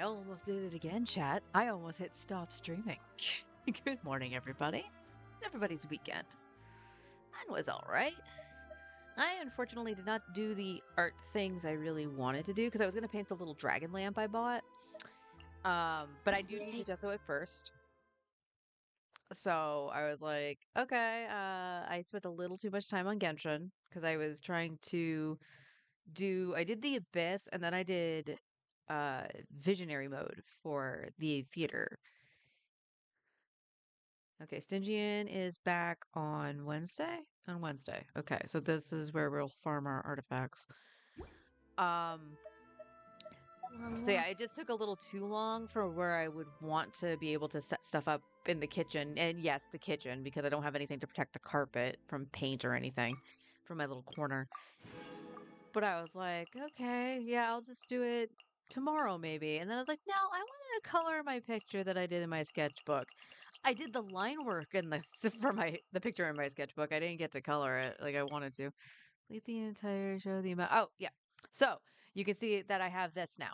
almost did it again, chat. I almost hit stop streaming. Good morning, everybody. It's everybody's weekend. Mine was all right. I unfortunately did not do the art things I really wanted to do because I was going to paint the little dragon lamp I bought. But I do need to gesso it first. So I was like, okay, I spent a little too much time on Genshin because I was trying to I did the Abyss and then I did visionary mode for the theater. Okay, Stygian is back on Wednesday? On Wednesday. Okay, so this is where we'll farm our artifacts. Um, so yeah, it just took a little too long for where I would want to be able to set stuff up in the kitchen. And yes, the kitchen, because I don't have anything to protect the carpet from paint or anything from my little corner. But I was like, okay, yeah, I'll just do it tomorrow maybe. And then I was like, no, I want to color my picture that I did in my sketchbook. I did the line work in the for the picture in my sketchbook. I didn't get to color it like I wanted to. Leave the entire show the amount. Oh, yeah. So you can see that I have this now.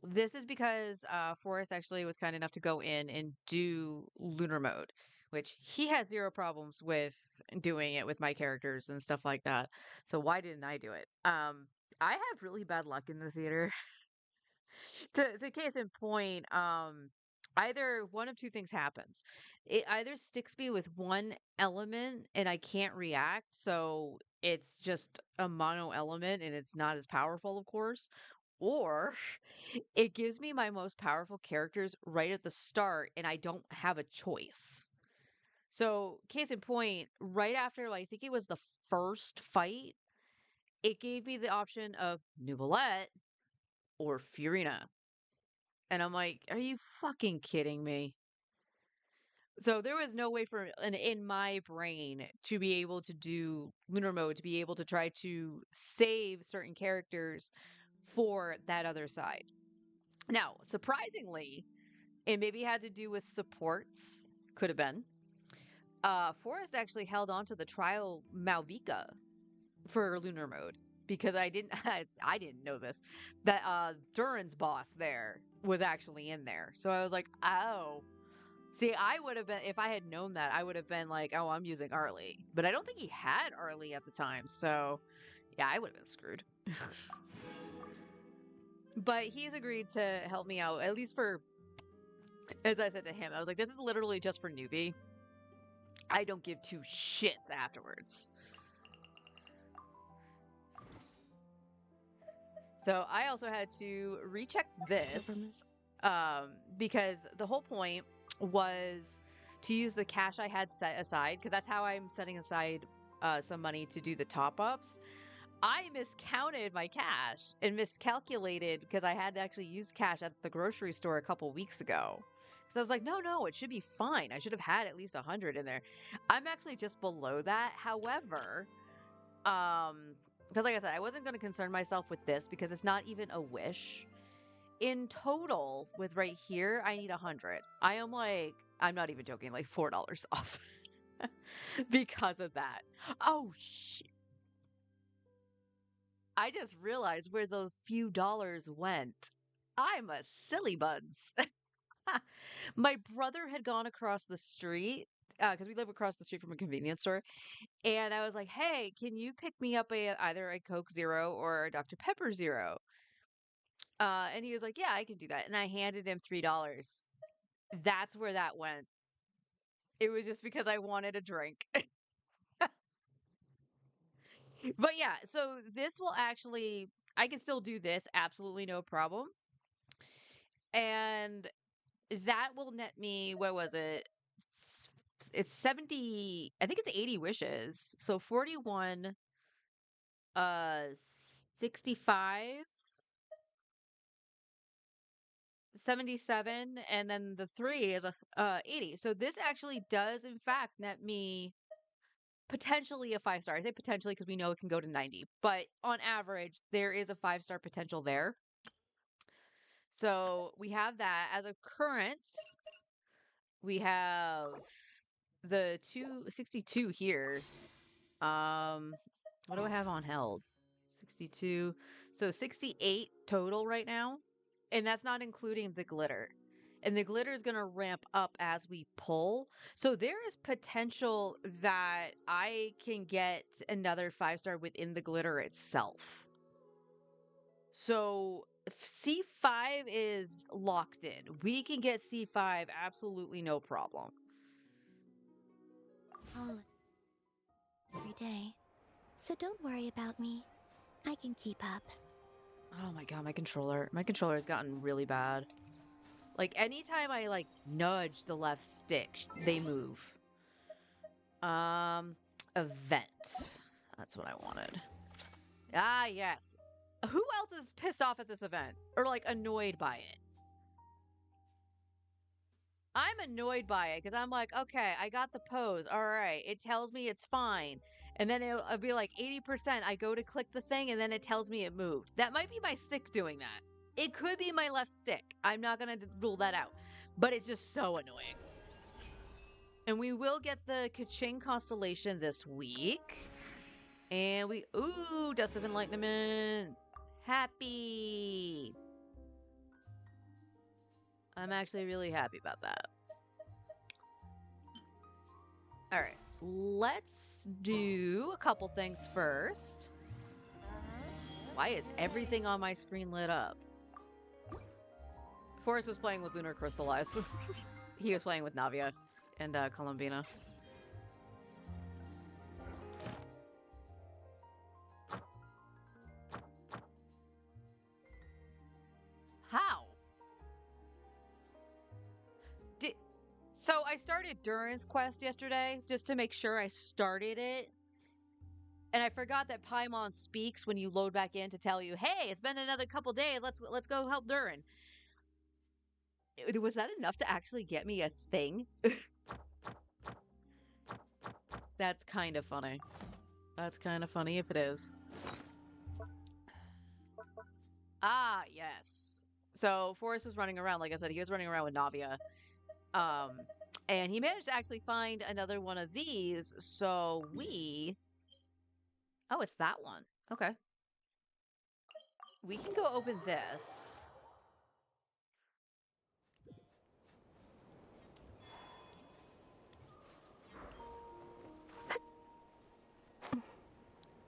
This is because Forrest actually was kind enough to go in and do lunar mode, which he had zero problems with doing it with my characters and stuff like that. So why didn't I do it? I have really bad luck in the theater. To case in point, either one of two things happens. It either sticks me with one element and I can't react, so it's just a mono element and it's not as powerful, of course, or it gives me my most powerful characters right at the start and I don't have a choice. So, case in point, right after, like, I think it was the first fight, it gave me the option of Nouvellette or Furina. And I'm like, are you fucking kidding me? So there was no way for in my brain to be able to do lunar mode, to be able to try to save certain characters for that other side. Now, surprisingly, it maybe had to do with supports, could have been. Forrest actually held on to the trial Malvika for lunar mode because I didn't I didn't know this that Duran's boss there was actually in there. So I was like, "Oh, see, I would have been if I had known that, I would have been like, "Oh, I'm using Arlie." But I don't think he had Arlie at the time. So, yeah, I would have been screwed. But he's agreed to help me out at least for as I said to him. I was like, "This is literally just for newbie. I don't give two shits afterwards." So I also had to recheck this because the whole point was to use the cash I had set aside because that's how I'm setting aside some money to do the top ups. I miscounted my cash and miscalculated because I had to actually use cash at the grocery store a couple weeks ago. Because I was like, no, it should be fine. I should have had at least 100 in there. I'm actually just below that. However, because like I said, I wasn't going to concern myself with this because it's not even a wish. In total, with right here, I need 100. I am like, I'm not even joking, like $4 off because of that. Oh shit. I just realized where the few dollars went. I'm a silly buds. My brother had gone across the street because we live across the street from a convenience store. And I was like, "Hey, can you pick me up either a Coke Zero or a Dr. Pepper Zero?" And he was like, "Yeah, I can do that." And I handed him $3. That's where that went. It was just because I wanted a drink. But yeah, so this will actually I can still do this absolutely no problem. And that will net me, what was it? It's 70, I think it's 80 wishes. So 41 uh 65 77 and then the 3 is a 80. So this actually does in fact net me potentially a 5-star. I say potentially because we know it can go to 90, but on average there is a 5-star potential there. So we have that as a current. We have the 262 here. What do I have on held? 62. So 68 total right now. And that's not including the glitter. And the glitter is going to ramp up as we pull. So there is potential that I can get another 5-star within the glitter itself. So C5 is locked in. We can get C5 absolutely no problem. Oh, every day. So don't worry about me. I can keep up. Oh my god, my controller has gotten really bad. Like anytime I like nudge the left stick, they move. Event. That's what I wanted. Ah, yes. Who else is pissed off at this event or like annoyed by it? I'm annoyed by it because I'm like, okay, I got the pose. All right. It tells me it's fine. And then it'll be like 80%. I go to click the thing and then it tells me it moved. That might be my stick doing that. It could be my left stick. I'm not going to rule that out. But it's just so annoying. And we will get the Kaching constellation this week. And we, ooh, Dust of Enlightenment. Happy. I'm actually really happy about that. All right, let's do a couple things first. Why is everything on my screen lit up? Forrest was playing with Lunar Crystallize. He was playing with Navia and Columbina. How? So I started Duran's quest yesterday just to make sure I started it. And I forgot that Paimon speaks when you load back in to tell you, hey, it's been another couple days. Let's go help Duran. Was that enough to actually get me a thing? That's kind of funny. That's kind of funny if it is. Ah, yes. So Forrest was running around, like I said, he was running around with Navia. And he managed to actually find another one of these. So we... Oh, it's that one. Okay. We can go open this.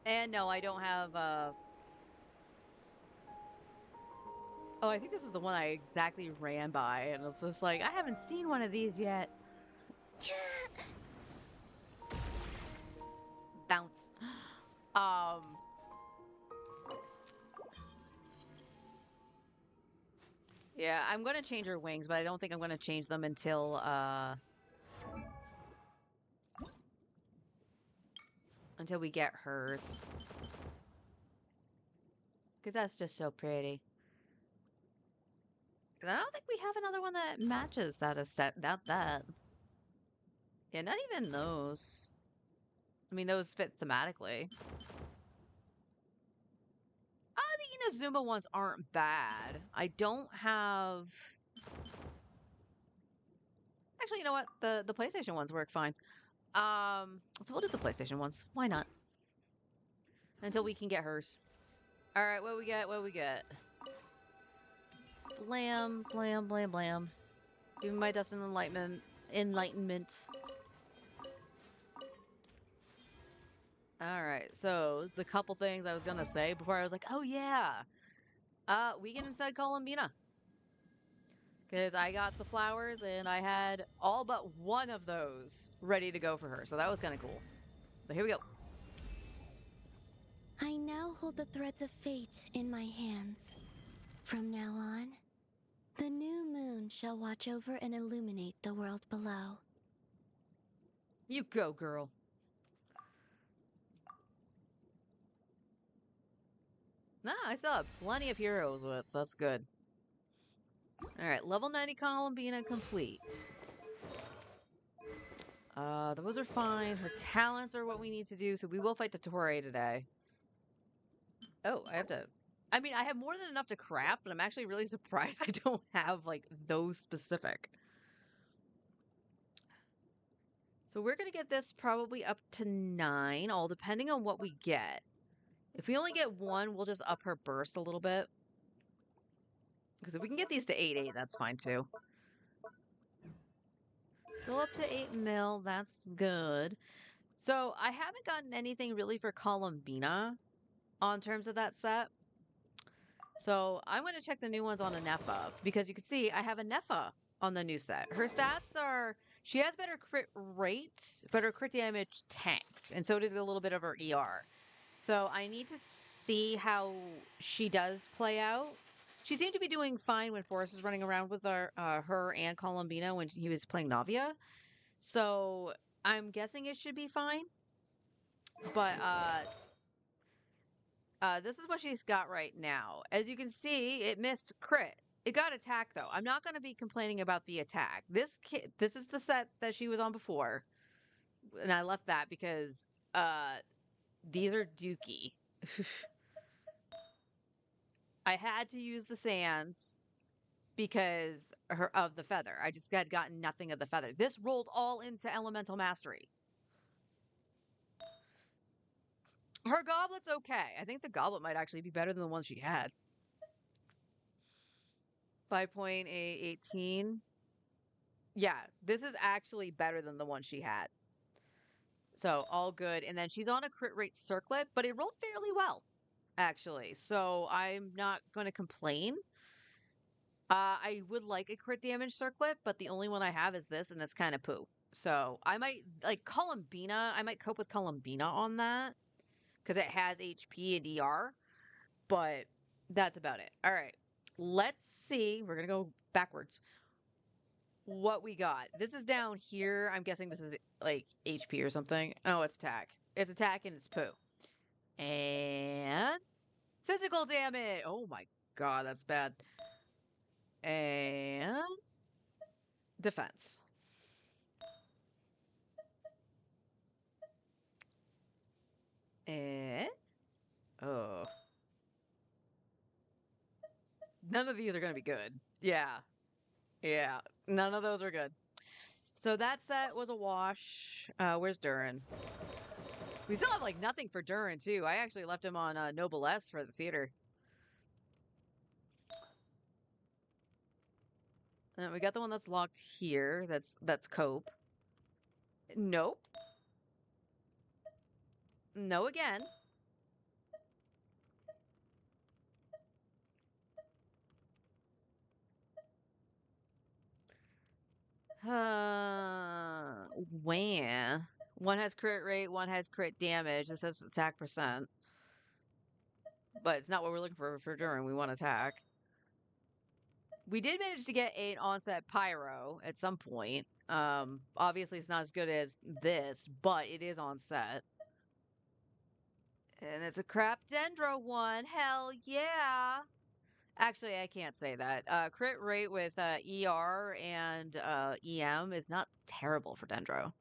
And no, I don't have, Oh, I think this is the one I exactly ran by, and it's just like, I haven't seen one of these yet. Bounce. Yeah, I'm gonna change her wings, but I don't think I'm gonna change them until we get hers. Because that's just so pretty. And I don't think we have another one that matches that aesthetic. Not that. Yeah, not even those. I mean, those fit thematically. The Inazuma ones aren't bad. I don't have... Actually, you know what? The PlayStation ones work fine. So we'll do the PlayStation ones. Why not? Until we can get hers. All right, what we get? What we get? Blam, blam, blam, blam. Give me my Dust and Enlightenment. All right, so the couple things I was gonna say before I was like, oh yeah, we can instead call him Mina. Because I got the flowers and I had all but one of those ready to go for her. So that was kind of cool. But here we go. I now hold the threads of fate in my hands. From now on, the new moon shall watch over and illuminate the world below. You go, girl. Nah, I still have plenty of heroes with. So that's good. All right, level 90 Columbina complete. Those are fine. Her talents are what we need to do, so we will fight the Torre today. Oh, I have to... I mean, I have more than enough to craft, but I'm actually really surprised I don't have, like, those specific. So we're going to get this probably up to 9, all depending on what we get. If we only get 1, we'll just up her burst a little bit. Because if we can get these to 8-8, that's fine too. Still up to 8 mil. That's good. So I haven't gotten anything really for Columbina on terms of that set. So I'm going to check the new ones on a Nefa because you can see I have a Nefa on the new set. Her stats are she has better crit rate, but her crit damage tanked, and so did a little bit of her ER. So I need to see how she does play out. She seemed to be doing fine when Forrest was running around with her and Columbina when he was playing Navia. So I'm guessing it should be fine. But this is what she's got right now. As you can see, it missed crit. It got attack though. I'm not going to be complaining about the attack. This is the set that she was on before, and I left that because uh, these are dookie. I had to use the sands because of the feather. I just had gotten nothing of the feather. This rolled all into elemental mastery. Her goblet's okay. I think the goblet might actually be better than the one she had. 5.818. Yeah, this is actually better than the one she had. So all good. And then she's on a crit rate circlet, but it rolled fairly well, actually. So I'm not going to complain. I would like a crit damage circlet, but the only one I have is this, and it's kind of poo. So I might like Columbina. I might cope with Columbina on that because it has HP and ER, but that's about it. All right, let's see. We're gonna go backwards. What we got? This is down here. I'm guessing this is like HP or something. Oh, it's attack. It's attack and it's poo. And physical damage. Oh my god, that's bad. And defense. And oh, none of these are gonna be good. Yeah, yeah, none of those are good. So that set was a wash. Where's Durin? We still have like nothing for Durin too. I actually left him on Noblesse for the theater. And we got the one that's locked here. That's Cope. Nope. No again. Wham. One has crit rate, one has crit damage. This says attack percent. But it's not what we're looking for Durin. We want attack. We did manage to get an onset pyro at some point. Obviously it's not as good as this, but it is on set. And it's a crap dendro one. Hell yeah. Actually, I can't say that. Crit rate with ER and EM is not terrible for dendro.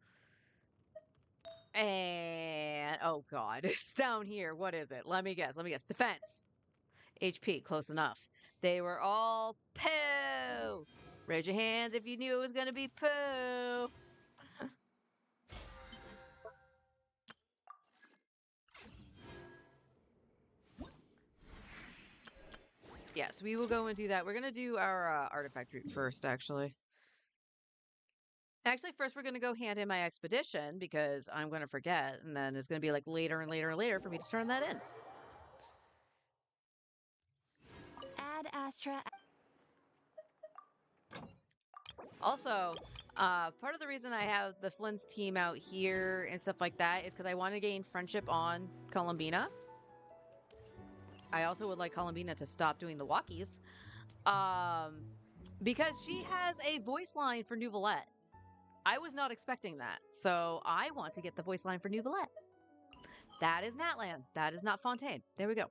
And oh god, it's down here. What is it? Let me guess. Defense. HP, close enough. They were all poo. Raise your hands if you knew it was gonna be poo. Yes, we will go and do that. We're gonna do our artifact route first, actually. Actually, first we're gonna go hand in my expedition because I'm gonna forget, and then it's gonna be like later and later and later for me to turn that in. Ad Astra. Also, part of the reason I have the Flint's team out here and stuff like that is because I want to gain friendship on Columbina. I also would like Columbina to stop doing the walkies. Because she has a voice line for Nouvellette. I was not expecting that. So I want to get the voice line for Nouvellette. That is Natlan. That is not Fontaine. There we go.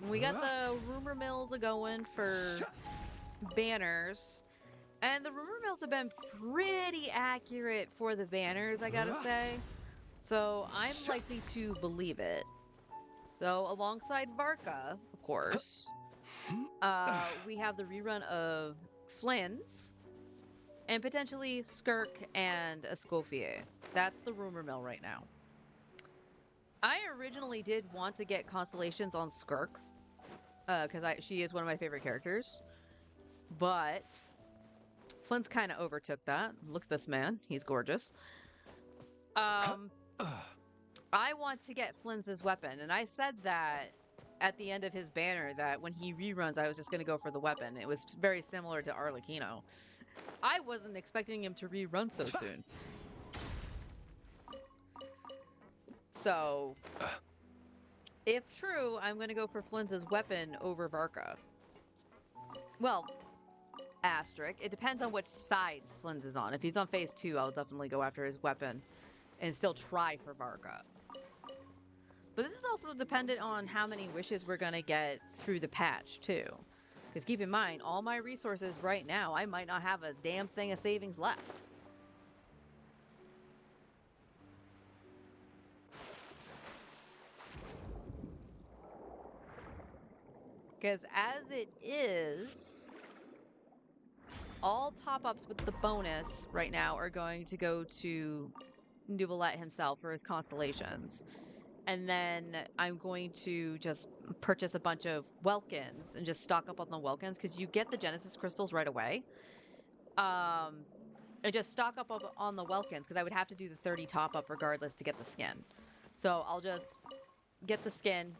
We got the rumor mills a going for banners. And the rumor mills have been pretty accurate for the banners, I gotta say. So I'm likely to believe it. So alongside Varka, of course, we have the rerun of Flynn's and potentially Skirk and Escoffier. That's the rumor mill right now. I originally did want to get constellations on Skirk, because she is one of my favorite characters, but Flynn's kind of overtook that. Look at this man; he's gorgeous. I want to get Flynn's weapon, and I said that at the end of his banner that when he reruns, I was just going to go for the weapon. It was very similar to Arlecchino. I wasn't expecting him to rerun so soon. So, if true, I'm going to go for Flynn's weapon over Varka. Well, asterisk. It depends on which side Flynn's is on. If he's on phase 2, I'll definitely go after his weapon and still try for Varka. But this is also dependent on how many wishes we're going to get through the patch, too. Because keep in mind, all my resources right now, I might not have a damn thing of savings left. Because as it is, all top-ups with the bonus right now are going to go to Nubilet himself for his constellations. And then I'm going to just purchase a bunch of Welkins and just stock up on the Welkins because you get the Genesis crystals right away. And just stock up on the Welkins because I would have to do the 30 top up regardless to get the skin. So I'll just get the skin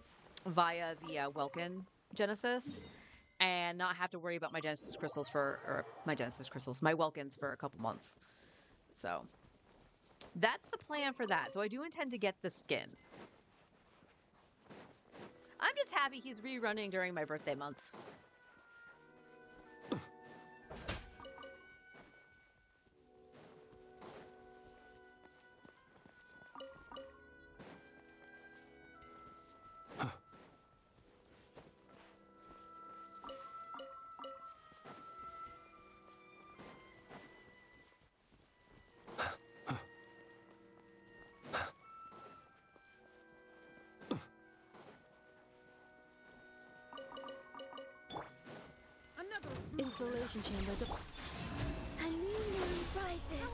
via the Welkin Genesis and not have to worry about my Genesis crystals my Welkins for a couple months. So that's the plan for that. So I do intend to get the skin. I'm just happy he's rerunning during my birthday month. Installation chamber. A new moon rises.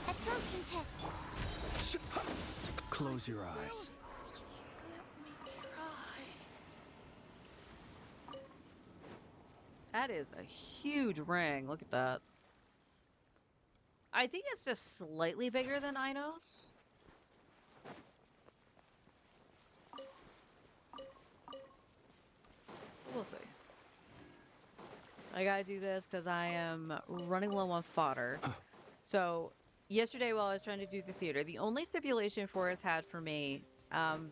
Absorption test. Close your eyes. That is a huge ring. Look at that. I think it's just slightly bigger than Inos. We'll see. I gotta do this because I am running low on fodder. So, yesterday while I was trying to do the theater, the only stipulation Forrest had for me,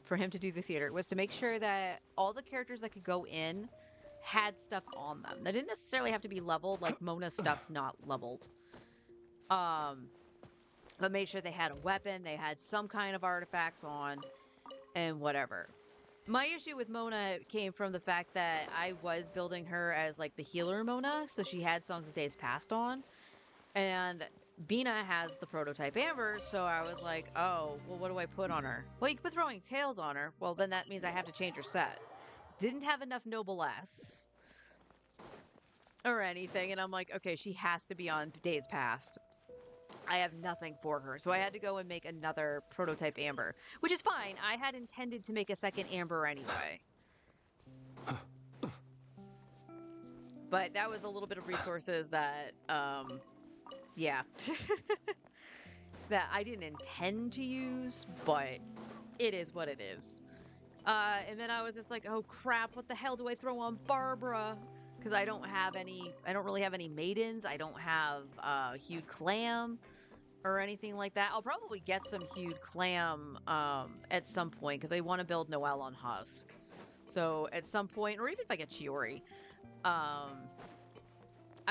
for him to do the theater, was to make sure that all the characters that could go in had stuff on them. That didn't necessarily have to be leveled, like Mona's stuff's not leveled. But made sure they had a weapon, they had some kind of artifacts on, and whatever. My issue with Mona came from the fact that I was building her as like the healer Mona, so she had Songs of Days Past on. And Bina has the prototype Amber, so I was like, oh, well, what do I put on her? Well, you can put Throwing Tails on her. Well, then that means I have to change her set. Didn't have enough Noblesse or anything, and I'm like, okay, she has to be on Days Past. I have nothing for her, so I had to go and make another prototype Amber, which is fine. I had intended to make a second Amber anyway. But that was a little bit of resources that, yeah, that I didn't intend to use, but it is what it is. And then I was just like, oh crap, what the hell do I throw on Barbara? Because I don't really have any maidens. I don't have Hued Clam or anything like that. I'll probably get some Hued Clam at some point because I want to build Noelle on Husk. So at some point, or even if I get Chiori, I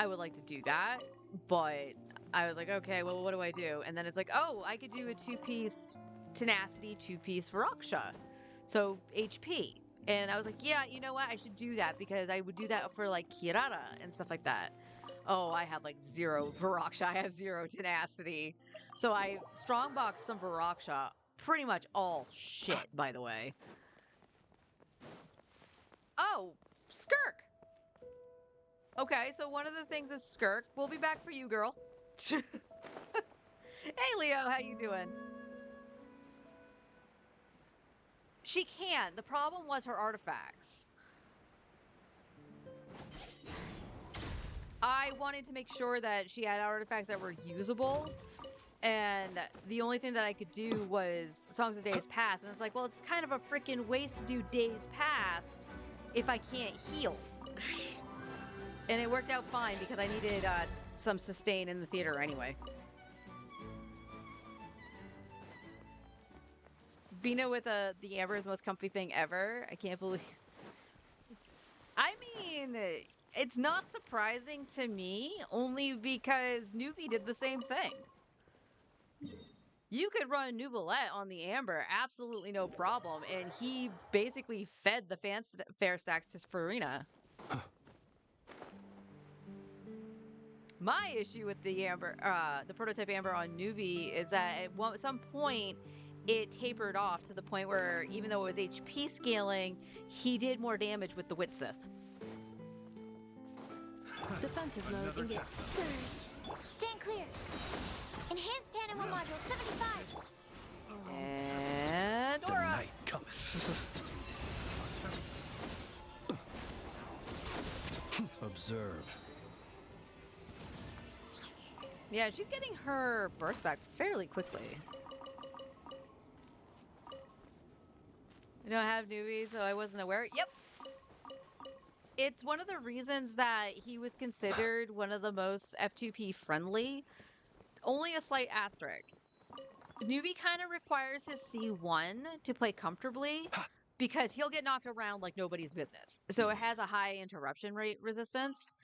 would like to do that. But I was like, okay, well, what do I do? And then it's like, oh, I could do a 2-piece Tenacity, 2-piece Viraksha. So HP. And I was like, yeah, you know what? I should do that because I would do that for like Kirara and stuff like that. Oh, I have like 0 Viraksha. I have 0 Tenacity. So I strongboxed some Viraksha. Pretty much all shit, by the way. Oh, Skirk. Okay, so one of the things is Skirk. We'll be back for you, girl. Hey, Leo, how you doing? She can. The problem was her artifacts. I wanted to make sure that she had artifacts that were usable, and the only thing that I could do was Songs of Days Past, and it's like, well, it's kind of a freaking waste to do Days Past if I can't heal. And it worked out fine because I needed some sustain in the theater anyway. Bina with the Amber is the most comfy thing ever. I can't believe. I mean, it's not surprising to me, only because Newbie did the same thing. You could run Nuvolette on the Amber, absolutely no problem, and he basically fed the fair stacks to Farina. My issue with the Amber, the prototype Amber on Newbie is that at some point it tapered off to the point where even though it was HP scaling, he did more damage with the Witsith. Defensive mode engaged. Surge. Stand clear. Enhanced animal module 75. And The Aura. night cometh. Observe. Yeah, she's getting her burst back fairly quickly. I don't have newbies, so I wasn't aware. Yep. It's one of the reasons that he was considered one of the most F2P friendly. Only a slight asterisk. Newbie kind of requires his C1 to play comfortably because he'll get knocked around like nobody's business. So it has a high interruption rate resistance.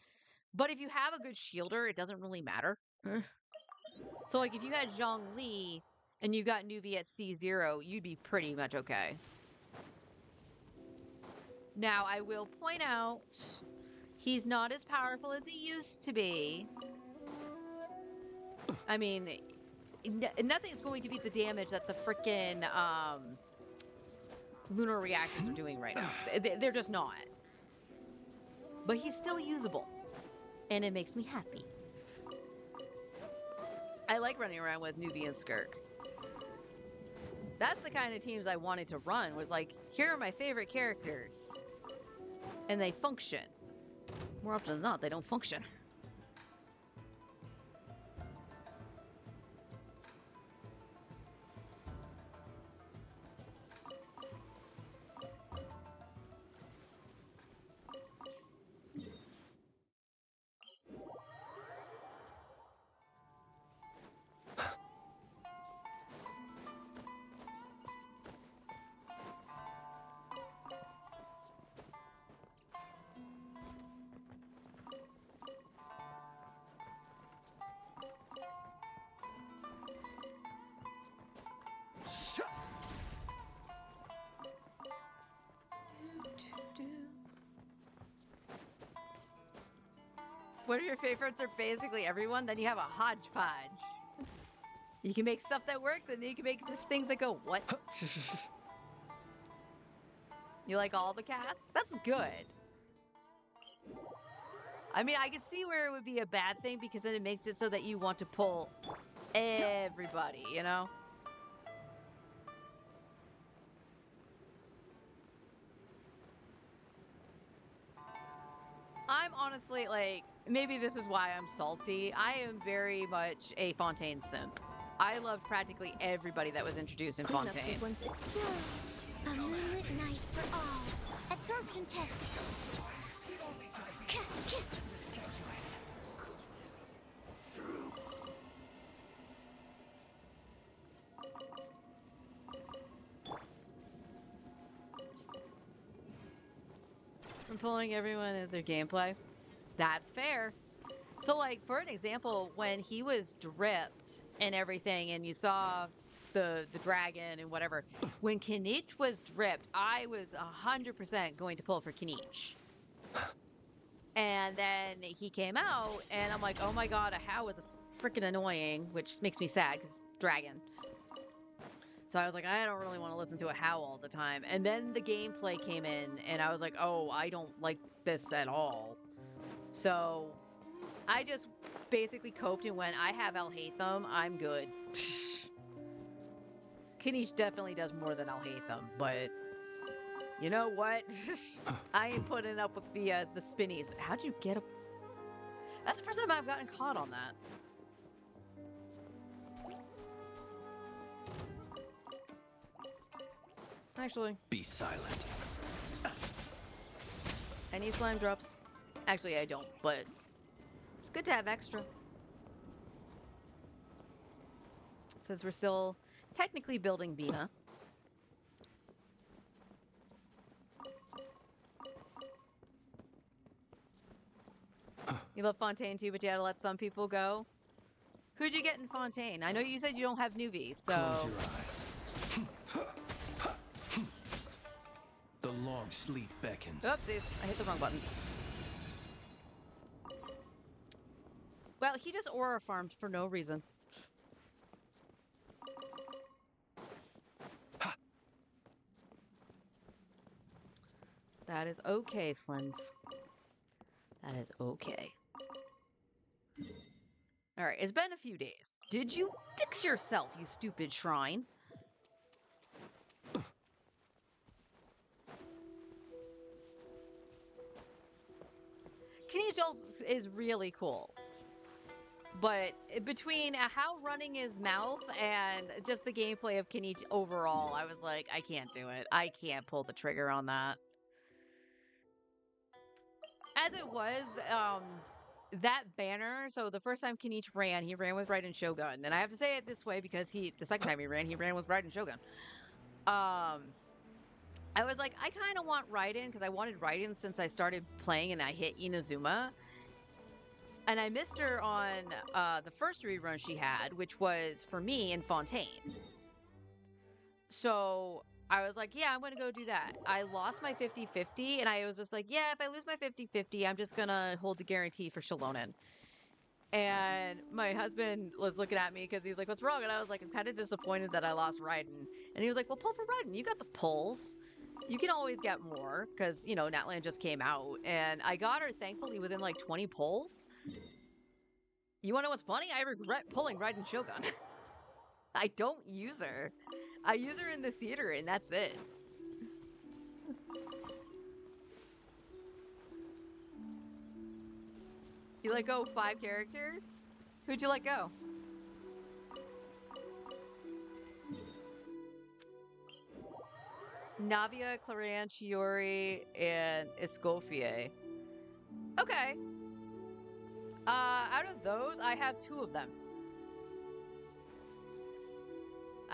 But if you have a good shielder, it doesn't really matter. So like if you had Zhong Li and you got Newbie at C0, you'd be pretty much okay. Now, I will point out, he's not as powerful as he used to be. I mean, nothing's going to beat the damage that the frickin' lunar reactors are doing right now. They're just not. But he's still usable. And it makes me happy. I like running around with Newbie and Skirk. That's the kind of teams I wanted to run, was like, here are my favorite characters. And they function. More often than not, they don't function. One of your favorites are basically everyone, then you have a hodgepodge. You can make stuff that works, and then you can make things that go, what? You like all the cast? That's good. I mean, I could see where it would be a bad thing, because then it makes it so that you want to pull everybody, you know? I'm honestly, like, maybe this is why I'm salty. I am very much a Fontaine simp. I loved practically everybody that was introduced in Fontaine. A moonlit night for all. Absorption test. From pulling everyone as their gameplay. That's fair. So, like, for an example, when he was dripped and everything, and you saw the dragon and whatever, when Kinich was dripped, I was 100% going to pull for Kinich. And then he came out, and I'm like, oh my god, a How is freaking annoying, which makes me sad, because dragon. So I was like, I don't really want to listen to a howl all the time. And then the gameplay came in, and I was like, oh, I don't like this at all. So I just basically coped and went, I have I'll hate them. I'm good. Kanish definitely does more than I'll hate them, but you know what? I ain't putting up with the spinnies. How'd you get a? That's the first time I've gotten caught on that. Actually, Be silent. I need slime drops. Actually, I don't, but it's good to have extra. Since we're still technically building Bina. You love Fontaine too, but you had to let some people go. Who'd you get in Fontaine? I know you said you don't have newbies, so... Close your eyes. The long sleep beckons. Oopsies, I hit the wrong button. Well, he just aura farmed for no reason. That is okay, Flins. That is okay. Alright, it's been a few days. Did you fix yourself, you stupid shrine? Kenny Jolts is really cool. But between how running his mouth and just the gameplay of Kenny overall, I was like, I can't do it. I can't pull the trigger on that. As it was, that banner, so the first time Kenichi ran, he ran with Raiden Shogun. And I have to say it this way because the second time he ran with Raiden Shogun. I was like, I kind of want Raiden because I wanted Raiden since I started playing and I hit Inazuma. And I missed her on the first rerun she had, which was for me in Fontaine. So I was like, yeah, I'm going to go do that. I lost my 50-50, and I was just like, yeah, if I lose my 50-50, I'm just going to hold the guarantee for Shalonen. And my husband was looking at me because he's like, what's wrong? And I was like, I'm kind of disappointed that I lost Raiden. And he was like, well, pull for Raiden. You got the pulls. You can always get more because, you know, Natlan just came out. And I got her, thankfully, within like 20 pulls. You want to know what's funny? I regret pulling Raiden Shogun. I don't use her. I use her in the theater, and that's it. You let go 5 characters? Who'd you let go? Navia, Clarion, Chiori, and Escoffier. Okay. Out of those, I have 2 of them.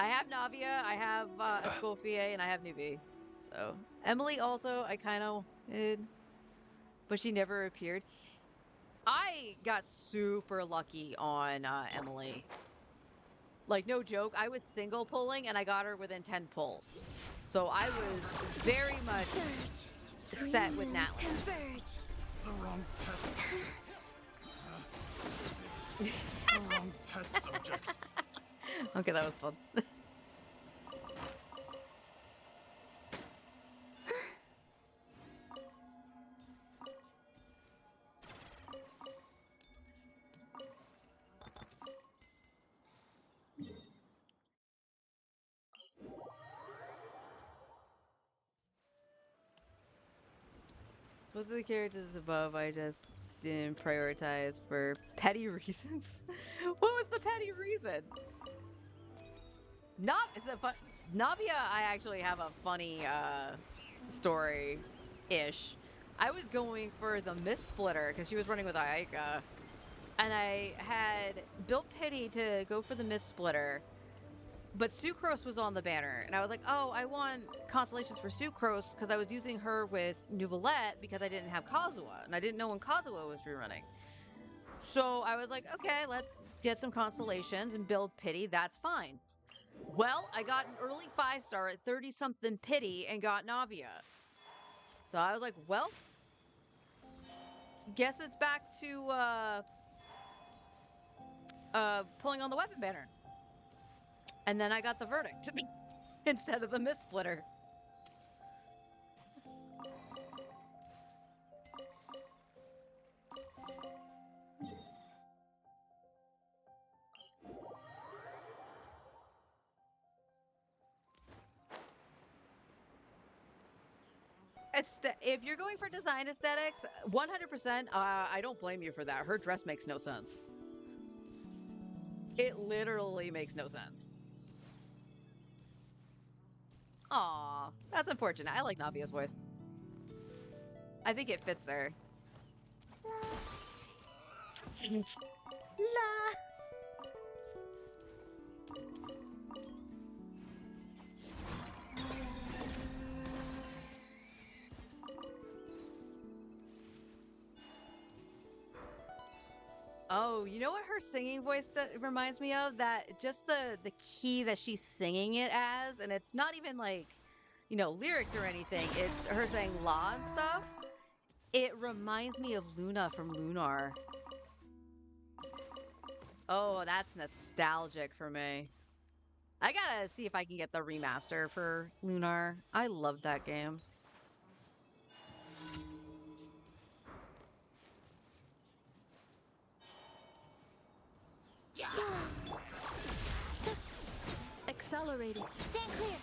I have Navia, I have Escoffier, and I have Nubi. So Emily also, I kind of did, but she never appeared. I got super lucky on Emily. Like, no joke, I was single pulling, and I got her within 10 pulls. So I was very much set with Natlan. Converge. The wrong test. The wrong test subject. Okay, that was fun. Most of the characters above I just didn't prioritize for petty reasons. What was the petty reason? Navia, I actually have a funny story-ish. I was going for the Mist Splitter because she was running with Ayaka. And I had built Pity to go for the Mist Splitter. But Sucrose was on the banner, and I was like, oh, I want constellations for Sucrose because I was using her with Nubilette because I didn't have Kazuha, and I didn't know when Kazuha was rerunning. So I was like, okay, let's get some constellations and build Pity, that's fine. Well, I got an early 5-star at 30-something Pity and got Navia. So I was like, well, guess it's back to pulling on the weapon banner. And then I got the verdict. instead of the Mist Splitter. If you're going for design aesthetics, 100%, I don't blame you for that. Her dress makes no sense. It literally makes no sense. Aw, that's unfortunate. I like Navia's voice. I think it fits her. La. Oh, you know what her singing voice reminds me of? That just the key that she's singing it as, and it's not even like, you know, lyrics or anything. It's her saying la and stuff. It reminds me of Luna from Lunar. Oh, that's nostalgic for me. I gotta see if I can get the remaster for Lunar. I loved that game. Accelerating. Stand clear.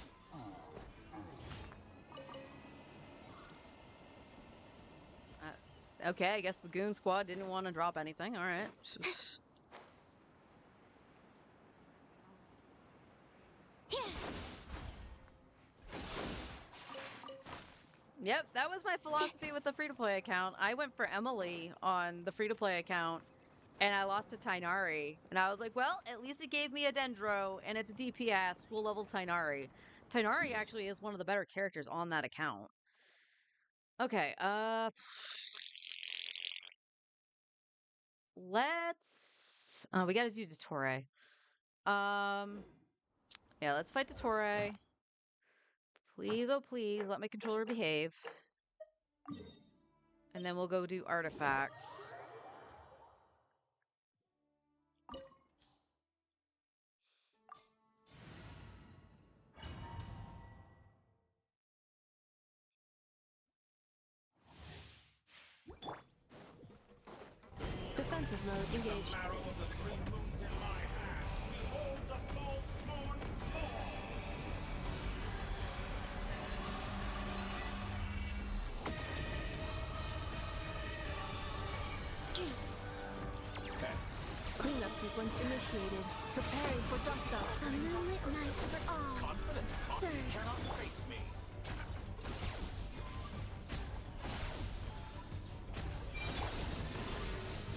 Okay, I guess the Goon Squad didn't want to drop anything. All right. Yep, that was my philosophy with the free-to-play account. I went for Emily on the free-to-play account, and I lost to Tainari. And I was like, well, at least it gave me a Dendro, and it's a DPS, full level Tainari. Tainari actually is one of the better characters on that account. Okay, let's... we gotta do Dottore. Yeah, let's fight Dottore. Please, oh please, let my controller behave. And then we'll go do artifacts. Defensive mode engaged. Marrow of the three moons in my hand. Behold the false moon's fall. Cleanup sequence initiated. Preparing for dust up. A moonlit night for all. Confident, you Surge. cannot face me.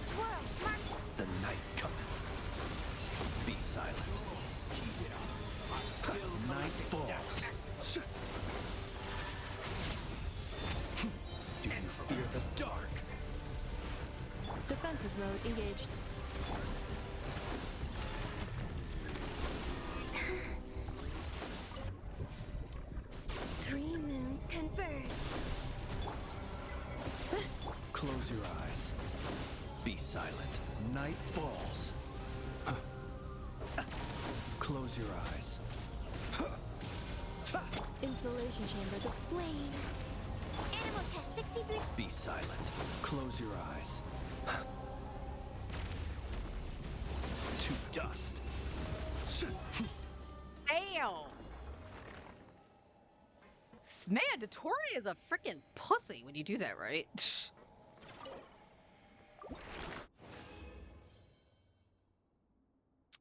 Swirl. Mark. The night cometh. Be silent. Night falls. Do you fear the dark? Defensive mode engaged. Three moons converge. Close your eyes. Be silent. Night falls. Close your eyes. Installation chamber. The flame. Animal test 63. Be silent. Close your eyes. To dust. Damn! Man, Dottore is a freaking pussy when you do that, right?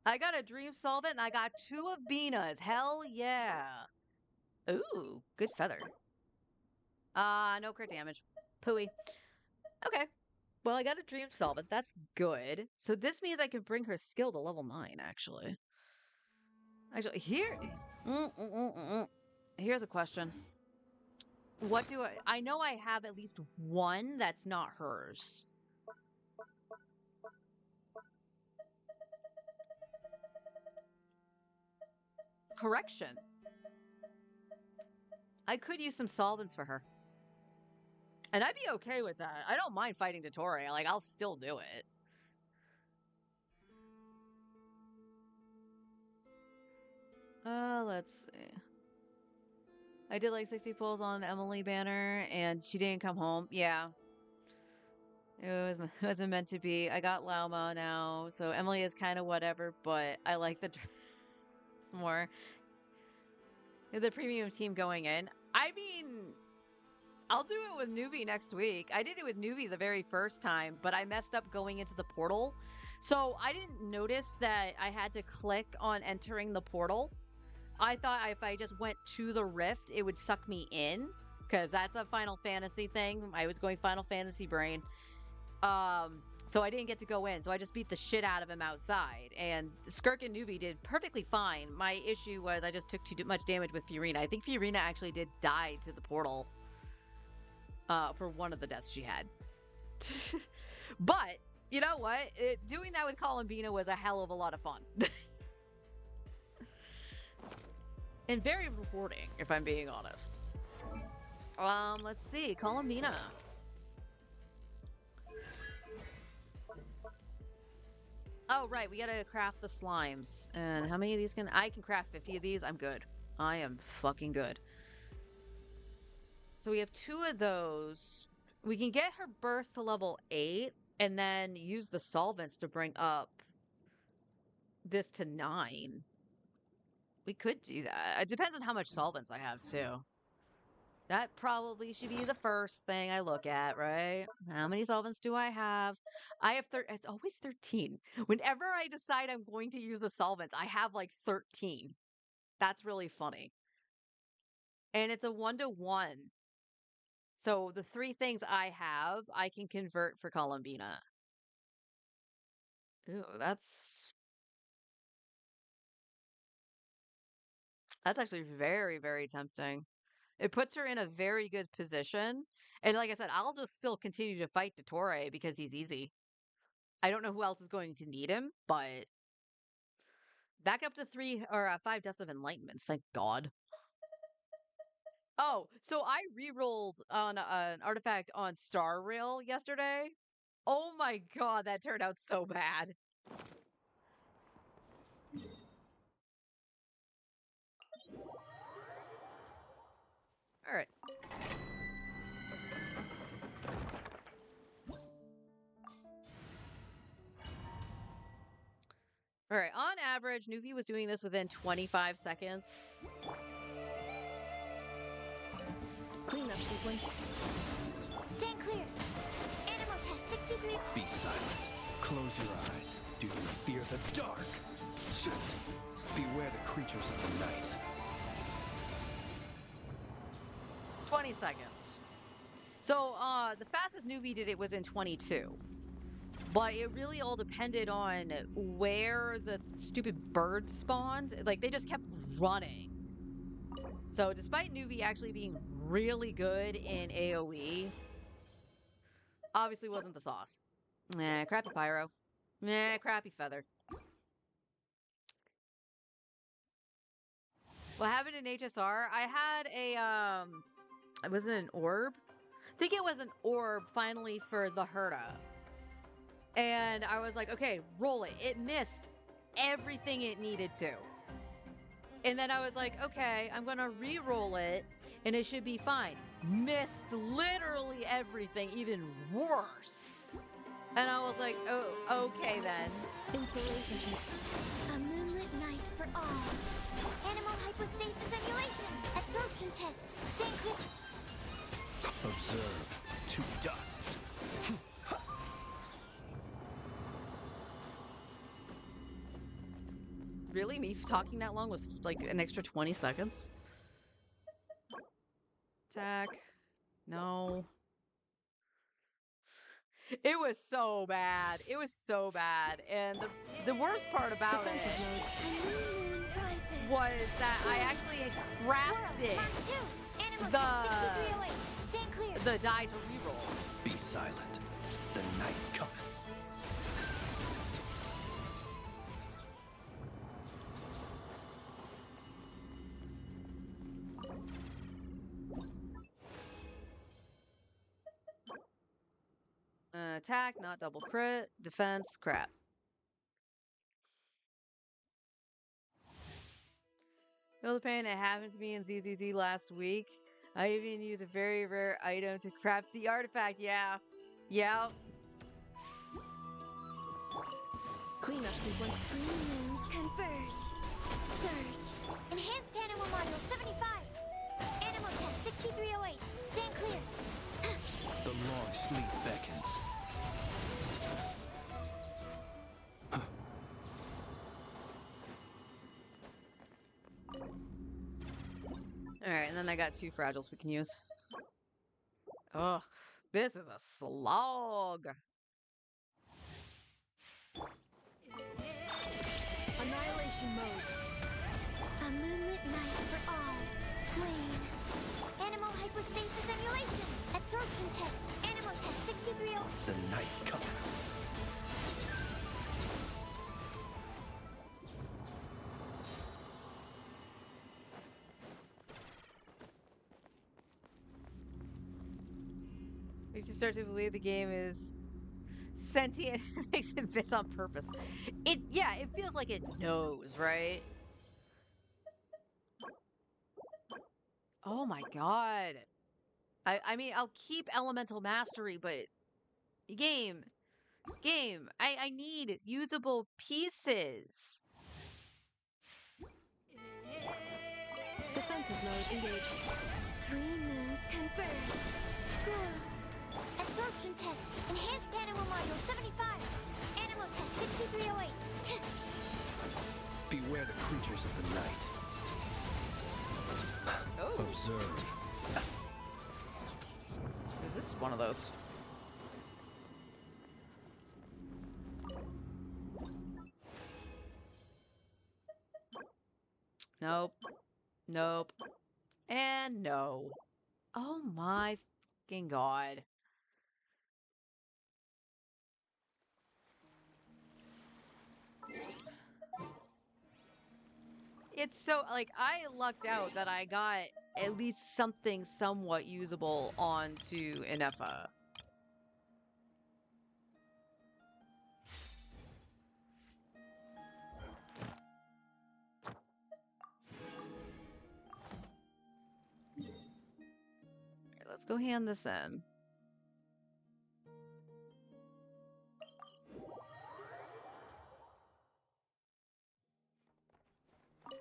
I got a Dream Solvent and I got 2 of Bina's. Hell yeah. Ooh, good feather. No crit damage. Pooey. Okay. Well, I got a Dream Solvent. That's good. So this means I can bring her skill to level 9, actually. Actually, here's a question. What do I know I have at least one that's not hers. Correction. I could use some solvents for her. And I'd be okay with that. I don't mind fighting Dottore. Like, I'll still do it. Let's see. I did like 60 pulls on Emily Banner, and she didn't come home. Yeah, it wasn't meant to be. I got Lauma now, so Emily is kind of whatever, but I like the dress more. The premium team going in. I mean, I'll do it with Nuvi next week. I did it with Nuvi the very first time, but I messed up going into the portal. So I didn't notice that I had to click on entering the portal. I thought if I just went to the rift, it would suck me in, because that's a Final Fantasy thing. I was going Final Fantasy brain. So I didn't get to go in. So I just beat the shit out of him outside. And Skirk and Nuvi did perfectly fine. My issue was I just took too much damage with Fiorina. I think Fiorina actually did die to the portal for one of the deaths she had. But, you know what? Doing that with Columbina was a hell of a lot of fun. And very rewarding, if I'm being honest. Let's see. Columbina. Oh, right. We gotta craft the slimes. And how many of these I can craft 50 of these. I'm good. I am fucking good. So we have 2 of those. We can get her burst to level 8 and then use the solvents to bring up this to 9. We could do that. It depends on how much solvents I have, too. That probably should be the first thing I look at, right? How many solvents do I have? I have it's always 13. Whenever I decide I'm going to use the solvents, I have like 13. That's really funny. And it's a 1-to-1. So the 3 things I have, I can convert for Columbina. Ooh, that's actually very, very tempting. It puts her in a very good position. And like I said, I'll just still continue to fight Dottore because he's easy. I don't know who else is going to need him, but back up to 3 or 5 Dust of Enlightenments, thank God. Oh, so I re-rolled on an artifact on Star Rail yesterday. Oh my God, that turned out so bad. All right. All right, on average, Nuvi was doing this within 25 seconds. Cleanup sequence. Stand clear. Animal test 63. Be silent. Close your eyes. Do you fear the dark? Beware the creatures of the night. 20 seconds. So the fastest Nuvi did it was in 22. But it really all depended on where the stupid birds spawned. Like, they just kept running. So despite Nuvi actually being really good in AoE, obviously wasn't the sauce. Crappy pyro. Crappy feather. What happened in HSR? I had a, it wasn't an orb? I think it was an orb finally for the Herda. And I was like, okay, roll it. It missed everything it needed to. And then I was like, okay, I'm going to re-roll it and it should be fine. Missed literally everything, even worse. And I was like, oh, okay then. Installation check. A moonlit night for all. Animal hypostasis emulation. Absorption test. Stand clear. Observe. To dust. Really? Me talking that long was like an extra 20 seconds? Attack. No. It was so bad. It was so bad. And the worst part about it A new moon rises. was that I actually crafted Mark 2. Animal the- test 6308. Stand clear. the die to reroll. Be silent. The night cometh. Attack, not double crit. Defense, crap. Feel the pain. It happened to me in ZZZ last week. I even used a very rare item to craft the artifact. Yeah. Yeah. Cleanup sequence. Three moons converge. Surge. Enhanced animal module 75. Animal test 6308. Stand clear. The long sleep beckons. Alright, and then I got 2 fragiles we can use. Ugh. This is a slog. Annihilation mode. A moonlit night for all. Flame. Animal hypostasis emulation. Absorption test. Animal test 6308. The night cometh. We should start to believe the game is sentient and makes it this on purpose. Yeah, it feels like it knows, right? Oh my god. I mean, I'll keep elemental mastery, but game, I need usable pieces. Defensive mode engaged. Three moons converge. Glow. Absorption test. Enhanced animal module 75. Animal test 6308. Beware the creatures of the night. Oh, Observe. is this one of those? Nope. Nope. And no. Oh my fucking god. It's so, like, I lucked out that I got at least something somewhat usable onto Inefa. Alright, let's go hand this in.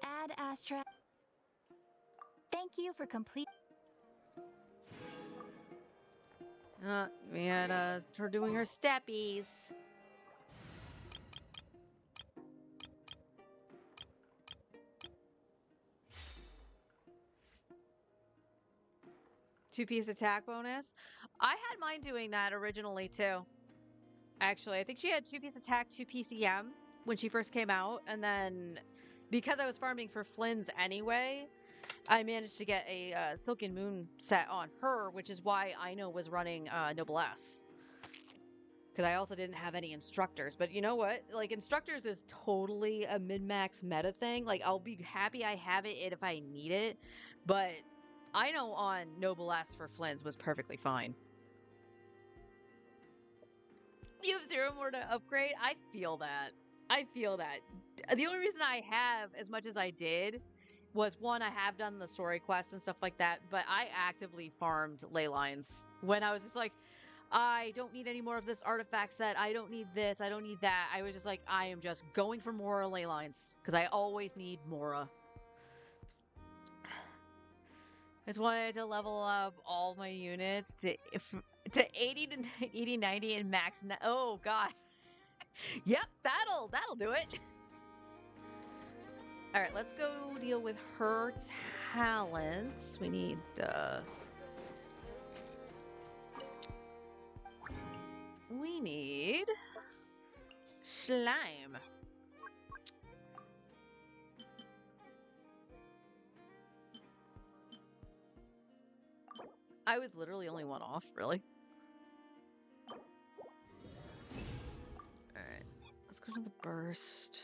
Add Astra. Thank you for complete. We had her doing her steppies. Two-piece attack bonus. I had mine doing that originally too. Actually, I think she had two-piece attack, two-piece EM when she first came out, and then because I was farming for Flynn's anyway, I managed to get a Silken Moon set on her, which is why Ino was running Noblesse. Because I also didn't have any instructors. But you know what? Like, instructors is totally a min-max meta thing. Like, I'll be happy I have it if I need it. But Ino on Noblesse for Flynn's was perfectly fine. You have 0 more to upgrade? I feel that. I feel that. The only reason I have as much as I did was, one, I have done the story quests and stuff like that, but I actively farmed ley lines when I was just like, I don't need any more of this artifact set. I don't need this. I don't need that. I was just like, I am just going for more ley lines because I always need Mora. I just wanted to level up all my units to 80 to 80, 90 and max. Oh god. Yep, that'll do it. All right, let's go deal with her talents. We need slime. I was literally only one off, really. All right, let's go to the burst.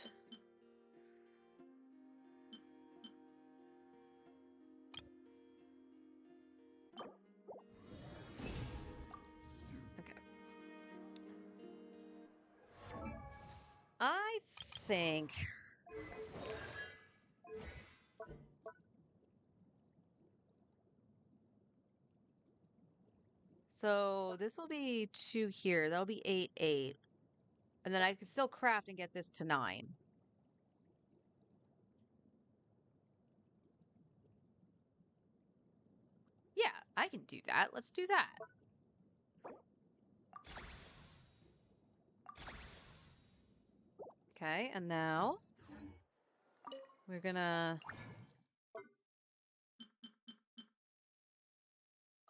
Okay. I think So this will be 2 here. That'll be 8, 8. And then I can still craft and get this to 9. Yeah, I can do that. Let's do that. Okay, and now we're gonna...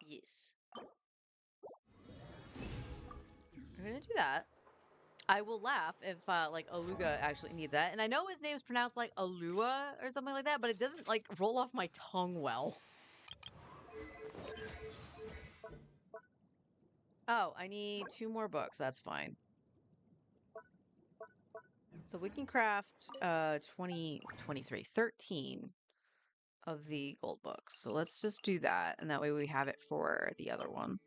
Yes. We're gonna do that. I will laugh if, like, Aluga actually need that. And I know his name's pronounced like Alua or something like that, but it doesn't, like, roll off my tongue well. Oh, I need 2 more books. That's fine. So we can craft 20, 23, 13 of the gold books. So let's just do that, and that way we have it for the other one.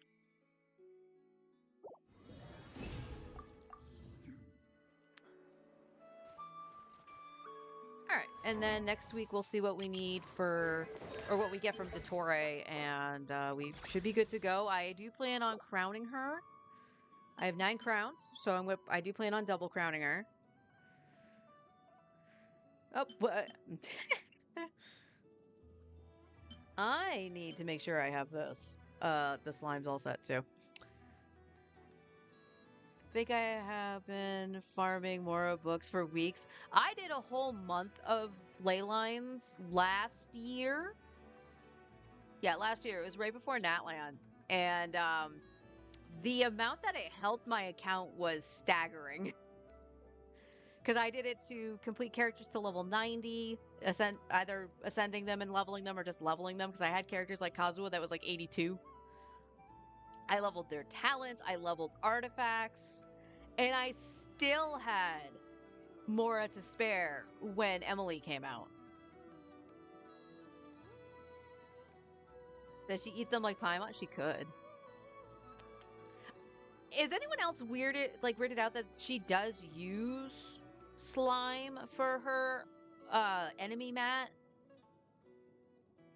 All right, and then next week we'll see what we need for, or what we get from Dottore, and we should be good to go. I do plan on crowning her. I have 9 crowns, so I do plan on double crowning her. Oh, but I need to make sure I have this. The slime's all set too. Think I have been farming Mora books for weeks. I did a whole month of ley lines last year. Yeah, last year. It was right before Natland. And the amount that it helped my account was staggering. Because I did it to complete characters to level 90, either ascending them and leveling them or just leveling them, because I had characters like Kazuha that was like 82. I leveled their talents, I leveled artifacts, and I still had Mora to spare when Emily came out. Does she eat them like Paimon? She could. Is anyone else weirded out that she does use slime for her enemy mat?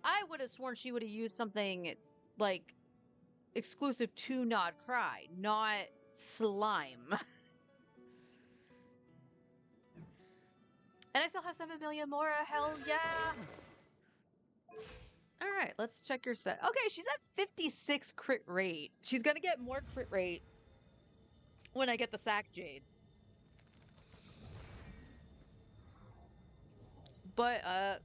I would have sworn she would have used something like exclusive to Nod Cry, not slime. And I still have 7 million more. Hell yeah! All right, let's check your set. Okay, she's at 56 crit rate. She's gonna get more crit rate when I get the Sack Jade. But,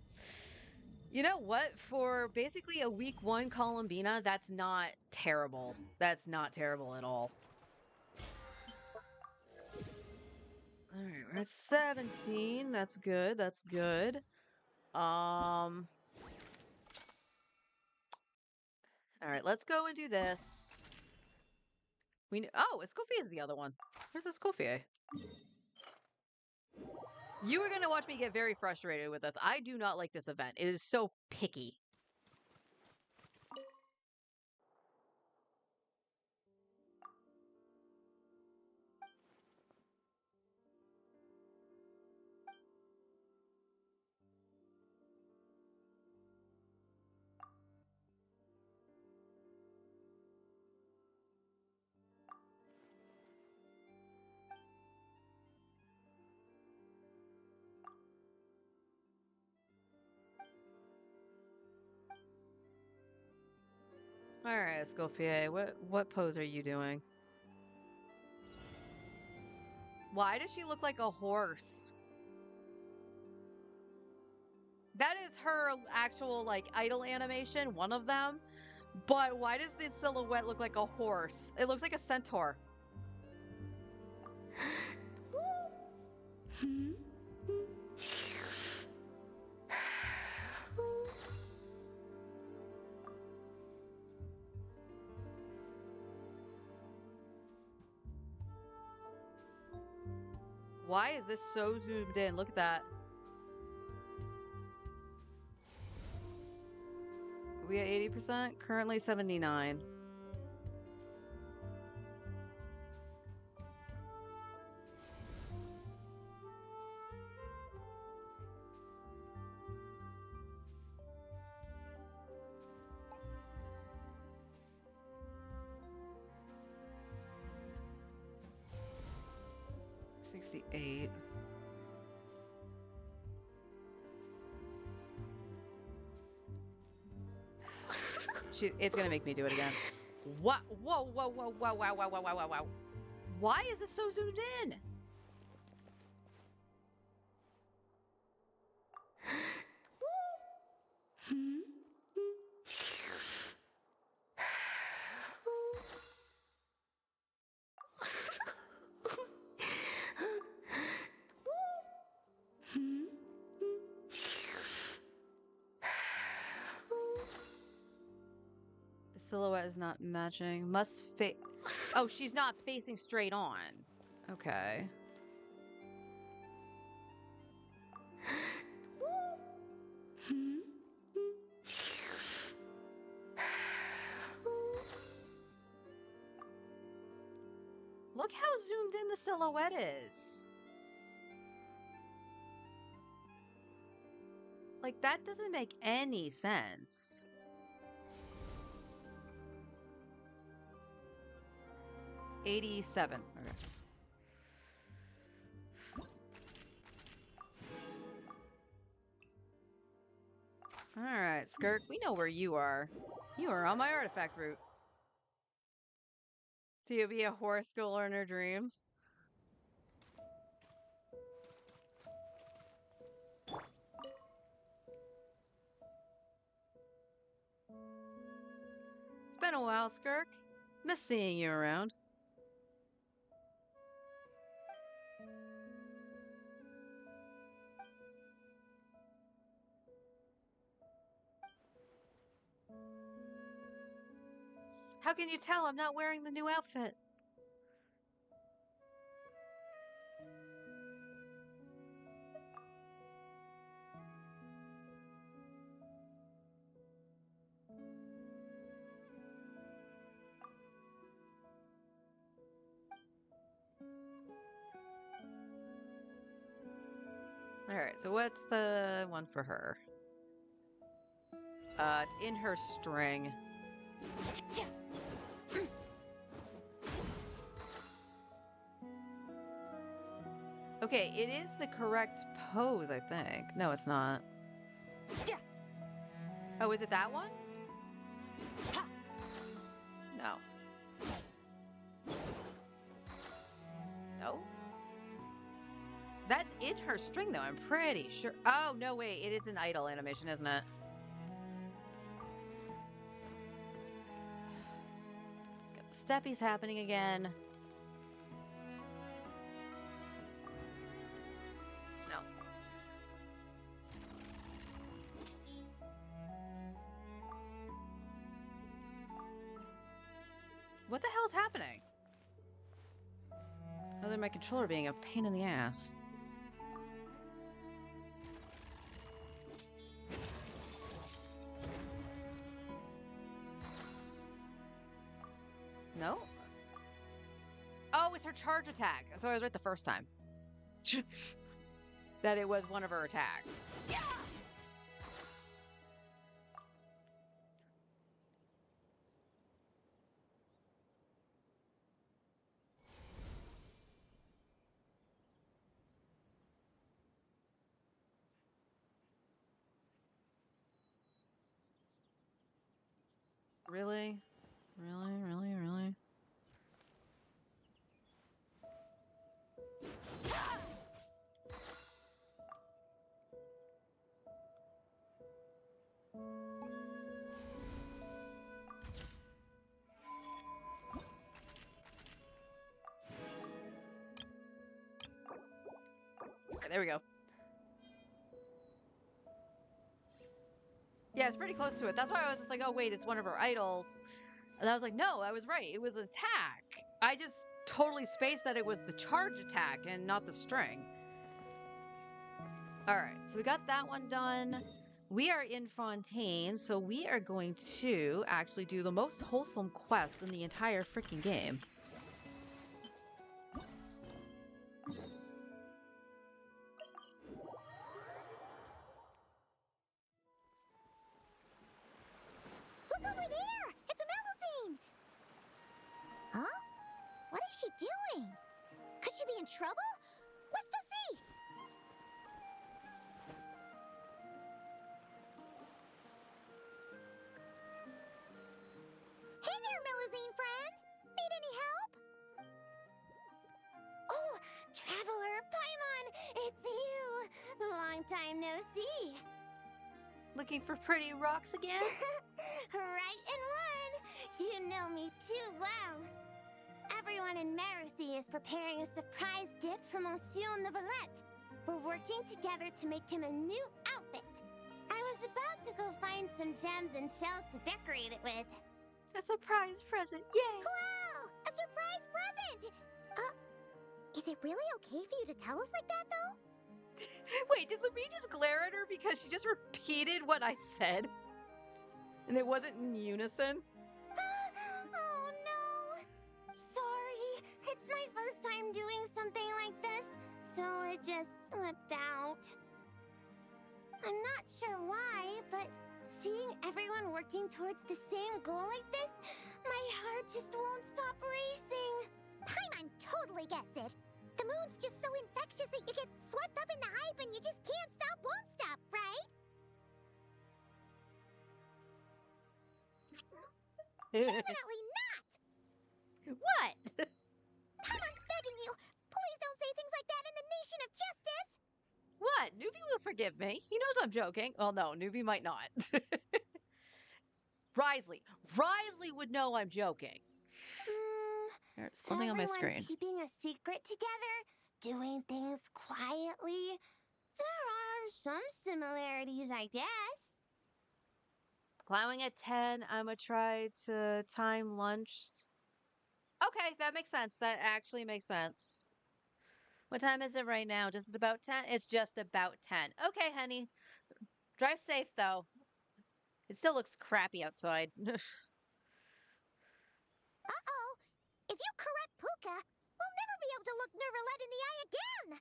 you know what? For basically a week 1 Columbina, that's not terrible. That's not terrible at all. All right, we're at 17. That's good. That's good. All right, let's go and do this. Oh, Escoffier is the other one. Where's Escoffier? You are going to watch me get very frustrated with this. I do not like this event. It is so picky. All right, Escoffier, what pose are you doing? Why does she look like a horse? That is her actual, like, idol animation, one of them. But why does the silhouette look like a horse? It looks like a centaur. Why is this so zoomed in? Look at that. Are we at 80%? Currently 79. 68. It's gonna make me do it again. What? Whoa, whoa, whoa, whoa, wow, wow, wow, wow, wow, wow. Why is this so zoomed in? The silhouette is not matching. Must face. Oh, she's not facing straight on. Okay. Look how zoomed in the silhouette is. Like, that doesn't make any sense. $87. Okay. All right, Skirk, we know where you are. You are on my artifact route. Do you be a horse schooler in her dreams? It's been a while, Skirk. Miss seeing you around. How can you tell I'm not wearing the new outfit? All right, so what's the one for her? It's in her string. Okay, it is the correct pose, I think. No, it's not. Oh, is it that one? No. No? That's in her string, though, I'm pretty sure. Oh, no, wait. It is an idle animation, isn't it? Got the steppies happening again. No. What the hell is happening? Other than my controller being a pain in the ass. No? Oh, it's her charge attack. So I was right the first time. That it was one of her attacks. Yeah! Really? Really? Really? Really? Okay, there we go. Yeah, it's pretty close to it. That's why I was just like, oh, wait, it's one of her idols. And I was like, no, I was right. It was an attack. I just totally spaced that it was the charge attack and not the string. All right, so we got that one done. We are in Fontaine, so we are going to actually do the most wholesome quest in the entire freaking game. Look over there! It's a Melusine! Huh? What is she doing? Could she be in trouble? Looking for pretty rocks again? Right in one! You know me too well. Everyone in Maracy is preparing a surprise gift for Monsieur Neuvillette. We're working together to make him a new outfit. I was about to go find some gems and shells to decorate it with. A surprise present, yay! Wow! A surprise present! Is it really okay for you to tell us like that, though? Wait, did Lemmy just glare at her because she just repeated what I said? And it wasn't in unison? Oh no! Sorry, it's my first time doing something like this, so it just slipped out. I'm not sure why, but seeing everyone working towards the same goal like this, my heart just won't stop racing. Paimon totally gets it. The moon's just so infectious that you get swept up in the hype and you just can't stop, won't stop, right? Definitely not! What? Paimon's begging you! Please don't say things like that in the nation of justice! What? Newbie will forgive me. He knows I'm joking. Well, no, Newbie might not. Risley would know I'm joking. There's something on my Everyone screen. keeping a secret together, doing things quietly. There are some similarities, I guess. Plowing at 10, I'ma try to time lunch. Okay, that makes sense. That actually makes sense. What time is it right now? Just about 10? It's just about 10. Okay, honey. Drive safe, though. It still looks crappy outside. Uh-oh! If you correct Puka, we'll never be able to look Neuvillette in the eye again!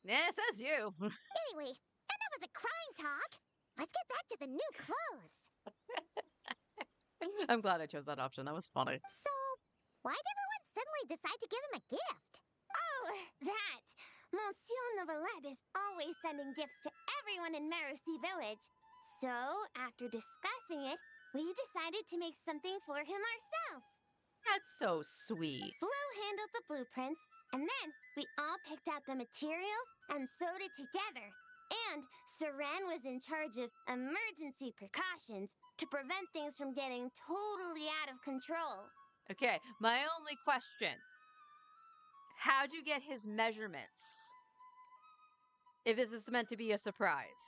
Yeah, says you. Anyway, enough of the crying talk. Let's get back to the new clothes. I'm glad I chose that option. That was funny. So, why'd everyone suddenly decide to give him a gift? Oh, that! Monsieur Neuvillette is always sending gifts to everyone in Maracy Village. So, after discussing it, we decided to make something for him ourselves. That's so sweet. Flo handled the blueprints, and then we all picked out the materials and sewed it together. And Saran was in charge of emergency precautions to prevent things from getting totally out of control. Okay, my only question. How'd you get his measurements? If this is meant to be a surprise.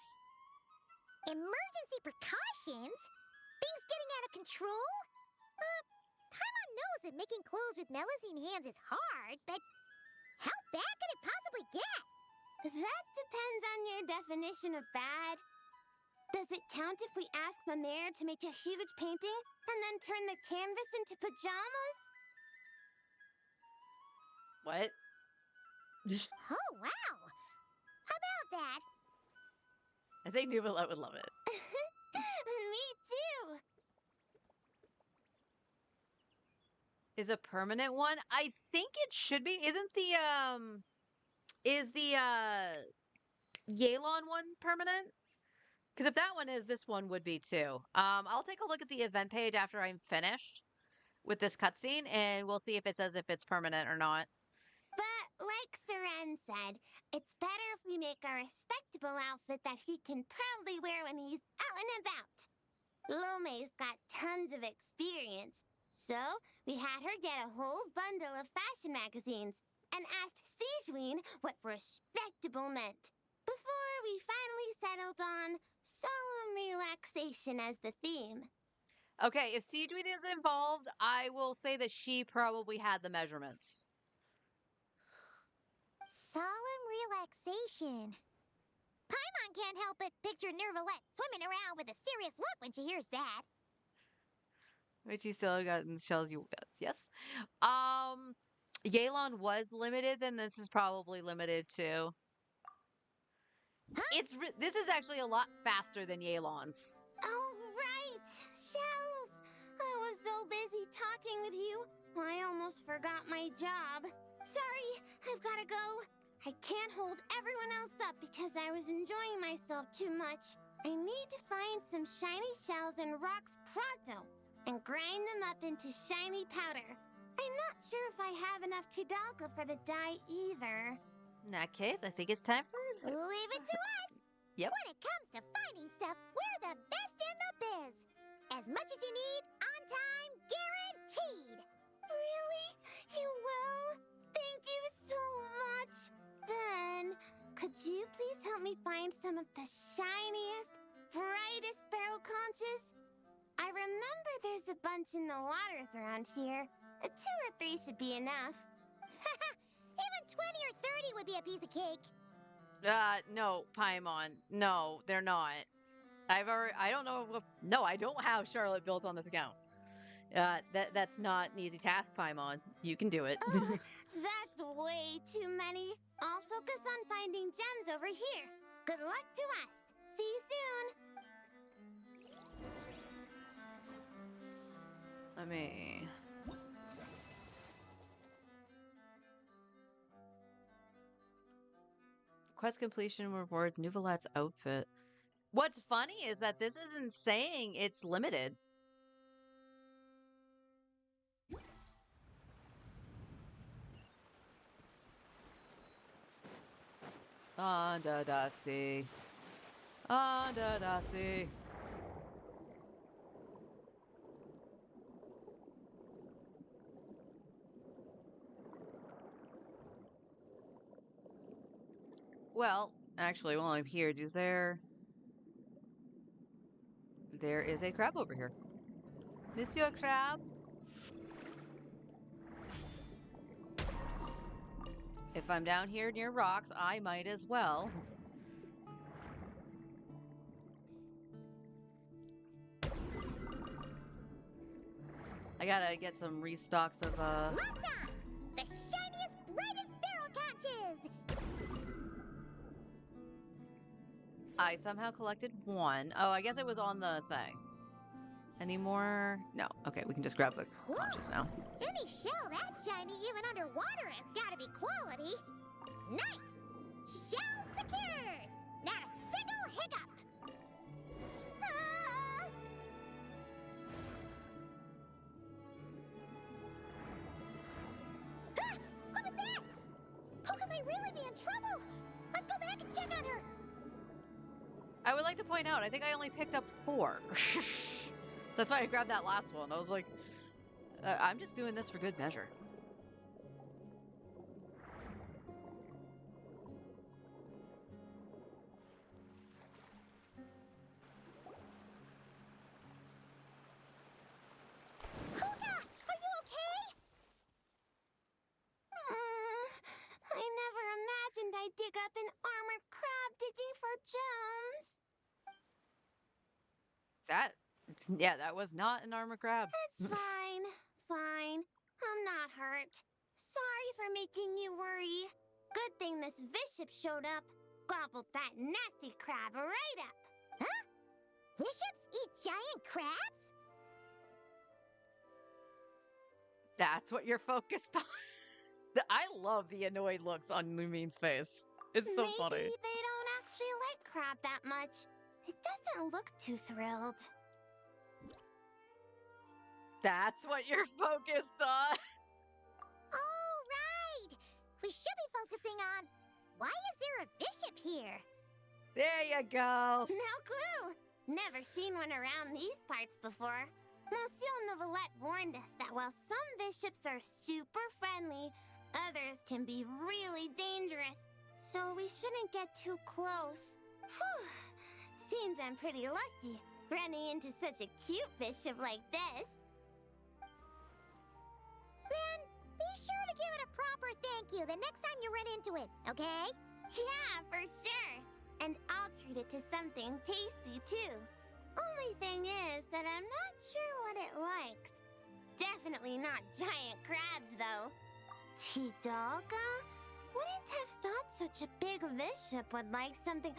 Emergency precautions? Things getting out of control? Paimon knows that making clothes with Melusine hands is hard, but how bad could it possibly get? That depends on your definition of bad. Does it count if we ask Mamere to make a huge painting and then turn the canvas into pajamas? What? Oh, wow! How about that? I think Nubilet would love it. Me too! Is a permanent one? I think it should be. Is the Yelan one permanent? Because if that one is, this one would be too. I'll take a look at the event page after I'm finished with this cutscene, and we'll see if it says if it's permanent or not. But like Saran said, it's better if we make a respectable outfit that he can proudly wear when he's out and about. Lome's got tons of experience, so we had her get a whole bundle of fashion magazines and asked Sijuin what respectable meant before we finally settled on solemn relaxation as the theme. Okay, if Seedweed is involved, I will say that she probably had the measurements. Solemn relaxation. Paimon can't help but picture Neuvillette swimming around with a serious look when she hears that. Which you still got in the shells you yes. Yelan was limited, then this is probably limited too. Huh? This is actually a lot faster than Yelan's. Oh, right! Shells! I was so busy talking with you, I almost forgot my job. Sorry, I've gotta go. I can't hold everyone else up because I was enjoying myself too much. I need to find some shiny shells and rocks pronto and grind them up into shiny powder. I'm not sure if I have enough Tudalka for the dye either. In that case, I think it's time for Leave it to us! Yep. When it comes to finding stuff, we're the best in the biz. As much as you need, on time, guaranteed. Really? You will? Thank you so much. Then, could you please help me find some of the shiniest, brightest barrel conches? I remember there's a bunch in the waters around here. 2 or 3 should be enough. Even 20 or 30 would be a piece of cake. No, Paimon. No, they're not. I don't know if, no, I don't have Charlotte built on this account. That's not an easy task, Paimon. You can do it. Oh, that's way too many. I'll focus on finding gems over here. Good luck to us. See you soon. Let me. Quest completion rewards Nouvelette's outfit. What's funny is that this isn't saying it's limited. Under the sea. Under the sea. Well, actually, while I'm here, there is a crab over here. Monsieur Crab? If I'm down here near rocks, I might as well. I gotta get some restocks of, Locked on! The shiniest, brightest barrel conches! I somehow collected 1. Oh, I guess it was on the thing. Any more? No. Okay, we can just grab the conches now. Any shell that shiny even underwater has gotta be quality. Nice! Shell secured! Not a single hiccup! Ah! Ah! What was that? Poca might really be in trouble! Let's go back and check on her! I would like to point out, I think I only picked up 4. That's why I grabbed that last one. I was like, I'm just doing this for good measure. Poca! Are you okay? I never imagined I'd dig up an armored crab digging for gems. That was not an armor crab. It's fine. Fine. I'm not hurt. Sorry for making you worry. Good thing this bishop showed up. Gobbled that nasty crab right up. Huh? Bishops eat giant crabs? That's what you're focused on. I love the annoyed looks on Lumine's face. It's so funny. Maybe they don't actually like crab that much. It doesn't look too thrilled. That's what you're focused on. Oh, right! We should be focusing on why is there a bishop here? There you go. No clue! Never seen one around these parts before. Monsieur Novelette warned us that while some bishops are super friendly, others can be really dangerous, so we shouldn't get too close. Whew! Seems I'm pretty lucky, running into such a cute bishop like this. Then, be sure to give it a proper thank you the next time you run into it, okay? Yeah, for sure. And I'll treat it to something tasty, too. Only thing is that I'm not sure what it likes. Definitely not giant crabs, though. Tidalga? Wouldn't have thought such a big bishop would like something...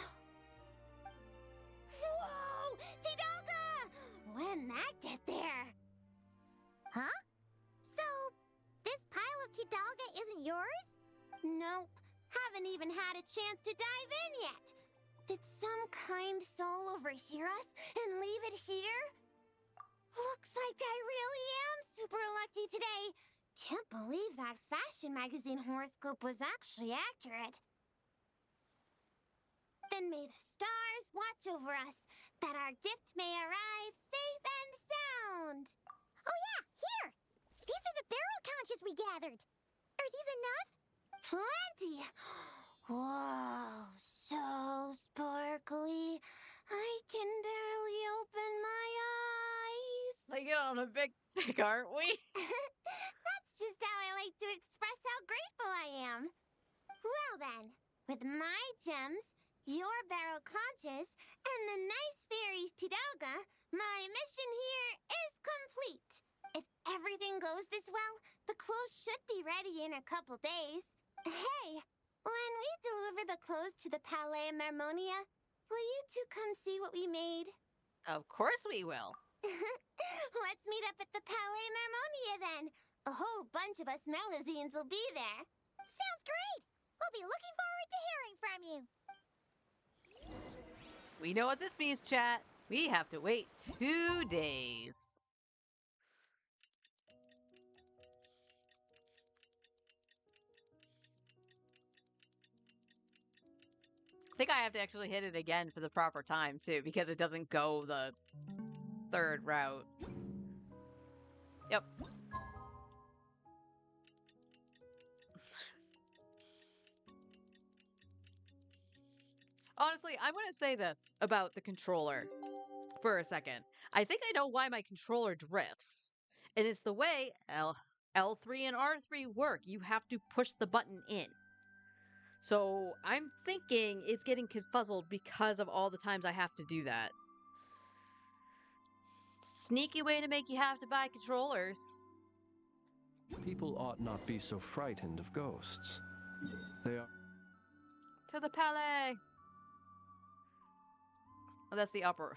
Whoa! Tidalga! When'd that get there? Huh? So, this pile of Tidalga isn't yours? Nope. Haven't even had a chance to dive in yet. Did some kind soul overhear us and leave it here? Looks like I really am super lucky today. Can't believe that fashion magazine horoscope was actually accurate. Then may the stars watch over us, that our gift may arrive safe and sound. Oh yeah, here! These are the barrel conches we gathered. Are these enough? Plenty! Whoa, so sparkly. I can barely open my eyes. Like it on a big thing, aren't we? That's just how I like to express how grateful I am. Well then, with my gems, your barrel conches, and the nice fairy's Tidalga, my mission here is complete. If everything goes this well, the clothes should be ready in a couple days. Hey, when we deliver the clothes to the Palais Marmonia, will you two come see what we made? Of course we will. Let's meet up at the Palais Marmonia then. A whole bunch of us Melazines will be there. Sounds great! We'll be looking forward to hearing from you. We know what this means, chat. We have to wait 2 days. I think I have to actually hit it again for the proper time, too, because it doesn't go the third route. Yep. Honestly, I'm going to say this about the controller for a second. I think I know why my controller drifts. And it's the way L3 and R3 work. You have to push the button in. So I'm thinking it's getting confuzzled because of all the times I have to do that. Sneaky way to make you have to buy controllers. People ought not be so frightened of ghosts. They are. To the palais. Oh, that's the opera.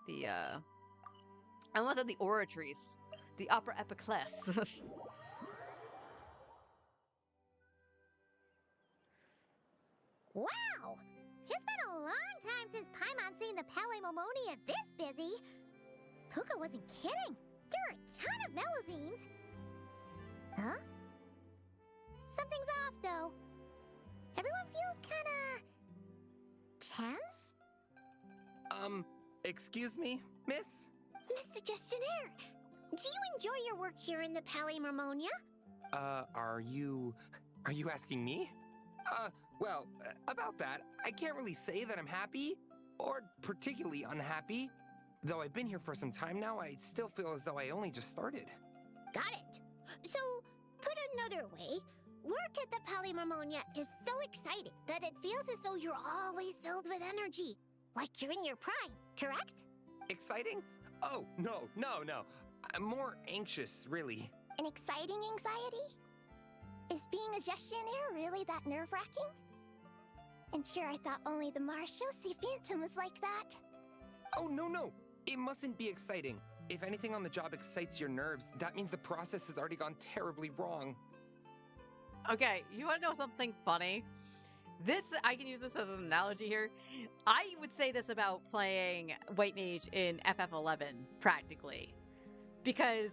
I almost said the oratrice. The opera epiclese. Wow! It's been a long time since Paimon seen the Palais Momonia this busy. Puka wasn't kidding. There are a ton of Melazines. Huh? Something's off, though. Everyone feels kinda... tense? Excuse me, miss? Mr. Gestionnaire, do you enjoy your work here in the Palais Marmonia? Are you asking me? Well, about that, I can't really say that I'm happy, or particularly unhappy. Though I've been here for some time now, I still feel as though I only just started. Got it. So, put another way, work at the Palais Marmonia is so exciting that it feels as though you're always filled with energy. Like you're in your prime, correct? Exciting? Oh, no. I'm more anxious, really. An exciting anxiety? Is being a gestionnaire really that nerve-wracking? And sure, I thought only the Marechaussee Phantom was like that. Oh, no. It mustn't be exciting. If anything on the job excites your nerves, that means the process has already gone terribly wrong. Okay, you want to know something funny? I can use this as an analogy here. I would say this about playing White Mage in FF11, practically. Because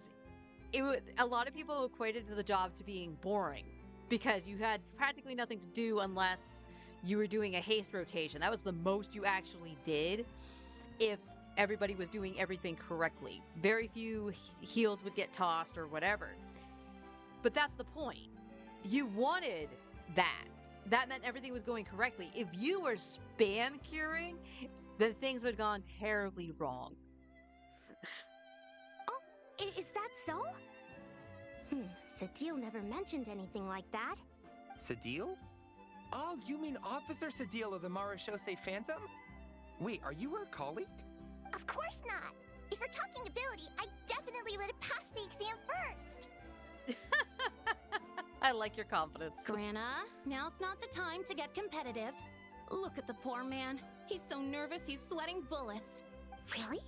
a lot of people equated to the job to being boring. Because you had practically nothing to do unless you were doing a haste rotation. That was the most you actually did if everybody was doing everything correctly. Very few heals would get tossed or whatever. But that's the point. You wanted that. That meant everything was going correctly. If you were spam curing, then things would have gone terribly wrong. Oh, is that so? Sadil never mentioned anything like that. Sadil? Oh, you mean Officer Sadil of the Marechaussee Phantom? Wait, are you her colleague? Of course not. If we're talking ability, I definitely would have passed the exam first. I like your confidence. Grana, now's not the time to get competitive. Look at the poor man. He's so nervous he's sweating bullets. Really?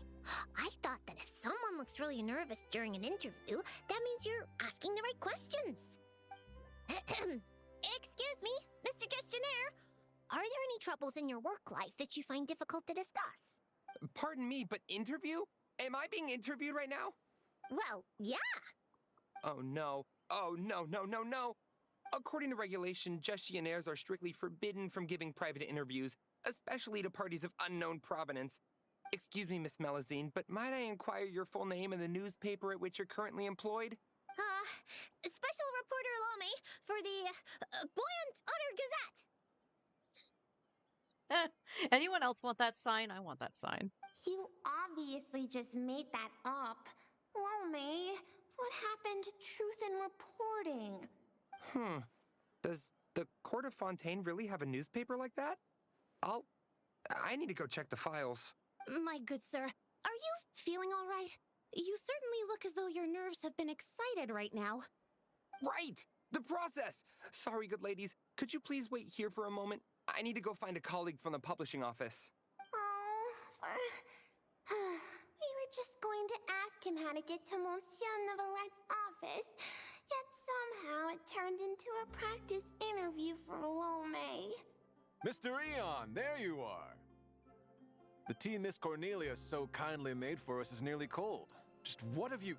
I thought that if someone looks really nervous during an interview, that means you're asking the right questions. Excuse me, Mr. Gestionnaire. Are there any troubles in your work life that you find difficult to discuss? Pardon me, but interview? Am I being interviewed right now? Well, yeah. Oh, no. Oh, no. According to regulation, gestionnaires are strictly forbidden from giving private interviews. especially to parties of unknown provenance. Excuse me, Miss Melazine, but might I inquire your full name and the newspaper at which you're currently employed? Special Reporter Lomi for the Buoyant Otter Gazette. Anyone else want that sign? I want that sign. You obviously just made that up. Lomi, what happened to truth in reporting? Does the Court of Fontaine really have a newspaper like that? I need to go check the files. My good sir, are you feeling all right? You certainly look as though your nerves have been excited right now. Right! The process! Sorry, good ladies. Could you please wait here for a moment? I need to go find a colleague from the publishing office. We were just going to ask him how to get to Monsieur Nevelette's office, yet somehow it turned into a practice interview for Lome. Mr. Eon, there you are. The tea Miss Cornelia so kindly made for us is nearly cold. Just what have you...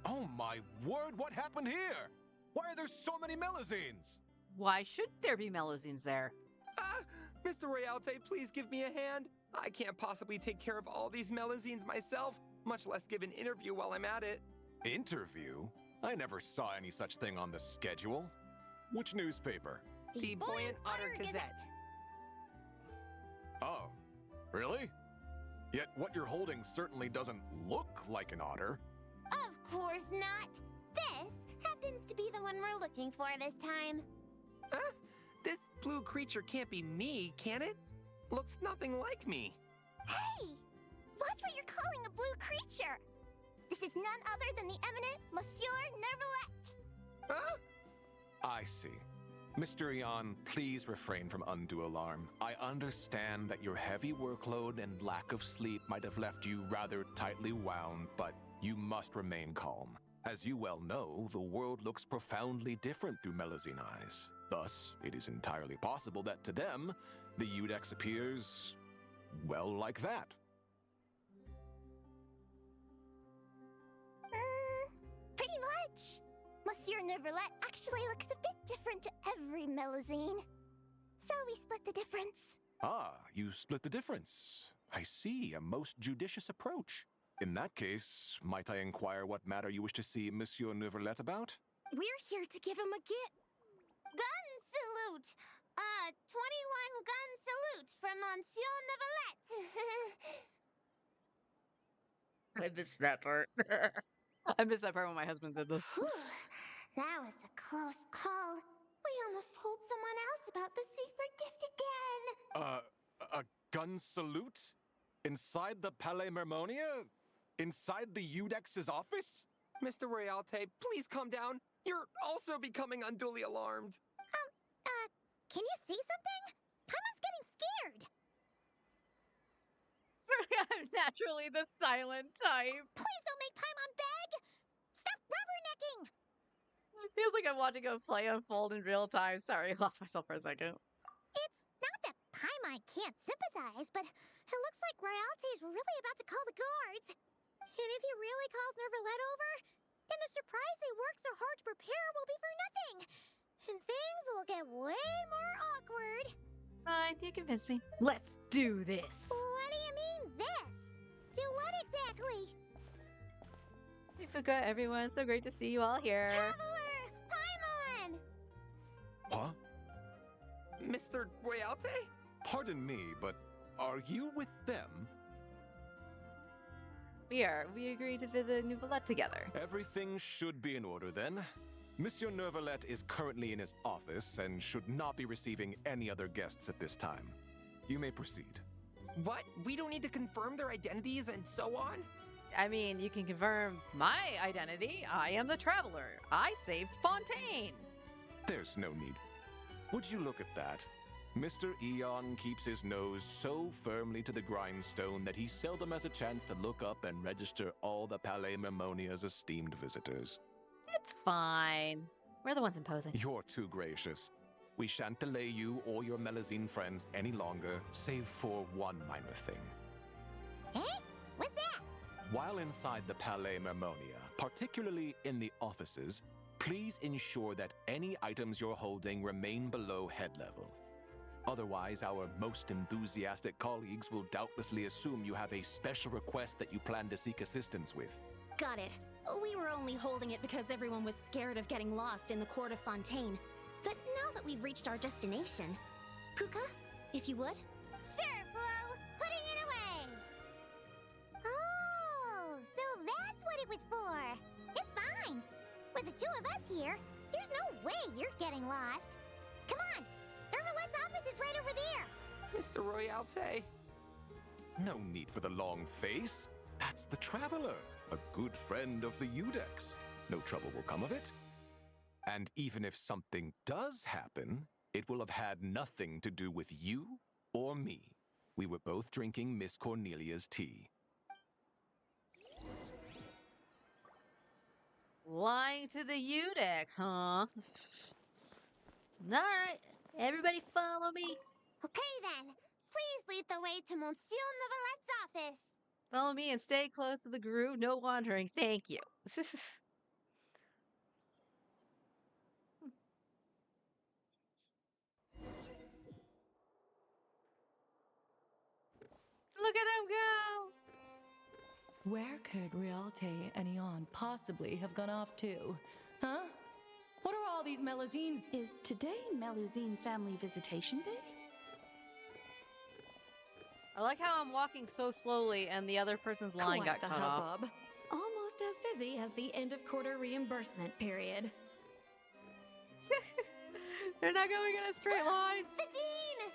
Oh my word, what happened here? Why are there so many Melazines? Why should there be Melazines there? Mr. Realte, please give me a hand. I can't possibly take care of all these Melazines myself, much less give an interview while I'm at it. Interview? I never saw any such thing on the schedule. Which newspaper? The Buoyant Otter Gazette. Oh, really? Yet what you're holding certainly doesn't look like an otter. Of course not. This happens to be the one we're looking for this time. This blue creature can't be me, can it? Looks nothing like me. Hey! Watch what you're calling a blue creature. This is none other than the eminent Monsieur Neverlet. Huh? I see. Mr. Eon, please refrain from undue alarm. I understand that your heavy workload and lack of sleep might have left you rather tightly wound, but you must remain calm. As you well know, the world looks profoundly different through Melazine eyes. Thus, it is entirely possible that to them, the Eudex appears, well, like that. Pretty much. Monsieur Neverlet actually looks a bit different to every Melazine. So we split the difference. Ah, you split the difference. I see, a most judicious approach. In that case, might I inquire what matter you wish to see Monsieur Neverlet about? We're here to give him a Gun salute! 21 gun salute from Monsieur Neverlet. I missed that part. I missed that part when my husband did this. Whew, that was a close call. We almost told someone else about the secret gift again. A gun salute? Inside the Palais Mermonia? Inside the Eudex's office? Mr. Realte, please calm down. You're also becoming unduly alarmed. Can you see something? Paimon's getting scared. I'm naturally the silent type. Please don't make Paimon beg. Stop rubbernecking. It feels like I'm watching a play unfold in real time. Sorry, I lost myself for a second. It's not that Paimon can't sympathize, but it looks like Realte's really about to call the guards. And if he really calls Neverlet over, then the surprise they worked so hard to prepare will be for nothing. And things will get way more awkward. Fine, you convinced me. Let's do this. What do you mean, this? Do what exactly? I forgot everyone. So great to see you all here. Traveler! Paimon! Huh? Mr. Realte? Pardon me, but are you with them? We agreed to visit Nouvellette together. Everything should be in order then. Monsieur Neverlet is currently in his office and should not be receiving any other guests at this time. You may proceed. What? We don't need to confirm their identities and so on? I mean, you can confirm my identity. I am the traveler. I saved Fontaine. There's no need. Would you look at that? Mr. Eon keeps his nose so firmly to the grindstone that he seldom has a chance to look up and register all the Palais Mermonia's esteemed visitors. It's fine. We're the ones imposing. You're too gracious. We shan't delay you or your Melazine friends any longer, save for one minor thing. Eh? What's that? While inside the Palais Mermonia, particularly in the offices, please ensure that any items you're holding remain below head level. Otherwise, our most enthusiastic colleagues will doubtlessly assume you have a special request that you plan to seek assistance with. Got it. We were only holding it because everyone was scared of getting lost in the court of Fontaine. But now that we've reached our destination, Puka, if you would? Sure, Flo. Putting it away. Oh, so that's what it was for. It's fine. With the two of us here, there's no way you're getting lost. Come on. Irvalet's office is right over there. Mr. Royalte? No need for the long face. That's the Traveler, a good friend of the Udex. No trouble will come of it. And even if something does happen, it will have had nothing to do with you or me. We were both drinking Miss Cornelia's tea. Lying to the Udex, huh? Alright, everybody follow me. Okay then. Please lead the way to Monsieur Neuvillettes' office. Follow me and stay close to the groove. No wandering. Thank you. Look at him go! Where could Rialte and Eon possibly have gone off to? Huh? What are all these Melusines? Is today Melusine family visitation day? I like how I'm walking so slowly and the other person's line Quite got the cut off. hubbub. Almost as busy as the end of quarter reimbursement period. They're not going in a straight line. Sadine!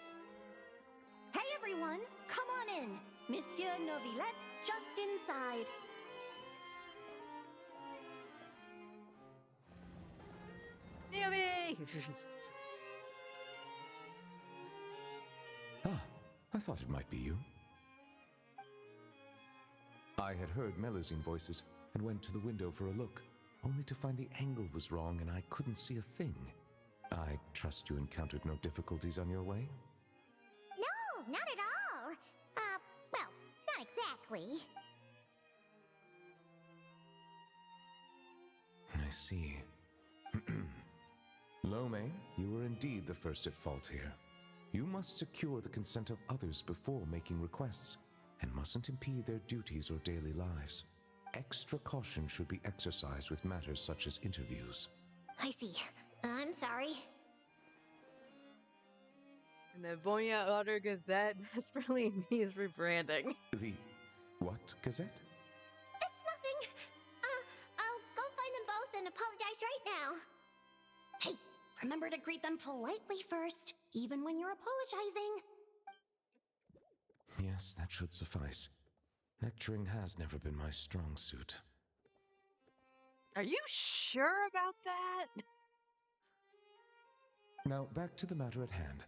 Hey everyone, come on in. Monsieur Neuvillette's just inside. Naomi! Ah, I thought it might be you. I had heard Melusine voices and went to the window for a look, only to find the angle was wrong and I couldn't see a thing. I trust you encountered no difficulties on your way? No, not at all. Well, not exactly. I see. Lome, you were indeed the first at fault here. You must secure the consent of others before making requests, and mustn't impede their duties or daily lives. Extra caution should be exercised with matters such as interviews. I see. I'm sorry. And the Bonya Otter Gazette, that's really needs rebranding. The what Gazette? It's nothing. I'll go find them both and apologize right now. Hey, remember to greet them politely first, even when you're apologizing. Yes, that should suffice. Lecturing has never been my strong suit. Are you sure about that? Now, back to the matter at hand.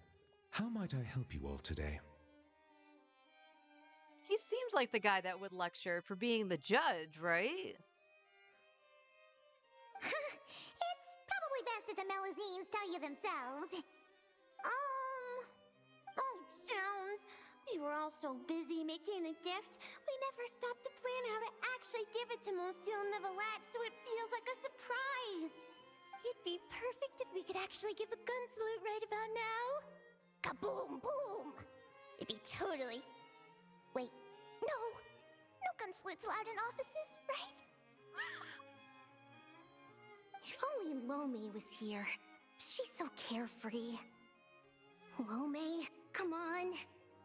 How might I help you all today? He seems like the guy that would lecture for being the judge, right? It's probably best if the Melusines tell you themselves. Oh, Jones. We were all so busy making the gift, we never stopped to plan how to actually give it to Monsieur Neuvillette so it feels like a surprise. It'd be perfect if we could actually give a gun salute right about now. Kaboom, boom. It'd be totally... Wait, no. No gun salutes allowed in offices, right? If only Lome was here. She's so carefree. Lome, come on.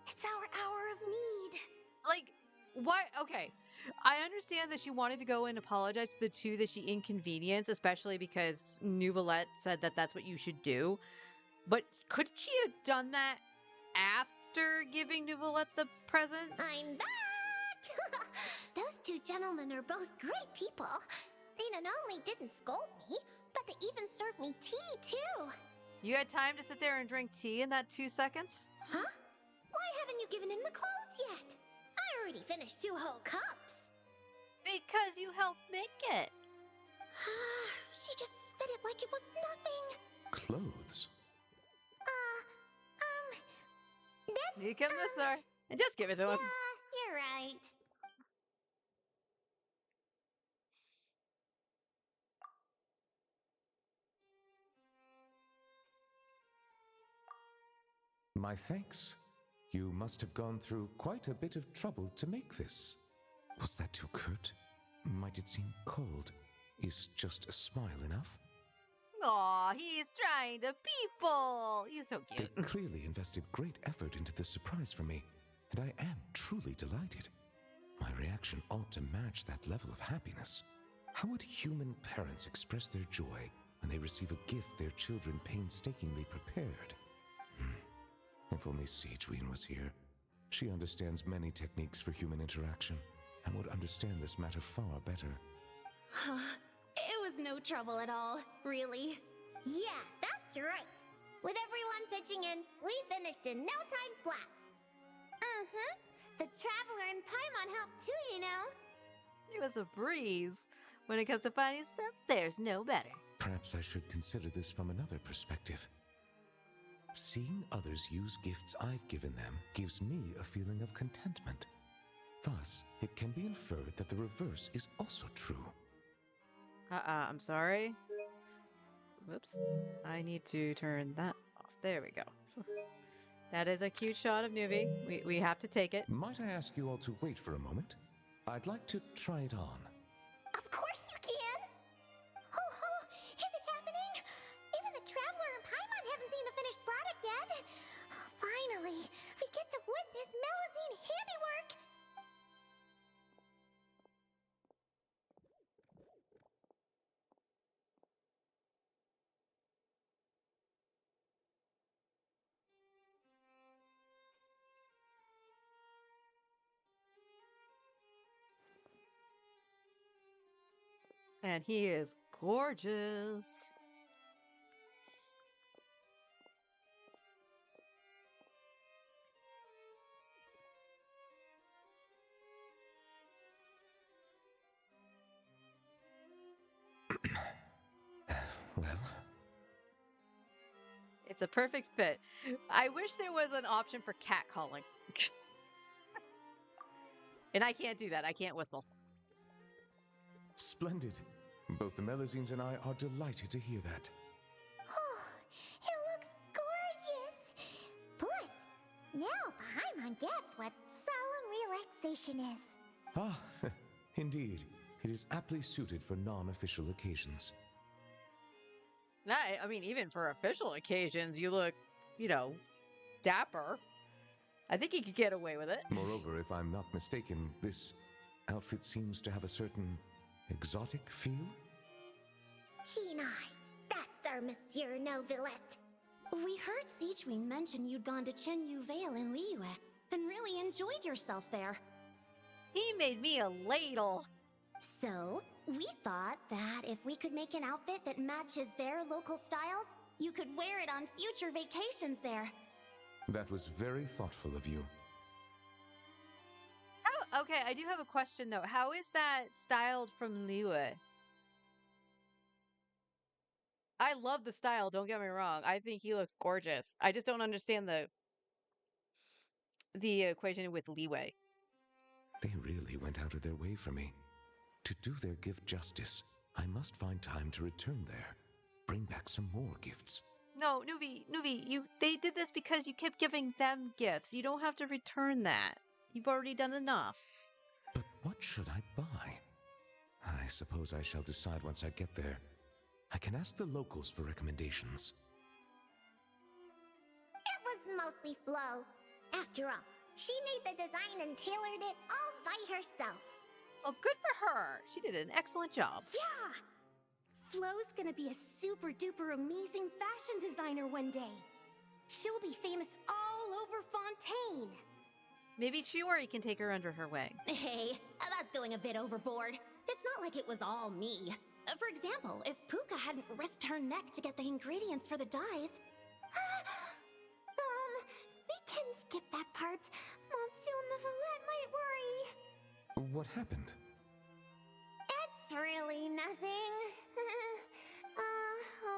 It's our hour of need. Like, why? Okay. I understand that she wanted to go and apologize to the two that she inconvenienced, especially because Neuvillette said that that's what you should do. But could she have done that after giving Neuvillette the present? I'm back! Those two gentlemen are both great people. They not only didn't scold me, but they even served me tea, too. You had time to sit there and drink tea in that 2 seconds? Huh? Why haven't you given him the clothes yet? I already finished 2 whole cups. Because you helped make it. She just said it like it was nothing. Clothes? That's... You come this way and just give it to him. Yeah, you're right. My thanks. You must have gone through quite a bit of trouble to make this. Was that too curt? Might it seem cold? Is just a smile enough? Aw, he's trying to people. He's so They cute. clearly invested great effort into this surprise for me, and I am truly delighted. My reaction ought to match that level of happiness. How would human parents express their joy when they receive a gift their children painstakingly prepared? If only Siegewein was here. She understands many techniques for human interaction and would understand this matter far better. It was no trouble at all, really. Yeah, that's right. With everyone pitching in, we finished in no time flat. The Traveler and Paimon helped too, you know. He was a breeze. When it comes to finding stuff, there's no better. Perhaps I should consider this from another perspective. Seeing others use gifts I've given them gives me a feeling of contentment. Thus, it can be inferred that the reverse is also true. I'm sorry. Whoops. I need to turn that off. There we go. That is a cute shot of Nuvi. We have to take it. Might I ask you all to wait for a moment? I'd like to try it on. Of course you can. Ho, is it happening? Even the Traveler and Paimon haven't seen the finished product yet. Finally, we get to witness Melusine handiwork. And he is gorgeous. Well, It's a perfect fit. I wish there was an option for catcalling. And I can't do that. I can't whistle. splendid. Both the Melusines and I are delighted to hear that. It looks gorgeous. Plus, now Paimon gets what solemn relaxation is. Ah, indeed. It is aptly suited for non-official occasions. I mean, even for official occasions, you look, dapper. I think he could get away with it. Moreover, if I'm not mistaken, this outfit seems to have a certain exotic feel. Chinai, that's our Monsieur Novillette. We heard Siegewein mention you'd gone to Chenyu Vale in Liyue and really enjoyed yourself there. He made me a ladle. So, we thought that if we could make an outfit that matches their local styles, you could wear it on future vacations there. That was very thoughtful of you. Oh, okay, I do have a question though. How is that styled from Liyue? I love the style, don't get me wrong. I think he looks gorgeous. I just don't understand the equation with Liyue. They really went out of their way for me. To do their gift justice, I must find time to return there. Bring back some more gifts. No, Nuvi, they did this because you kept giving them gifts. You don't have to return that. You've already done enough. But what should I buy? I suppose I shall decide once I get there. I can ask the locals for recommendations. It was mostly Flo. After all, she made the design and tailored it all by herself. Well, good for her. She did an excellent job. Yeah! Flo's gonna be a super duper amazing fashion designer one day. She'll be famous all over Fontaine. Maybe Chiori can take her under her wing. Hey, that's going a bit overboard. It's not like it was all me. For example, if Puka hadn't risked her neck to get the ingredients for the dyes... We can skip that part. Monsieur Neuvillette might worry. What happened? It's really nothing.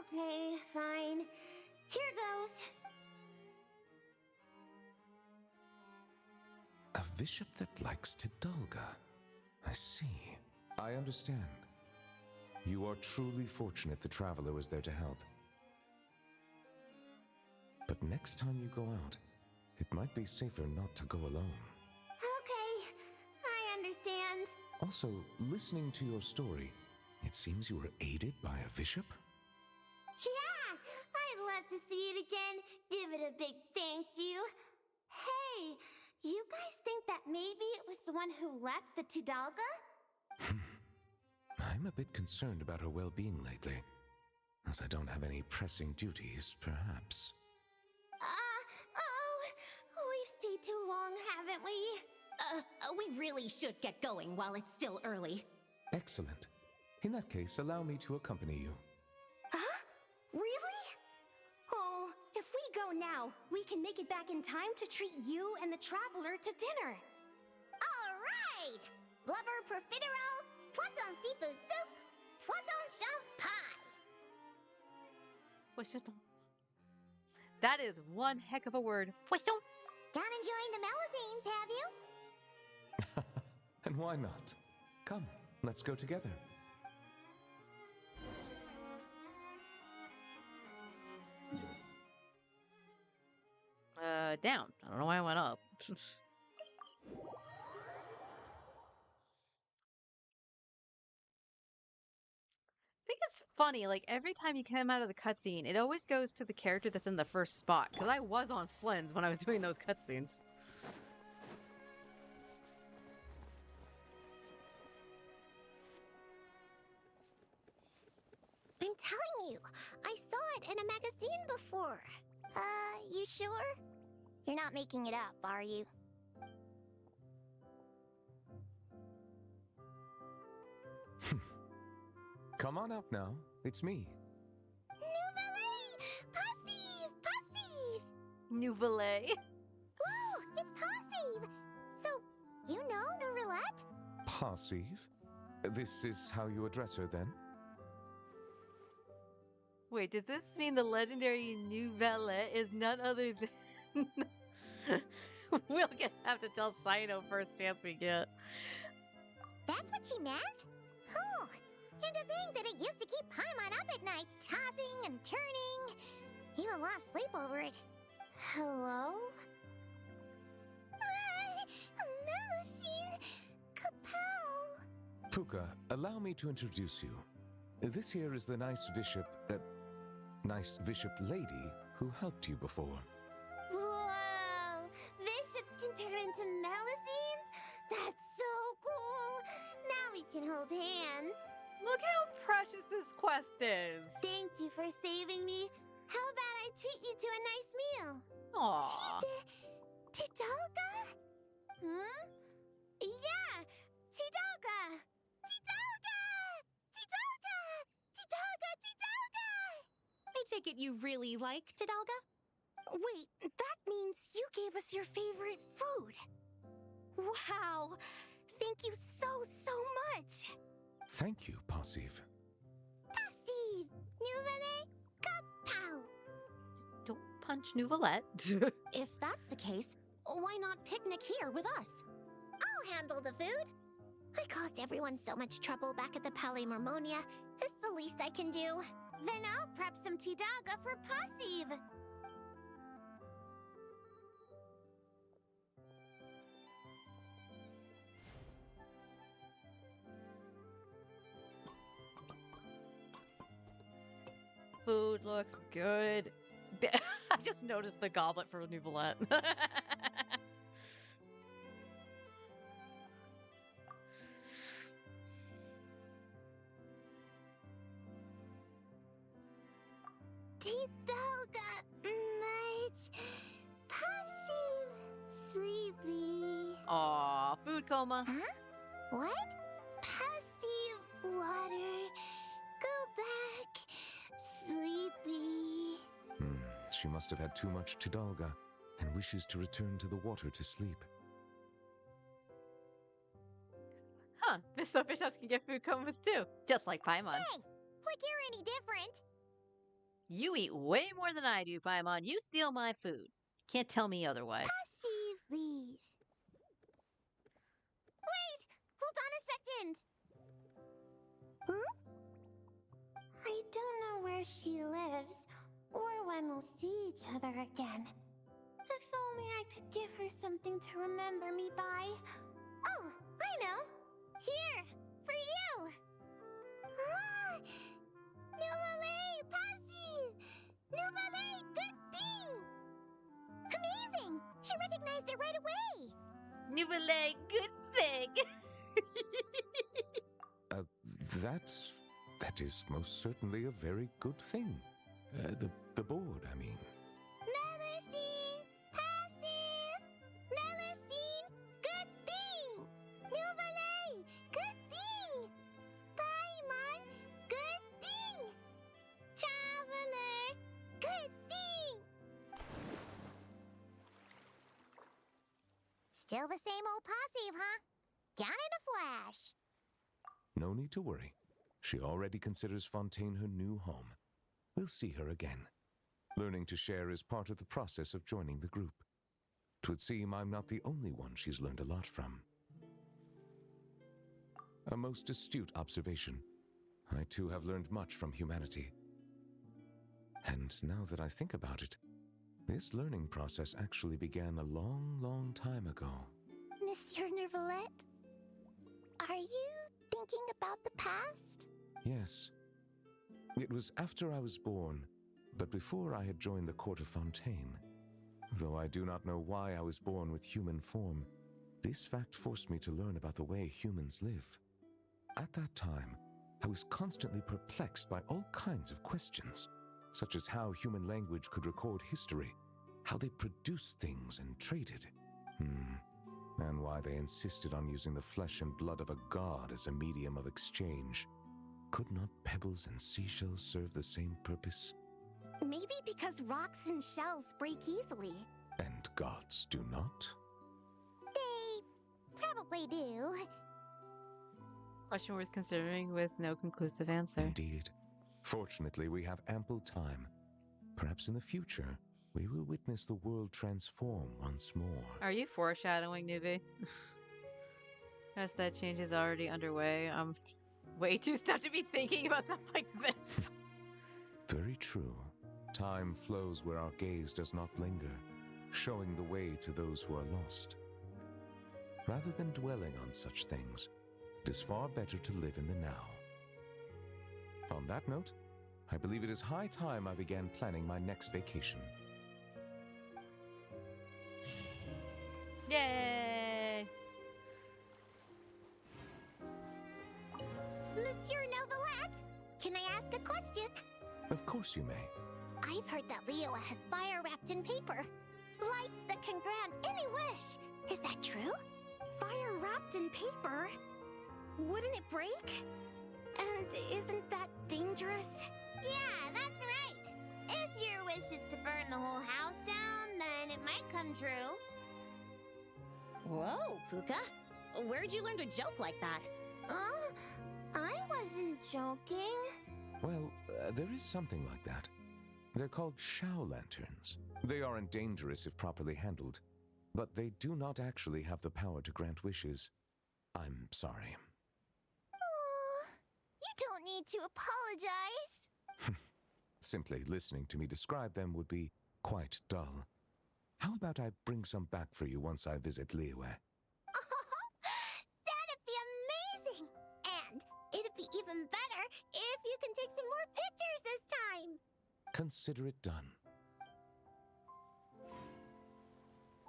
Okay, fine. Here goes. A bishop that likes Tidalga. I see. I understand. You are truly fortunate the Traveler was there to help. But next time you go out, It might be safer not to go alone. Okay, I understand. Also, listening to your story, it seems you were aided by a bishop? Yeah, I'd love to see it again. Give it a big thank you. Hey, you guys think that maybe it was the one who left the Tidalga? I'm a bit concerned about her well-being lately. As I don't have any pressing duties, perhaps. We've stayed too long, haven't we? We really should get going while it's still early. Excellent. In that case, allow me to accompany you. Huh? Really? Oh, if we go now, we can make it back in time to treat you and the traveler to dinner. All right! Blubber profiterole, poisson seafood soup, poisson champ pie. Poisson. That is one heck of a word. Poisson. Not enjoying the Melusines, have you? And why not? Come, let's go together. Down. I don't know why I went up. I think it's funny, like every time you come out of the cutscene, it always goes to the character that's in the first spot. Because I was on Flynn's when I was doing those cutscenes. I'm telling you, I saw it in a magazine before. You sure? You're not making it up, are you? Come on out now. It's me. Nouvelle! Passive! Passive! Nouvelle. Woo! It's passive! So, you know Nourillette? Passive? This is how you address her, then? Wait, does this mean the legendary Nouvelle is none other than... We'll have to tell Sino first chance we get. That's what she meant? Oh, and to think that it used to keep Paimon up at night, tossing and turning. Even lost sleep over it. Hello? Melusine Capel. Puka, allow me to introduce you. This here is the nice bishop lady who helped you before. Whoa! Bishops can turn into Melusines? That's so cool! Now we can hold hands. Look how precious this quest is. Thank you for saving me. How about I treat you to a nice meal? Aww. Tidalga? Hmm? Yeah! Tidalga! Tidalga! Tidalga! Tidalga! Tidalga! I take it you really like Tidalga? Wait, that means you gave us your favorite food. Wow! Thank you so much! Thank you, Passive. Passive! Nouvelle Kapow! Don't punch Nouvellette. If that's the case, why not picnic here with us? I'll handle the food. I caused everyone so much trouble back at the Palais Mormonia. It's the least I can do. Then I'll prep some Tidalga for Passive. Food looks good. I just noticed the goblet for Nouvellette. Tidalga much. Passive. Sleepy. Aw, food coma. Huh? What? Passive water. Go back. Sleepy. She must have had too much Tidalga and wishes to return to the water to sleep. Huh, so bishops can get food comas too, just like Paimon. Hey, like you're any different. You eat way more than I do, Paimon. You steal my food. Can't tell me otherwise. Passive leave. Wait! Hold on a second! Huh? I don't know where she lives, or when we'll see each other again. If only I could give her something to remember me by. Oh, I know. Here, for you. Ah, Nouvelle Passy! Nouvelle Good Thing! Amazing! She recognized it right away! Nouvelle good thing. Uh, that is most certainly a very good thing. The board, I mean. Melusine! Passive! Melusine! Good thing! Nouvelle! Good thing! Paimon! Good thing! Traveler! Good thing! Still the same old passive, huh? Gone in a flash. No need to worry. She already considers Fontaine her new home. We'll see her again. Learning to share is part of the process of joining the group. 'Twould seem I'm not the only one she's learned a lot from. A most astute observation. I too have learned much from humanity. And now that I think about it, this learning process actually began a long, long time ago. Monsieur Nervalette, are you thinking about the past? Yes. It was after I was born, but before I had joined the court of Fontaine. Though I do not know why I was born with human form, this fact forced me to learn about the way humans live. At that time, I was constantly perplexed by all kinds of questions, such as how human language could record history, how they produced things and traded, and why they insisted on using the flesh and blood of a god as a medium of exchange. Could not pebbles and seashells serve the same purpose? Maybe because rocks and shells break easily. And gods do not? They probably do. Question worth considering with no conclusive answer. Indeed. Fortunately, we have ample time. Perhaps in the future, we will witness the world transform once more. Are you foreshadowing, Nuvi? As that change is already underway, I'm way too stuffed to be thinking about stuff like this. Very true. Time flows where our gaze does not linger, showing the way to those who are lost. Rather than dwelling on such things, it is far better to live in the now. On that note, I believe it is high time I began planning my next vacation. Yay! Monsieur Novelette, can I ask a question? Of course you may. I've heard that Leo has fire wrapped in paper. Lights that can grant any wish. Is that true? Fire wrapped in paper? Wouldn't it break? And isn't that dangerous? Yeah, that's right. If your wish is to burn the whole house down, then it might come true. Whoa, Puka. Where'd you learn to joke like that? I wasn't joking. Well, there is something like that. They're called Shao lanterns. They aren't dangerous if properly handled, but they do not actually have the power to grant wishes. I'm sorry. You don't need to apologize. Simply listening to me describe them would be quite dull. How about I bring some back for you once I visit Liyue? That'd be amazing! And it'd be even better if you can take some more pictures this time. Consider it done.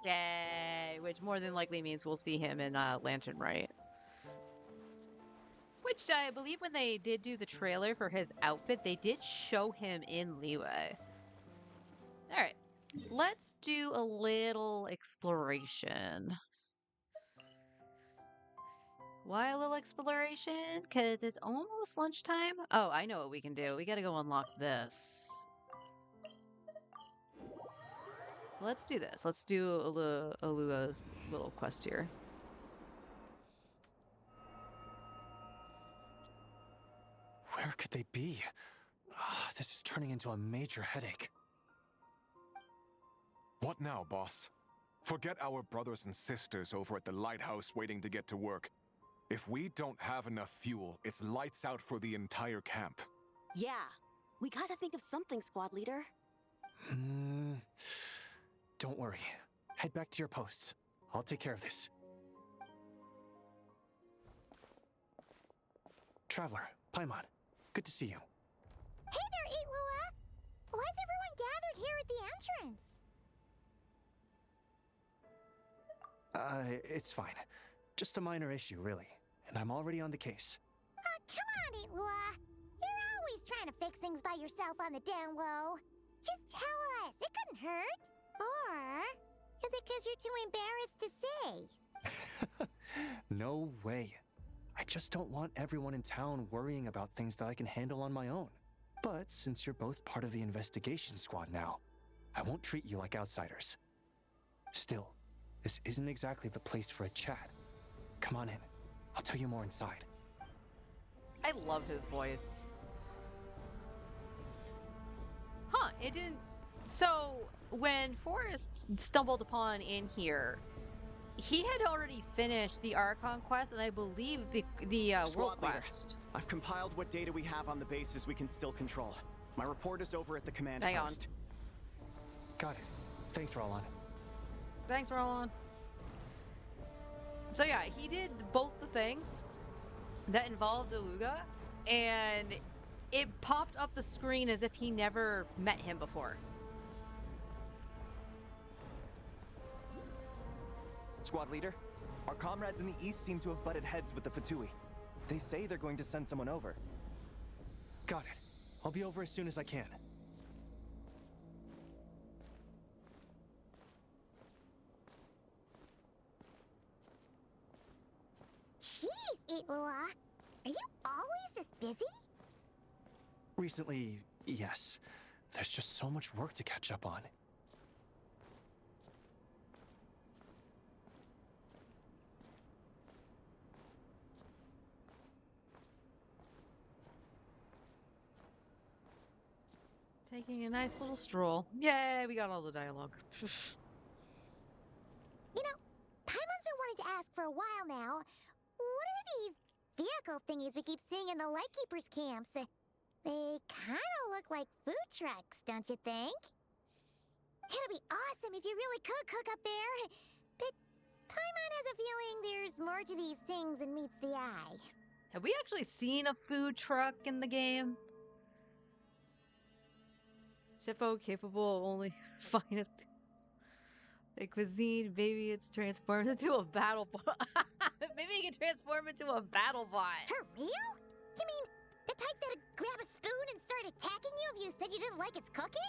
Yay! Which more than likely means we'll see him in Lantern Right. Which I believe when they did do the trailer for his outfit, they did show him in Liyue. Alright, let's do a little exploration. Why a little exploration? Because it's almost lunchtime. Oh, I know what we can do. We gotta go unlock this. So let's do this. Let's do Alua's little quest here. Where could they be? This is turning into a major headache. What now, boss? Forget our brothers and sisters over at the lighthouse waiting to get to work. If we don't have enough fuel, it's lights out for the entire camp. Yeah, we gotta think of something, squad leader. Don't worry. head back to your posts. I'll take care of this. Traveler, Paimon, good to see you. Hey there, Itlua! Why is everyone gathered here at the entrance? It's fine. Just a minor issue, really. And I'm already on the case. Come on, Itlua! You're always trying to fix things by yourself on the down low. Just tell us, it couldn't hurt. Or is it because you're too embarrassed to say? No way. I just don't want everyone in town worrying about things that I can handle on my own. But since you're both part of the investigation squad now, I won't treat you like outsiders. Still, this isn't exactly the place for a chat. Come on in. I'll tell you more inside. I love his voice. Huh, it didn't... So, when Forrest stumbled upon in here, he had already finished the Archon quest and I believe the world Squad leader, quest. I've compiled what data we have on the bases we can still control. My report is over at the command Hang on. post. Got it. Thanks, Roland. Thanks, Roland. So yeah, he did both the things that involved Aluga, and it popped up the screen as if he never met him before. Squad leader, our comrades in the east seem to have butted heads with the Fatui. They say they're going to send someone over. Got it. I'll be over as soon as I can. Jeez, Itlua! Are you always this busy? Recently, yes. There's just so much work to catch up on. Taking a nice little stroll. Yay, we got all the dialogue. You know, Paimon's been wanting to ask for a while now. What are these vehicle thingies we keep seeing in the Lightkeepers camps? They kind of look like food trucks, don't you think? It'd be awesome if you really could cook up there. But Paimon has a feeling there's more to these things than meets the eye. Have we actually seen a food truck in the game? Shifo capable of only finest a cuisine. Maybe it's transformed into a battle bot. Maybe it can transform into a battle bot. For real? You mean the type that'd grab a spoon and start attacking you if you said you didn't like its cooking?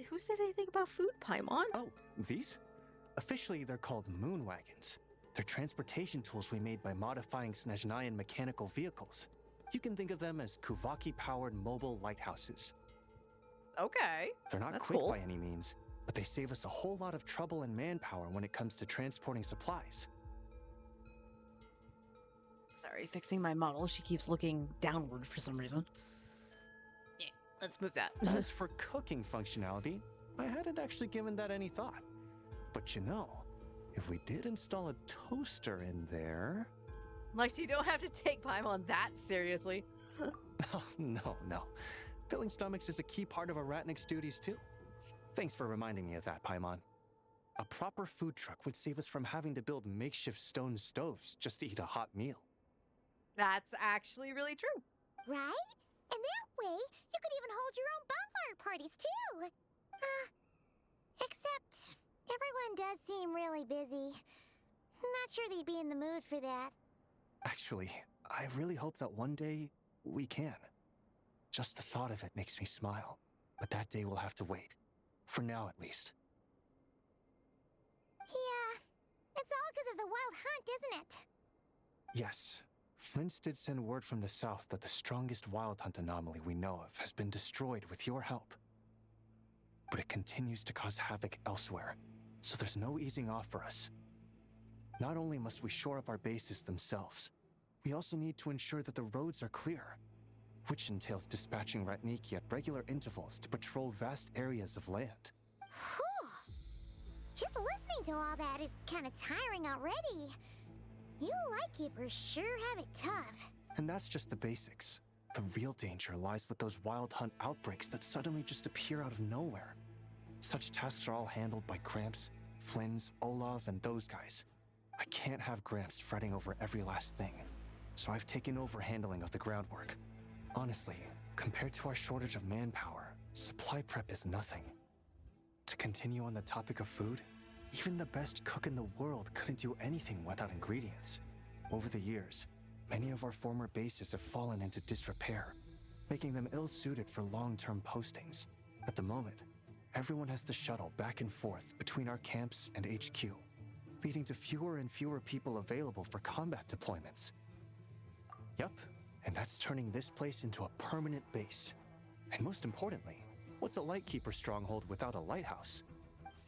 Who said anything about food, Paimon? Oh, these? Officially, they're called moon wagons. They're transportation tools we made by modifying Snezhnayan mechanical vehicles. You can think of them as Kuvaki-powered mobile lighthouses. Okay. They're not That's quick cool. by any means, but they save us a whole lot of trouble and manpower when it comes to transporting supplies. Sorry, fixing my model. She keeps looking downward for some reason. Yeah, let's move that. As for cooking functionality, I hadn't actually given that any thought. But you know, if we did install a toaster in there... Like, you don't have to take Paimon that seriously. Oh, no. Filling stomachs is a key part of a Ratnik's duties too. Thanks for reminding me of that, Paimon. A proper food truck would save us from having to build makeshift stone stoves just to eat a hot meal. That's actually really true. Right? And that way, you could even hold your own bonfire parties too. Except everyone does seem really busy. Not sure they'd be in the mood for that. Actually, I really hope that one day we can. Just the thought of it makes me smile. But that day will have to wait. For now, at least. Yeah, it's all because of the wild hunt, isn't it? Yes. Flint's did send word from the south that the strongest wild hunt anomaly we know of has been destroyed with your help. But it continues to cause havoc elsewhere, so there's no easing off for us. Not only must we shore up our bases themselves, we also need to ensure that the roads are clear, which entails dispatching Ratniki at regular intervals to patrol vast areas of land. Whew. Just listening to all that is kind of tiring already. You Lightkeepers sure have it tough. And that's just the basics. The real danger lies with those wild hunt outbreaks that suddenly just appear out of nowhere. Such tasks are all handled by Gramps, Flynn's, Olaf, and those guys. I can't have Gramps fretting over every last thing, so I've taken over handling of the groundwork. Honestly, compared to our shortage of manpower, supply prep is nothing. To continue on the topic of food, even the best cook in the world couldn't do anything without ingredients. Over the years, many of our former bases have fallen into disrepair, making them ill-suited for long-term postings. At the moment, everyone has to shuttle back and forth between our camps and HQ, leading to fewer and fewer people available for combat deployments. Yup, and that's turning this place into a permanent base. And most importantly, what's a Lightkeeper stronghold without a lighthouse?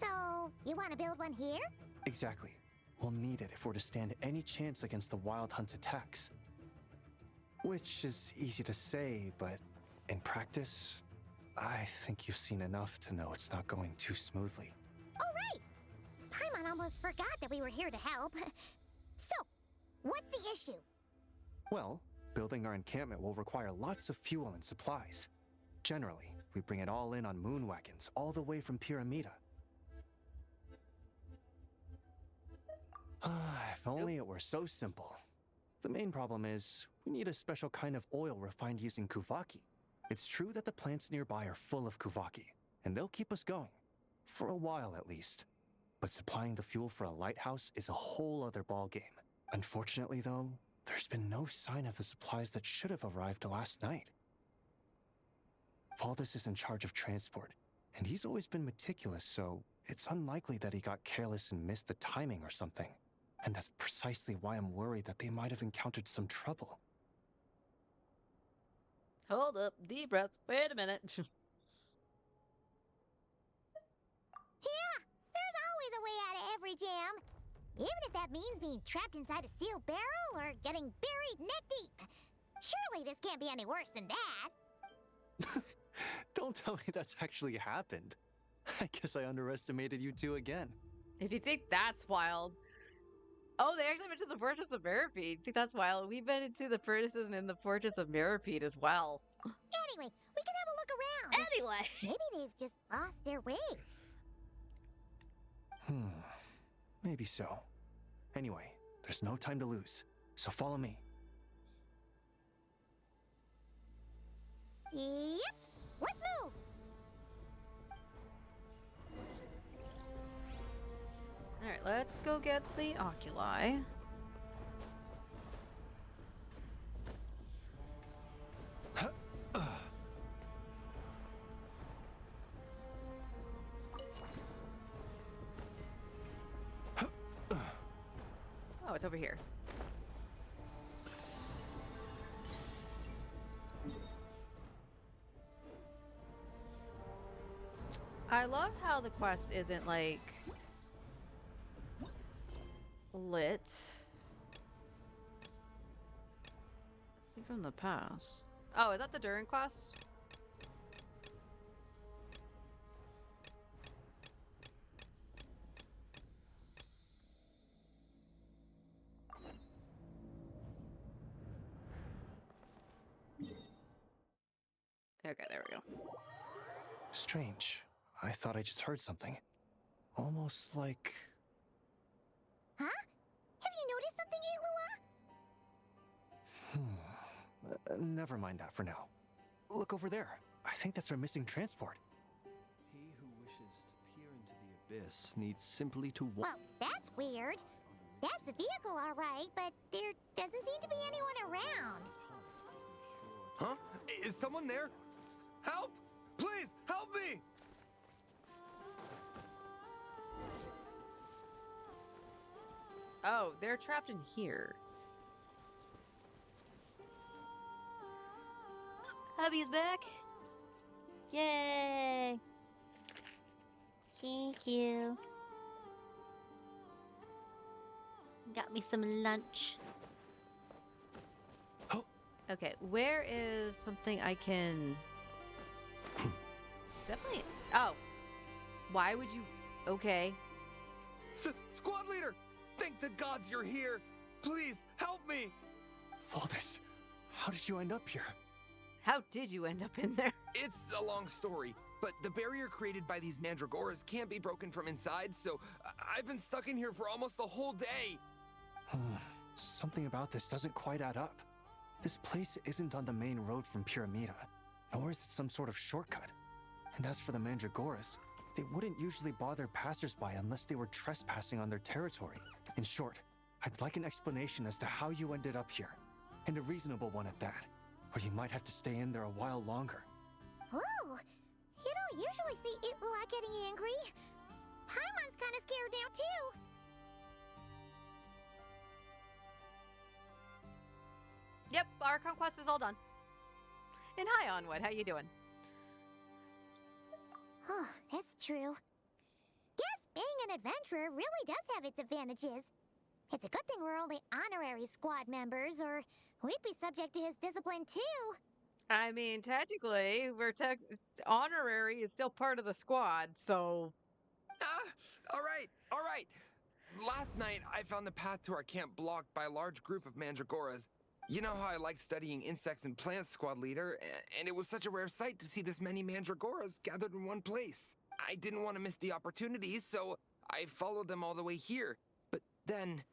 So, you want to build one here? Exactly. We'll need it if we're to stand any chance against the Wild Hunt's attacks. Which is easy to say, but in practice, I think you've seen enough to know it's not going too smoothly. Oh, right! Paimon almost forgot that we were here to help. So, what's the issue? Well, building our encampment will require lots of fuel and supplies. Generally, we bring it all in on moon wagons all the way from Pyramida. If only it were so simple. The main problem is, we need a special kind of oil refined using Kuvaki. It's true that the plants nearby are full of Kuvaki, and they'll keep us going. For a while, at least. But supplying the fuel for a lighthouse is a whole other ballgame. Unfortunately, though, there's been no sign of the supplies that should have arrived last night. Valdis is in charge of transport, and he's always been meticulous, so it's unlikely that he got careless and missed the timing or something. And that's precisely why I'm worried that they might have encountered some trouble. Hold up, deep breaths. Wait a minute. Yeah, there's always a way out of every jam. Even if that means being trapped inside a sealed barrel or getting buried neck deep. Surely this can't be any worse than that. Don't tell me that's actually happened. I guess I underestimated you two again. If you think that's wild. Oh, they actually went to the Fortress of Mirrorpeat. I think that's wild. We've been into the furnaces and in the Fortress of Mirrorpeat as well. Anyway, we can have a look around. Anyway. Maybe they've just lost their way. Maybe so. Anyway, there's no time to lose, so follow me. Yep, let's move. Alright, let's go get the oculi. Oh, it's over here. I love how the quest isn't like lit. See from the past. Oh, is that the Durin quest? Okay, there we go. Strange. I thought I just heard something. Almost like... Huh? Have you noticed something, Aelua? Never mind that for now. Look over there. I think that's our missing transport. He who wishes to peer into the abyss needs simply to walk. Well, that's weird. That's the vehicle, all right, but there doesn't seem to be anyone around. Huh? Is someone there? Help! Please, help me! Oh, they're trapped in here. Hubby's back. Yay! Thank you. Got me some lunch. Okay, where is something I can... Definitely... Oh. Why would you... Okay. Squad leader! Thank the gods you're here! Please, help me! Valdis, how did you end up here? How did you end up in there? It's a long story, but the barrier created by these mandragoras can't be broken from inside, so I've been stuck in here for almost the whole day. Something about this doesn't quite add up. This place isn't on the main road from Pyramida, nor is it some sort of shortcut. And as for the mandragoras, they wouldn't usually bother passersby unless they were trespassing on their territory. In short, I'd like an explanation as to how you ended up here, and a reasonable one at that, or you might have to stay in there a while longer. Whoa! You don't usually see Itlua getting angry. Paimon's kind of scared now, too. Yep, our conquest is all done. And hi, Onwood, how you doing? Oh, that's true. Guess being an adventurer really does have its advantages. It's a good thing we're only honorary squad members, or we'd be subject to his discipline too. I mean, technically, honorary is still part of the squad, so... All right. Last night, I found the path to our camp blocked by a large group of mandragoras. You know how I like studying insects and plants, Squad Leader, and it was such a rare sight to see this many mandragoras gathered in one place. I didn't want to miss the opportunity, so I followed them all the way here. But then...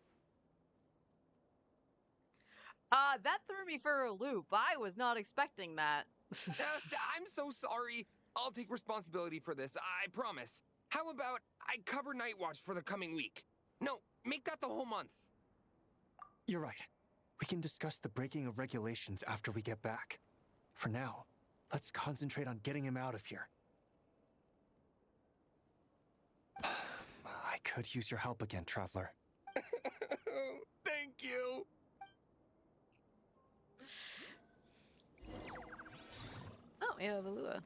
that threw me for a loop. I was not expecting that. I'm so sorry. I'll take responsibility for this, I promise. How about I cover Night Watch for the coming week? No, make that the whole month. You're right. We can discuss the breaking of regulations after we get back. For now, let's concentrate on getting him out of here. I could use your help again, Traveler. Thank you. Oh, yeah, Valua.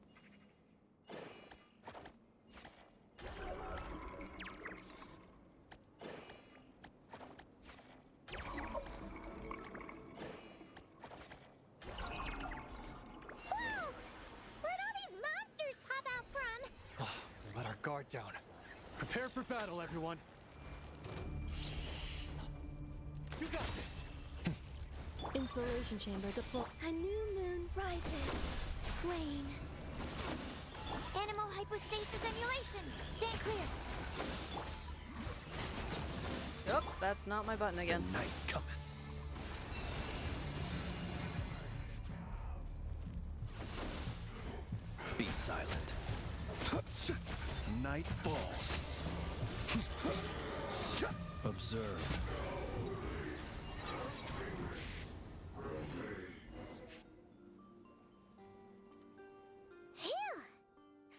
Let our guard down. Prepare for battle, everyone. You got this. Installation chamber deployed. A new moon rises. Rain. Animal hypostasis emulation. Stand clear. Oops, that's not my button again. Night cometh. Be silent. Night falls. Observe. Phew!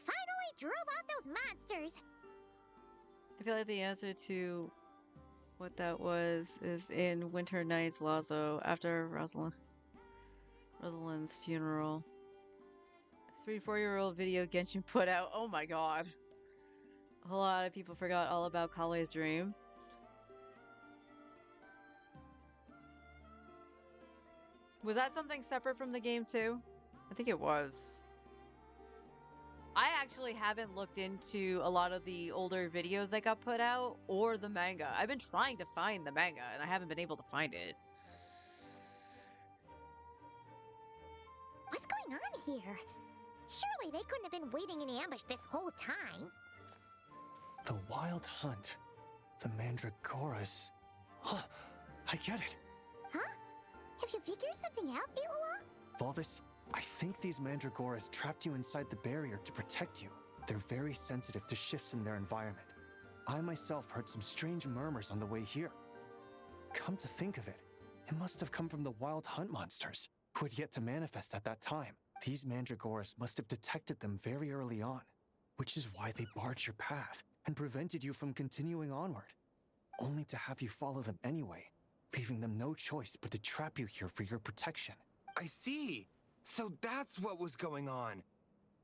Finally drove out those monsters. I feel like the answer to what that was is in Winter Nights Lazo after Rosalind's funeral. 3-4-year-old video Genshin put out. Oh my god. A whole lot of people forgot all about Kale's dream. Was that something separate from the game too? I think it was. I actually haven't looked into a lot of the older videos that got put out or the manga. I've been trying to find the manga and I haven't been able to find it. What's going on here? Surely they couldn't have been waiting in ambush this whole time. The Wild Hunt. The Mandragoras. Huh, I get it. Huh? Have you figured something out, Itlua? Valdis, I think these Mandragoras trapped you inside the barrier to protect you. They're very sensitive to shifts in their environment. I myself heard some strange murmurs on the way here. Come to think of it, it must have come from the Wild Hunt monsters, who had yet to manifest at that time. These Mandragoras must have detected them very early on, which is why they barred your path and prevented you from continuing onward, only to have you follow them anyway, leaving them no choice but to trap you here for your protection. I see. So that's what was going on.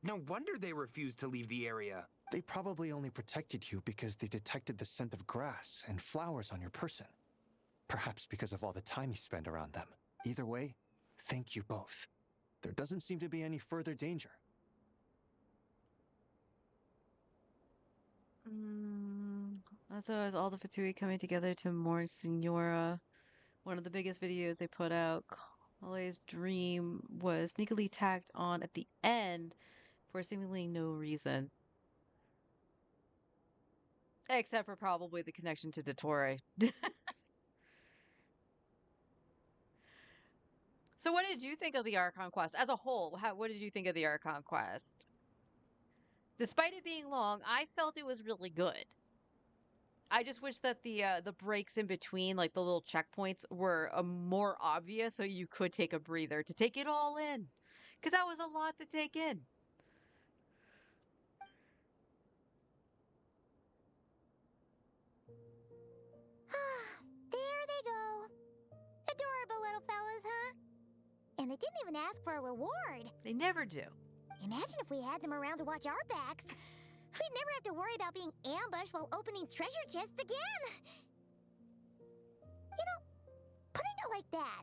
No wonder they refused to leave the area. They probably only protected you because they detected the scent of grass and flowers on your person. Perhaps because of all the time you spend around them. Either way, thank you both. There doesn't seem to be any further danger. Also, as all the Fatui coming together to mourn Signora. One of the biggest videos they put out, Kale's dream was sneakily tacked on at the end for seemingly no reason. Except for probably the connection to Dottore. So what did you think of the Archon quest as a whole? What did you think of the Archon quest? Despite it being long, I felt it was really good. I just wish that the breaks in between, like the little checkpoints, were more obvious, so you could take a breather to take it all in, because that was a lot to take in. There they go. Adorable little fellas, huh? And they didn't even ask for a reward. They never do. Imagine if we had them around to watch our backs. We'd never have to worry about being ambushed while opening treasure chests again. You know, putting it like that,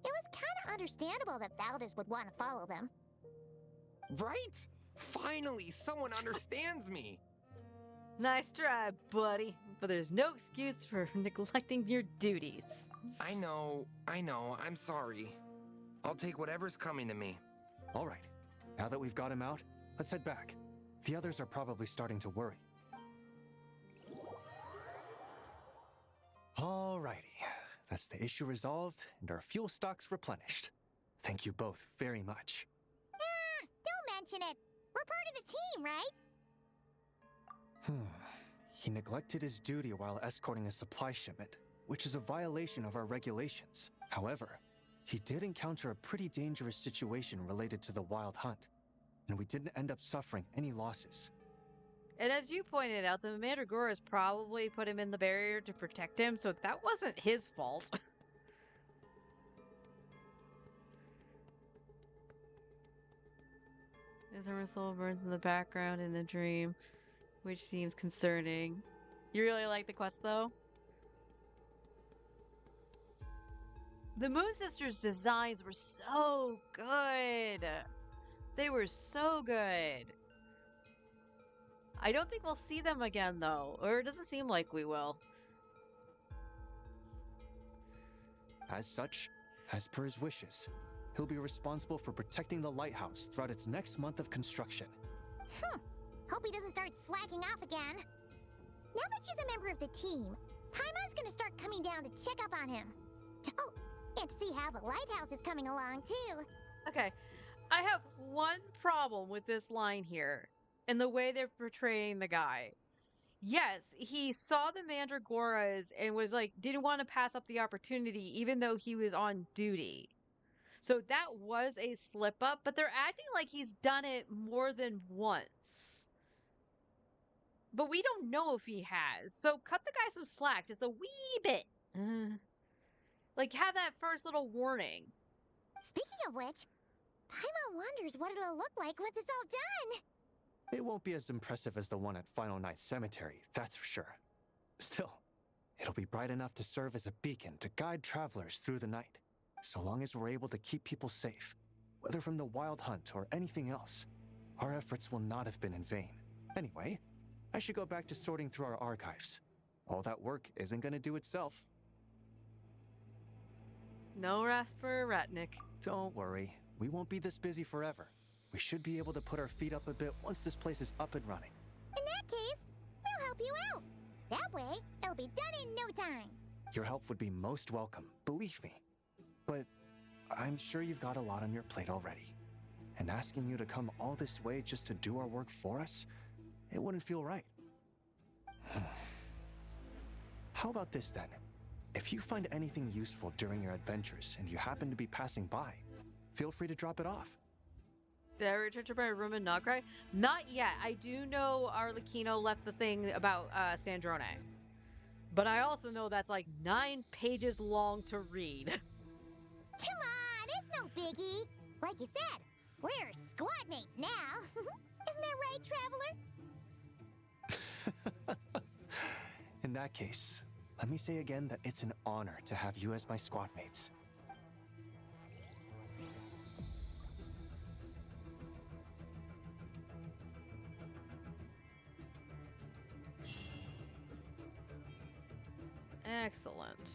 it was kind of understandable that Valdez would want to follow them. Right? Finally, someone understands me. Nice try, buddy. But there's no excuse for neglecting your duties. I know. I'm sorry. I'll take whatever's coming to me. All right. Now that we've got him out, let's head back. The others are probably starting to worry. Alrighty. That's the issue resolved and our fuel stocks replenished. Thank you both very much. Don't mention it. We're part of the team, right? He neglected his duty while escorting a supply shipment, which is a violation of our regulations. However, he did encounter a pretty dangerous situation related to the wild hunt, and we didn't end up suffering any losses. And as you pointed out, the Mandragoras probably put him in the barrier to protect him, so that wasn't his fault. As her soul burns in the background in the dream, which seems concerning. You really like the quest, though? The Moon Sisters' designs were so good. They were so good. I don't think we'll see them again, though. Or it doesn't seem like we will. As such, as per his wishes, he'll be responsible for protecting the lighthouse throughout its next month of construction. Hope he doesn't start slacking off again. Now that she's a member of the team, Paimon's gonna start coming down to check up on him. Oh, and to see how the lighthouse is coming along, too. Okay, I have one problem with this line here and the way they're portraying the guy. Yes, he saw the Mandragoras and was like, didn't want to pass up the opportunity even though he was on duty. So that was a slip up, but they're acting like he's done it more than once. But we don't know if he has. So cut the guy some slack, just a wee bit. Like, have that first little warning. Speaking of which, Paimon wonders what it'll look like once it's all done. It won't be as impressive as the one at Final Night Cemetery, that's for sure. Still, it'll be bright enough to serve as a beacon to guide travelers through the night. So long as we're able to keep people safe, whether from the wild hunt or anything else, our efforts will not have been in vain. Anyway, I should go back to sorting through our archives. All that work isn't gonna do itself. No rest for Ratnik. Don't worry, we won't be this busy forever. We should be able to put our feet up a bit once this place is up and running. In that case, we'll help you out. That way, it'll be done in no time. Your help would be most welcome, believe me. But I'm sure you've got a lot on your plate already. And asking you to come all this way just to do our work for us, it wouldn't feel right. How about this then? If you find anything useful during your adventures and you happen to be passing by, feel free to drop it off. Did I return to my room in Nograi? Not yet. I do know Arlecchino left the thing about Sandrone. But I also know that's like 9 pages long to read. Come on, it's no biggie. Like you said, we're squad mates now. Isn't that right, Traveler? In that case, let me say again that it's an honor to have you as my squad mates. Excellent.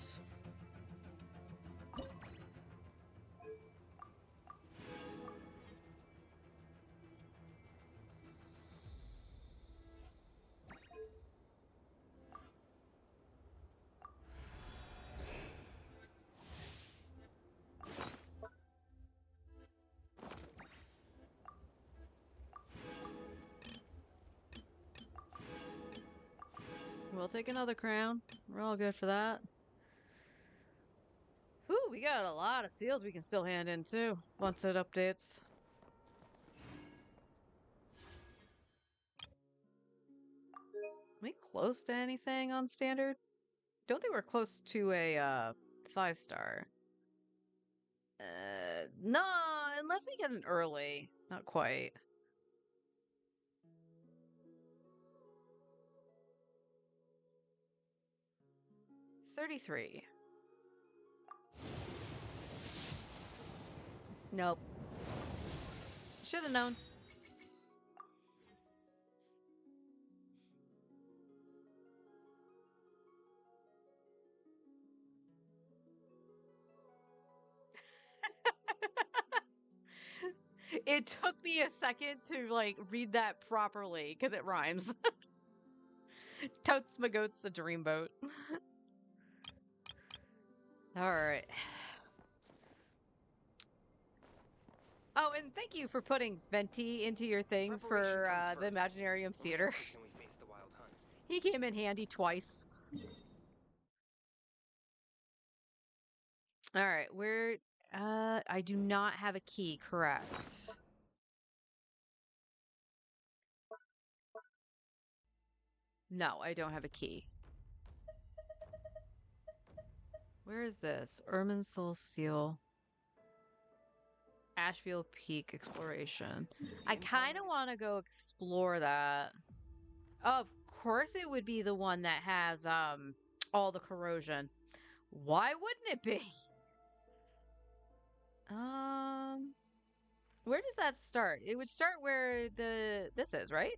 I'll take another crown. We're all good for that. Whew, we got a lot of seals we can still hand in too, once it updates. Are we close to anything on standard? Don't think we're close to a 5-star. No, unless we get an early. Not quite. $33. Nope. Should have known. It took me a second to like read that properly because it rhymes. Totes my goats the dreamboat. All right. Oh, and thank you for putting Venti into your thing for the Imaginarium Theater. He came in handy twice. All right, I do not have a key, correct? No, I don't have a key. Where is this? Irminsul Seal. Ashfield Peak Exploration. I kind of want to go explore that. Of course it would be the one that has all the corrosion. Why wouldn't it be? Where does that start? It would start where this is, right?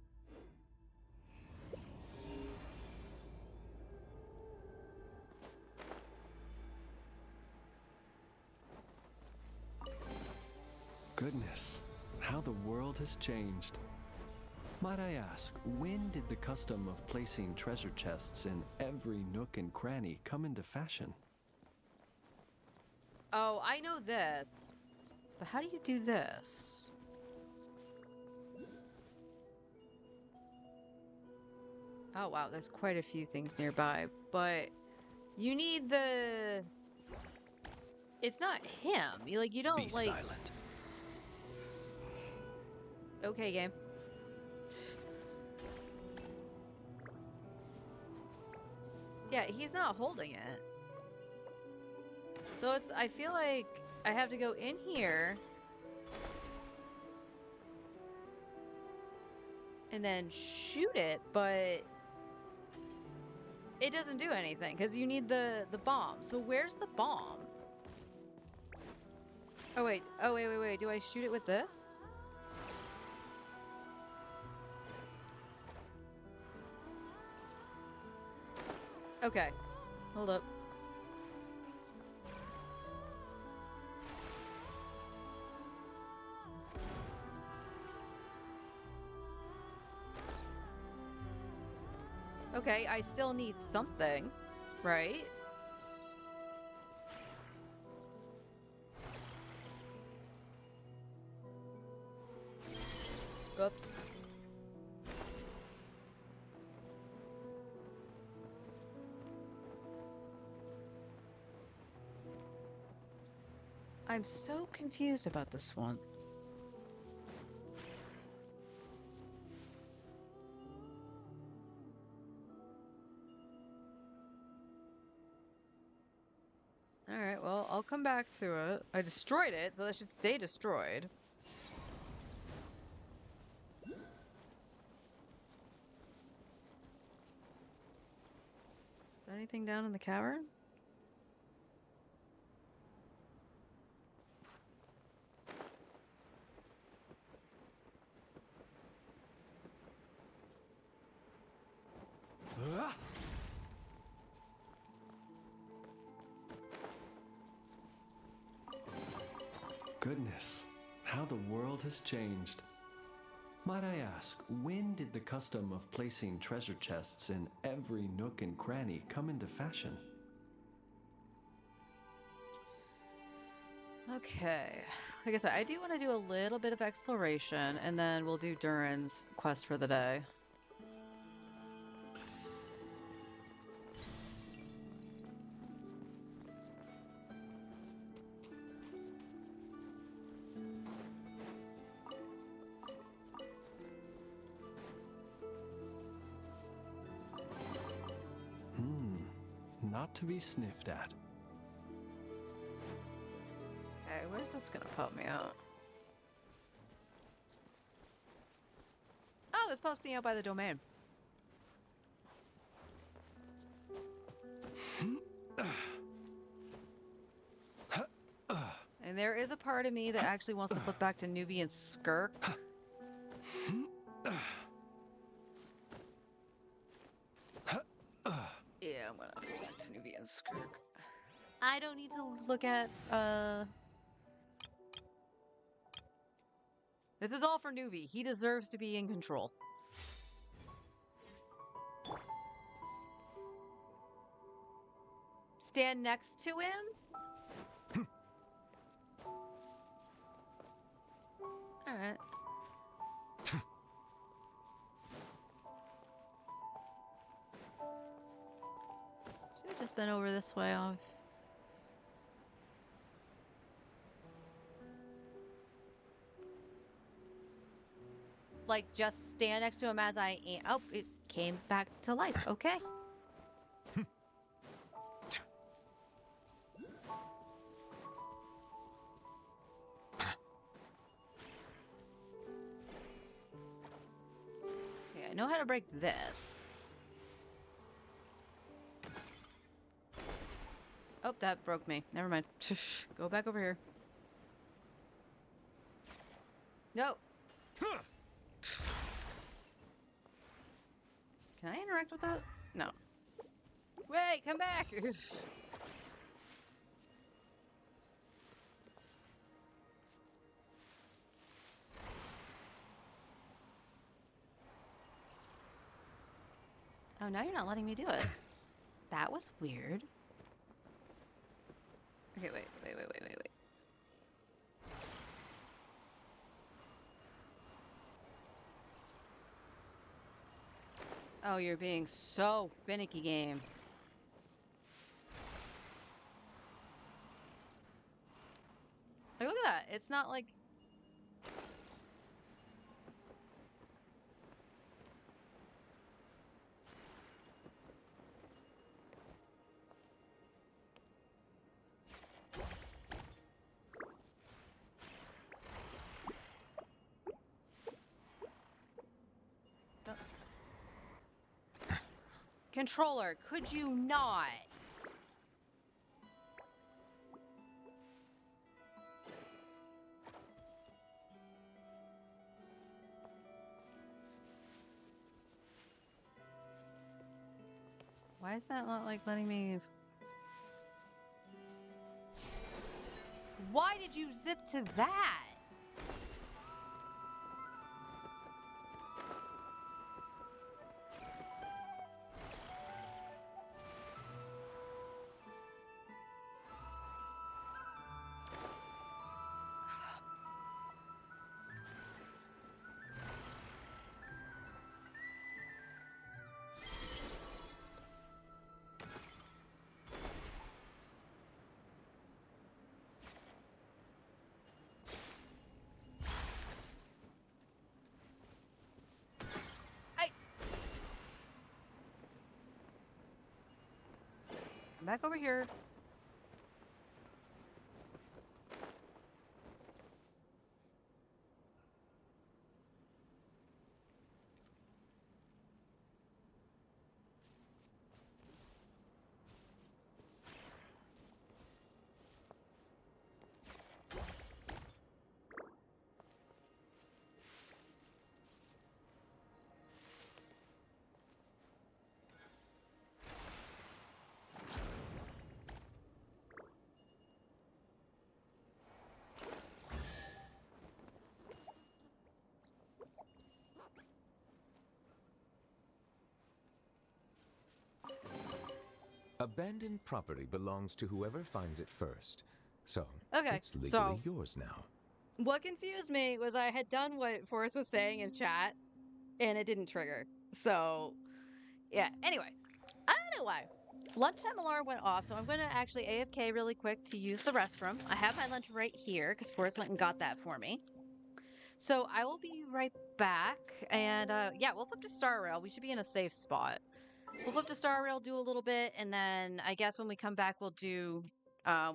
Goodness, how the world has changed. Might I ask, when did the custom of placing treasure chests in every nook and cranny come into fashion? Oh, I know this. But how do you do this? Oh, wow, there's quite a few things nearby. But you need the... It's not him. You don't, Be silent. Okay, game. Yeah, he's not holding it. So I feel like I have to go in here. And then shoot it, but it doesn't do anything because you need the bomb. So where's the bomb? Oh, wait. Oh, wait. Do I shoot it with this? Okay. Hold up. Okay, I still need something, right? Oops. I'm so confused about this one. Alright, well, I'll come back to it. I destroyed it, so that should stay destroyed. Is there anything down in the cavern? Goodness, how the world has changed. Might I ask, when did the custom of placing treasure chests in every nook and cranny come into fashion? Okay. Like I said, I do want to do a little bit of exploration, and then we'll do Durin's quest for the day. not to be sniffed at. Okay, where's this gonna pop me out? Oh, this pops me out by the domain. And there is a part of me that actually wants to flip back to Nubian Skirk. Yeah, I'm gonna flip back to Nubian Skirk. I don't need to look at, This is all for Newbie. He deserves to be in control. Stand next to him? Alright. Should've just been over this way off. Like, just stand next to him as I am. Oh, it came back to life. Okay. Okay, I know how to break this. Oh, that broke me. Never mind. Go back over here. No. Can I interact with that? No. Wait, come back! Oh, now you're not letting me do it. That was weird. Okay, wait. Oh, you're being so finicky, game. Like, look at that. It's not like... Controller, could you not? Why is that not like letting me... Why did you zip to that? Come back over here. Abandoned property belongs to whoever finds it first. So, Okay, it's legally so yours now. what confused me was I had done what Forrest was saying in chat, and it didn't trigger. So, yeah. Anyway, I don't know why. Lunchtime alarm went off, so I'm going to actually AFK really quick to use the restroom. I have my lunch right here, because Forrest went and got that for me. So I will be right back, and yeah, we'll flip to Star Rail. We should be in a safe spot. We'll flip to Star Rail, do a little bit, and then I guess when we come back, we'll do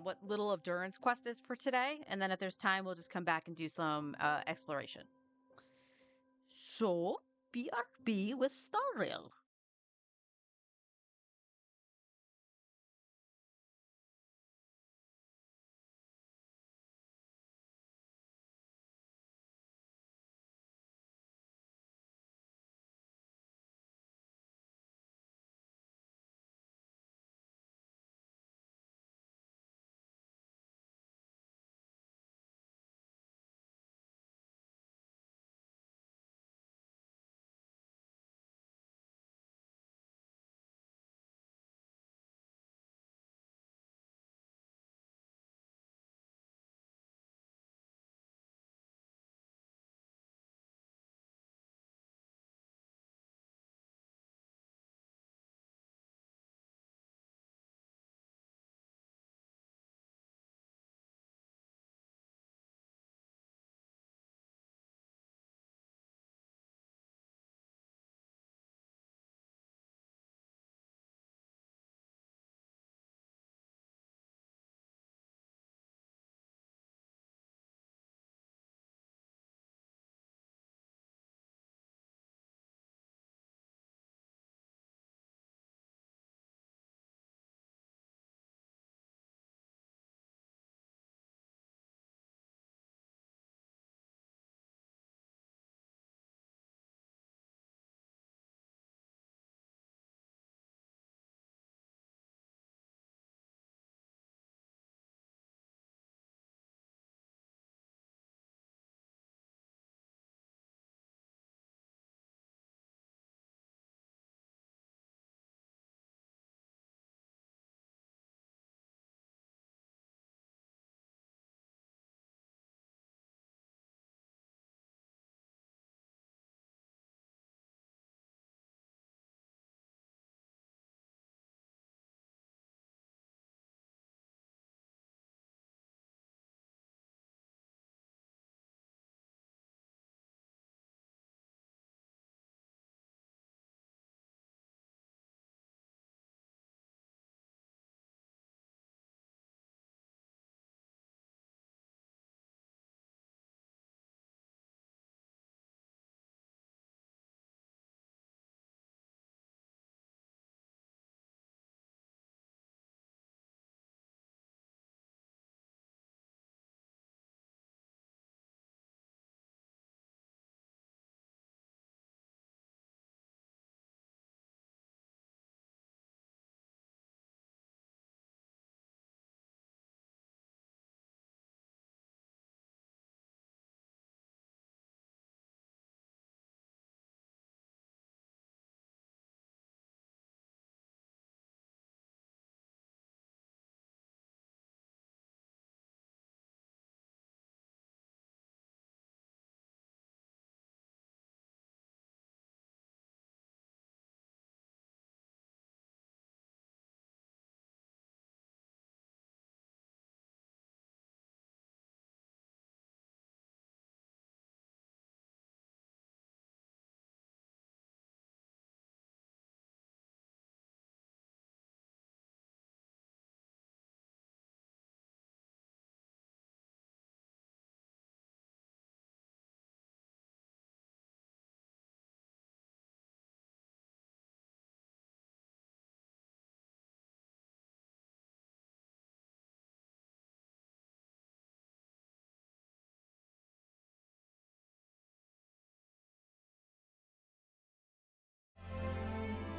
what little Endurance quest is for today. And then if there's time, we'll just come back and do some exploration. So, BRB with Star Rail.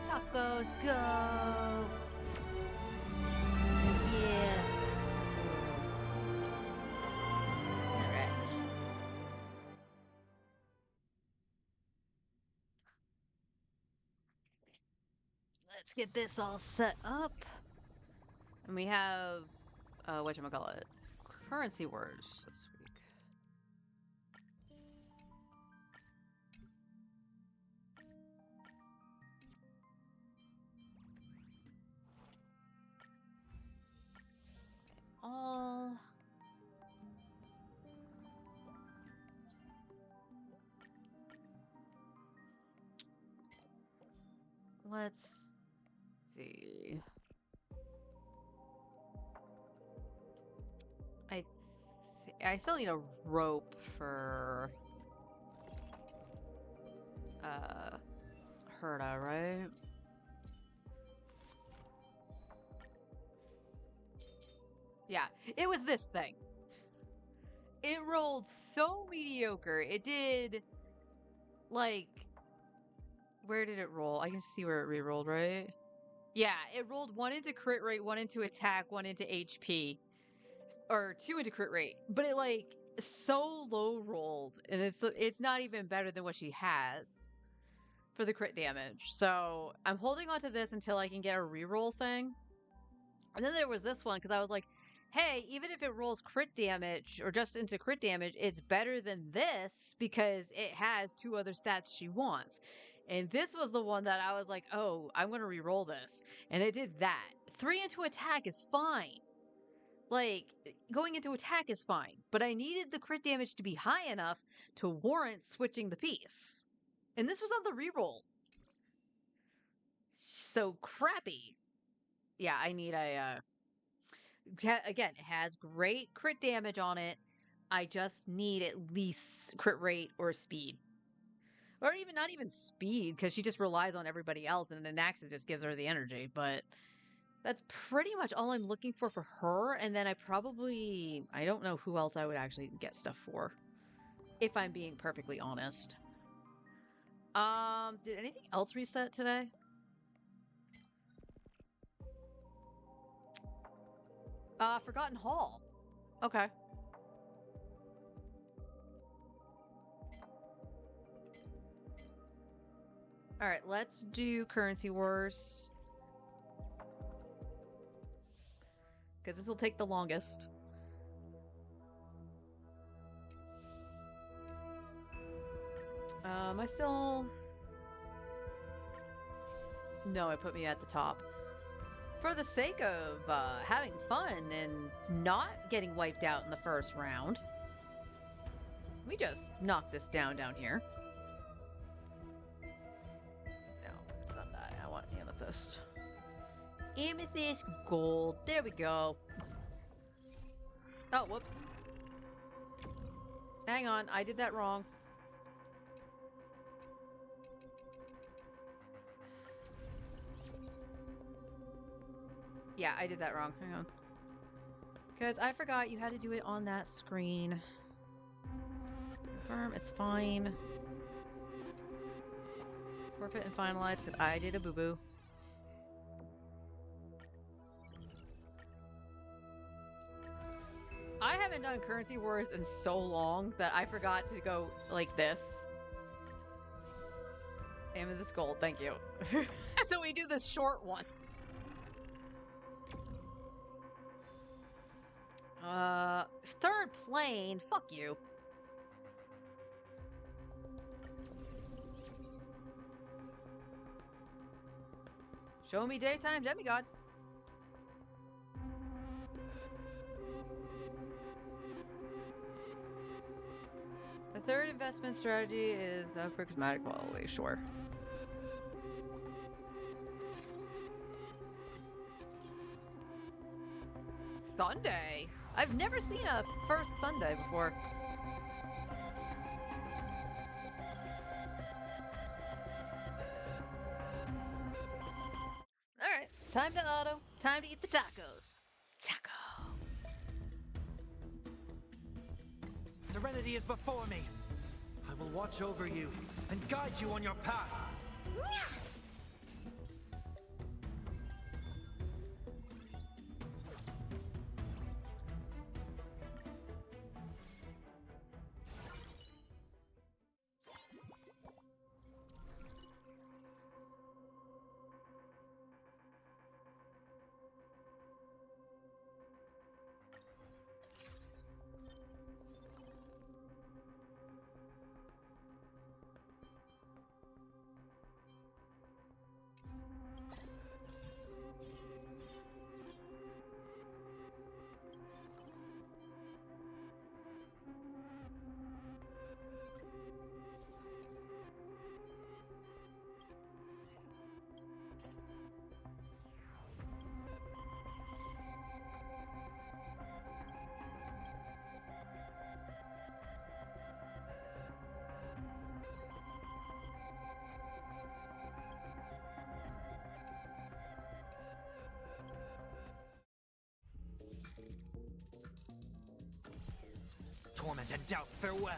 Tacos, go! Yeah. Alright. Let's get this all set up. And we have, whatchamacallit, currency words this week. All. Let's see. I still need a rope for Herda, right? Yeah, it was this thing. It rolled so mediocre. It did, like, where did it roll? I can see where it re-rolled, right? Yeah, it rolled 1 into crit rate, 1 into attack, 1 into HP. Or 2 into crit rate. But it, like, so low rolled. And it's not even better than what she has for the crit damage. So I'm holding on to this until I can get a reroll thing. And then there was this one, because I was like, hey, even if it rolls crit damage or just into crit damage, it's better than this because it has 2 other stats she wants. And this was the one that I was like, oh, I'm going to re-roll this. And it did that. 3 into attack is fine. Like, going into attack is fine. But I needed the crit damage to be high enough to warrant switching the piece. And this was on the re-roll. So crappy. Yeah, I need a... again, it has great crit damage on it. I just need at least crit rate or speed. Or even not even speed, because she just relies on everybody else, and an Anaxa just gives her the energy. But that's pretty much all I'm looking for her. And then I don't know who else I would actually get stuff for, if I'm being perfectly honest. Did anything else reset today? Forgotten Hall. Okay. All right, let's do Currency Wars. Because this will take the longest. I still... No, it put me at the top. For the sake of having fun and not getting wiped out in the first round, we just knock this down here. No, it's not that. I want amethyst. Amethyst gold. There we go. Oh, whoops. Hang on, I did that wrong. Yeah, I did that wrong. Hang on. Because I forgot you had to do it on that screen. Confirm, it's fine. Forfeit and finalize, because I did a boo-boo. I haven't done Currency Wars in so long that I forgot to go like this. Amethyst gold, thank you. So we do this short one. Third plane, fuck you. Show me daytime demigod. The third investment strategy is prismatic quality, sure. Sunday? I've never seen a first Sunday before. Alright, time to auto. Time to eat the tacos. Taco. Serenity is before me. I will watch over you and guide you on your path. Torment and doubt, farewell.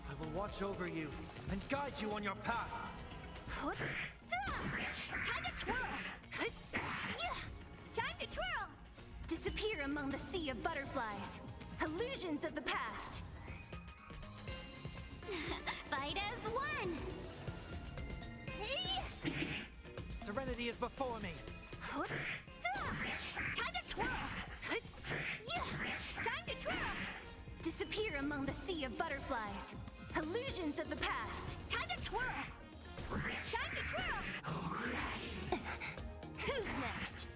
I will watch over you and guide you on your path. Time to twirl! Time to twirl! Disappear among the sea of butterflies. Illusions of the past. Fight as one! Serenity is before me. Time to twirl! Time to twirl! Disappear among the sea of butterflies. Illusions of the past. Time to twirl! Time to twirl! Who's next?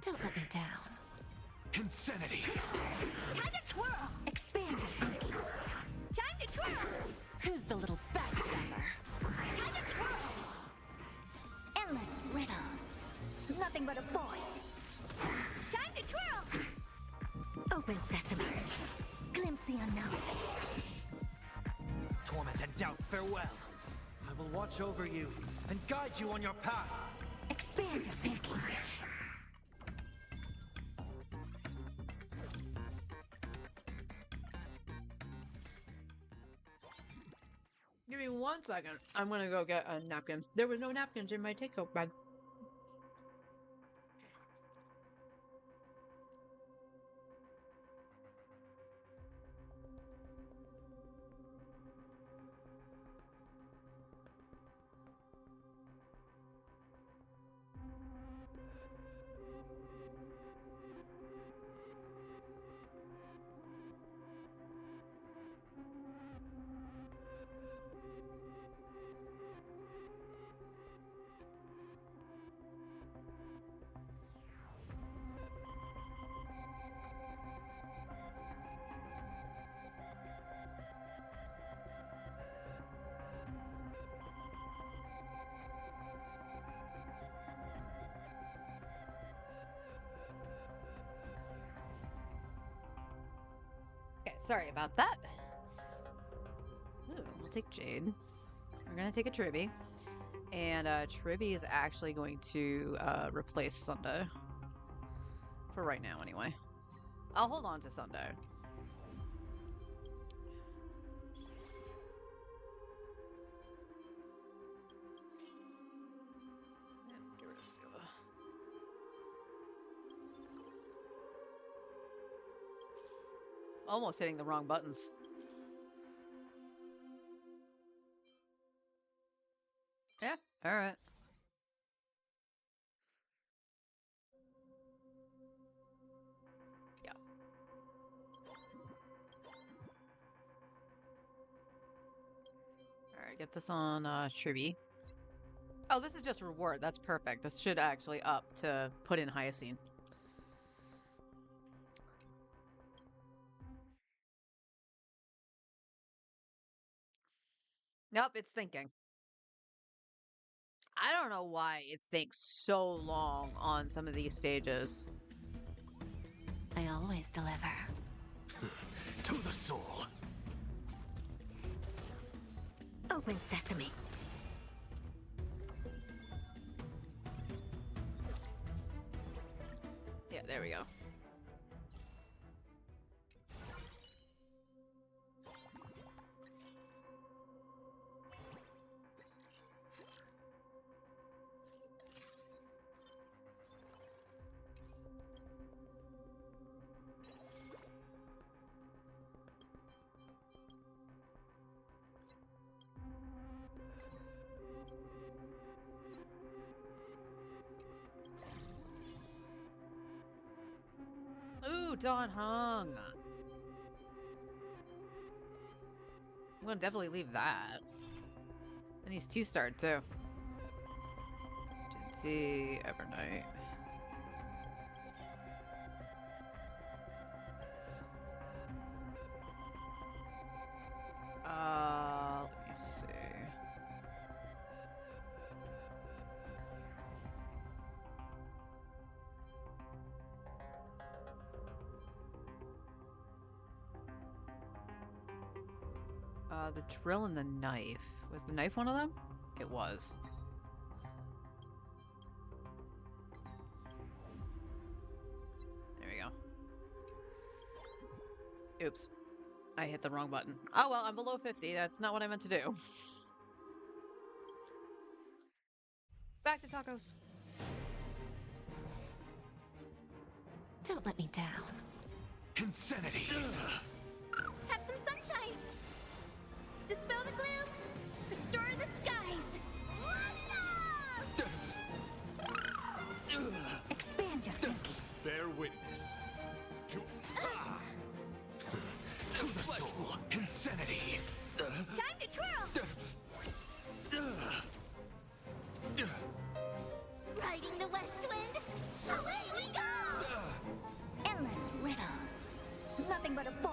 Don't let me down. Insanity! Time to twirl! Expand your thinking. Time to twirl! Who's the little backstabber? Time to twirl! Endless riddles. Nothing but a void. Time to twirl! Open sesame. Glimpse the unknown. Torment and doubt, farewell. I will watch over you and guide you on your path. Expand your thinking. Give me 1 second. I'm gonna go get a napkin. There were no napkins in my takeout bag. Okay, sorry about that. Ooh, we'll take Jade. We're gonna take a Tribby. And Tribby is actually going to replace Sunday. For right now, anyway. I'll hold on to Sunday. Get rid of Scylla. Almost hitting the wrong buttons. Yeah, alright. Yeah. Alright, get this on Tribby. Oh, this is just reward. That's perfect. This should actually up to put in Hyacine. Nope, it's thinking. I don't know why it thinks so long on some of these stages. I always deliver. To the soul. Open sesame. Yeah, there we go. Ooh, Don Hung. I'm gonna definitely leave that. And he's 2-star too. Jinty, Evernight. Let me see. The drill and the knife. Was the knife one of them? It was. There we go. Oops. I hit the wrong button. Oh well, I'm below 50. That's not what I meant to do. Back to tacos. Don't let me down. Insanity! Have some sunshine! Dispel the gloom! Restore the skies! Expand your thinking. Bear witness to the soul. Insanity! Time to twirl! Riding the west wind! Away we go! Endless riddles. Nothing but a void.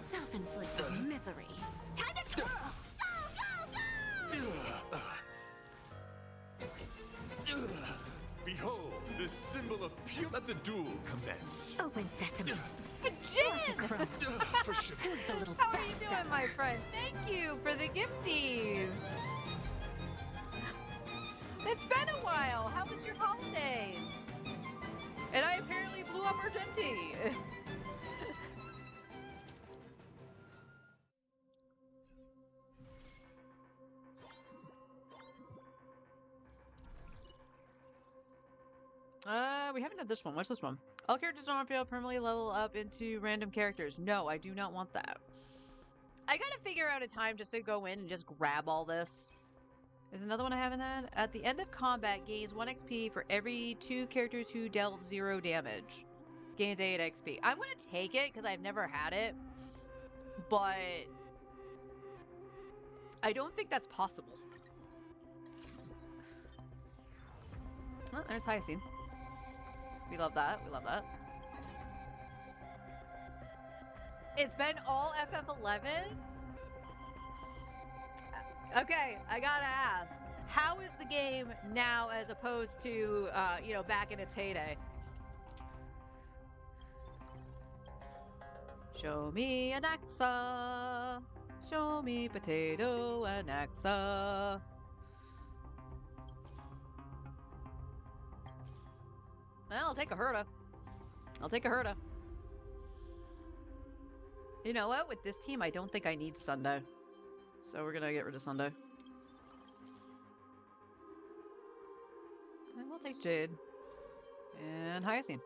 Self-inflicted misery. Time to twirl! Behold, the symbol of pure. Let the duel commence. Open sesame. Jin! For sure. Who's the little How are you doing, bastard? my friend? Thank you for the gifties. It's been a while. How was your holidays? And I apparently blew up Argenti. We haven't had this one. What's this one? All characters don't feel permanently level up into random characters. No, I do not want that. I gotta figure out a time just to go in and just grab all this. There's another one I haven't had. At the end of combat, gains 1 XP for every 2 characters who dealt 0 damage. Gains 8 XP. I'm gonna take it because I've never had it. But I don't think that's possible. Oh, there's Hyacinth. We love that. We love that. It's been all FF11? Okay, I gotta ask. How is the game now as opposed to, you know, back in its heyday? Show me an axa. Show me potato and axa. Well, I'll take a Herda. I'll take a Herda. You know what? With this team, I don't think I need Sunday. So we're gonna get rid of Sunday. And we'll take Jade. And Hyacinth.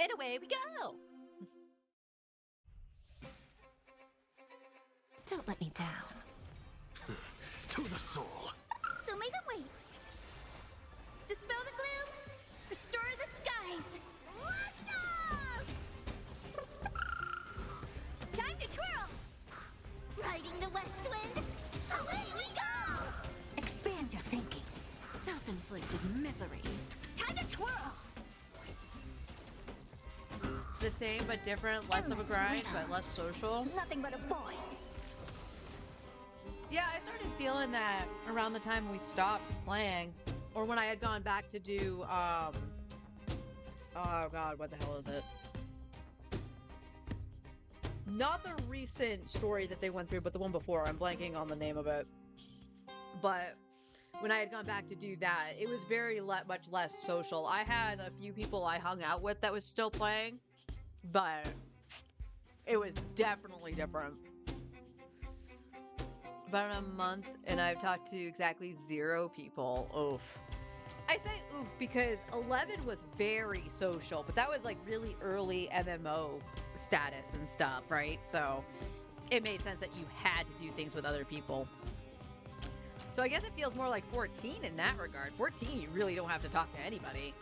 And away we go! Don't let me down. To the soul. So make them wait. Dispel the gloom. Restore the skies. Time to twirl! Riding the west wind. Away we go! Expand your thinking. Self-inflicted misery. Time to twirl! The same but different, less of a grind, but less social. Nothing but a void. Yeah, I started feeling that around the time we stopped playing, or when I had gone back to do, oh god, what the hell is it? Not the recent story that they went through, but the one before. I'm blanking on the name of it. But when I had gone back to do that, it was very much less social. I had a few people I hung out with that was still playing, but it was definitely different. About a month, and I've talked to exactly 0 people. Oof. I say oof because 11 was very social, but that was like really early MMO status and stuff, right? So it made sense that you had to do things with other people. So I guess it feels more like 14 in that regard. 14, you really don't have to talk to anybody.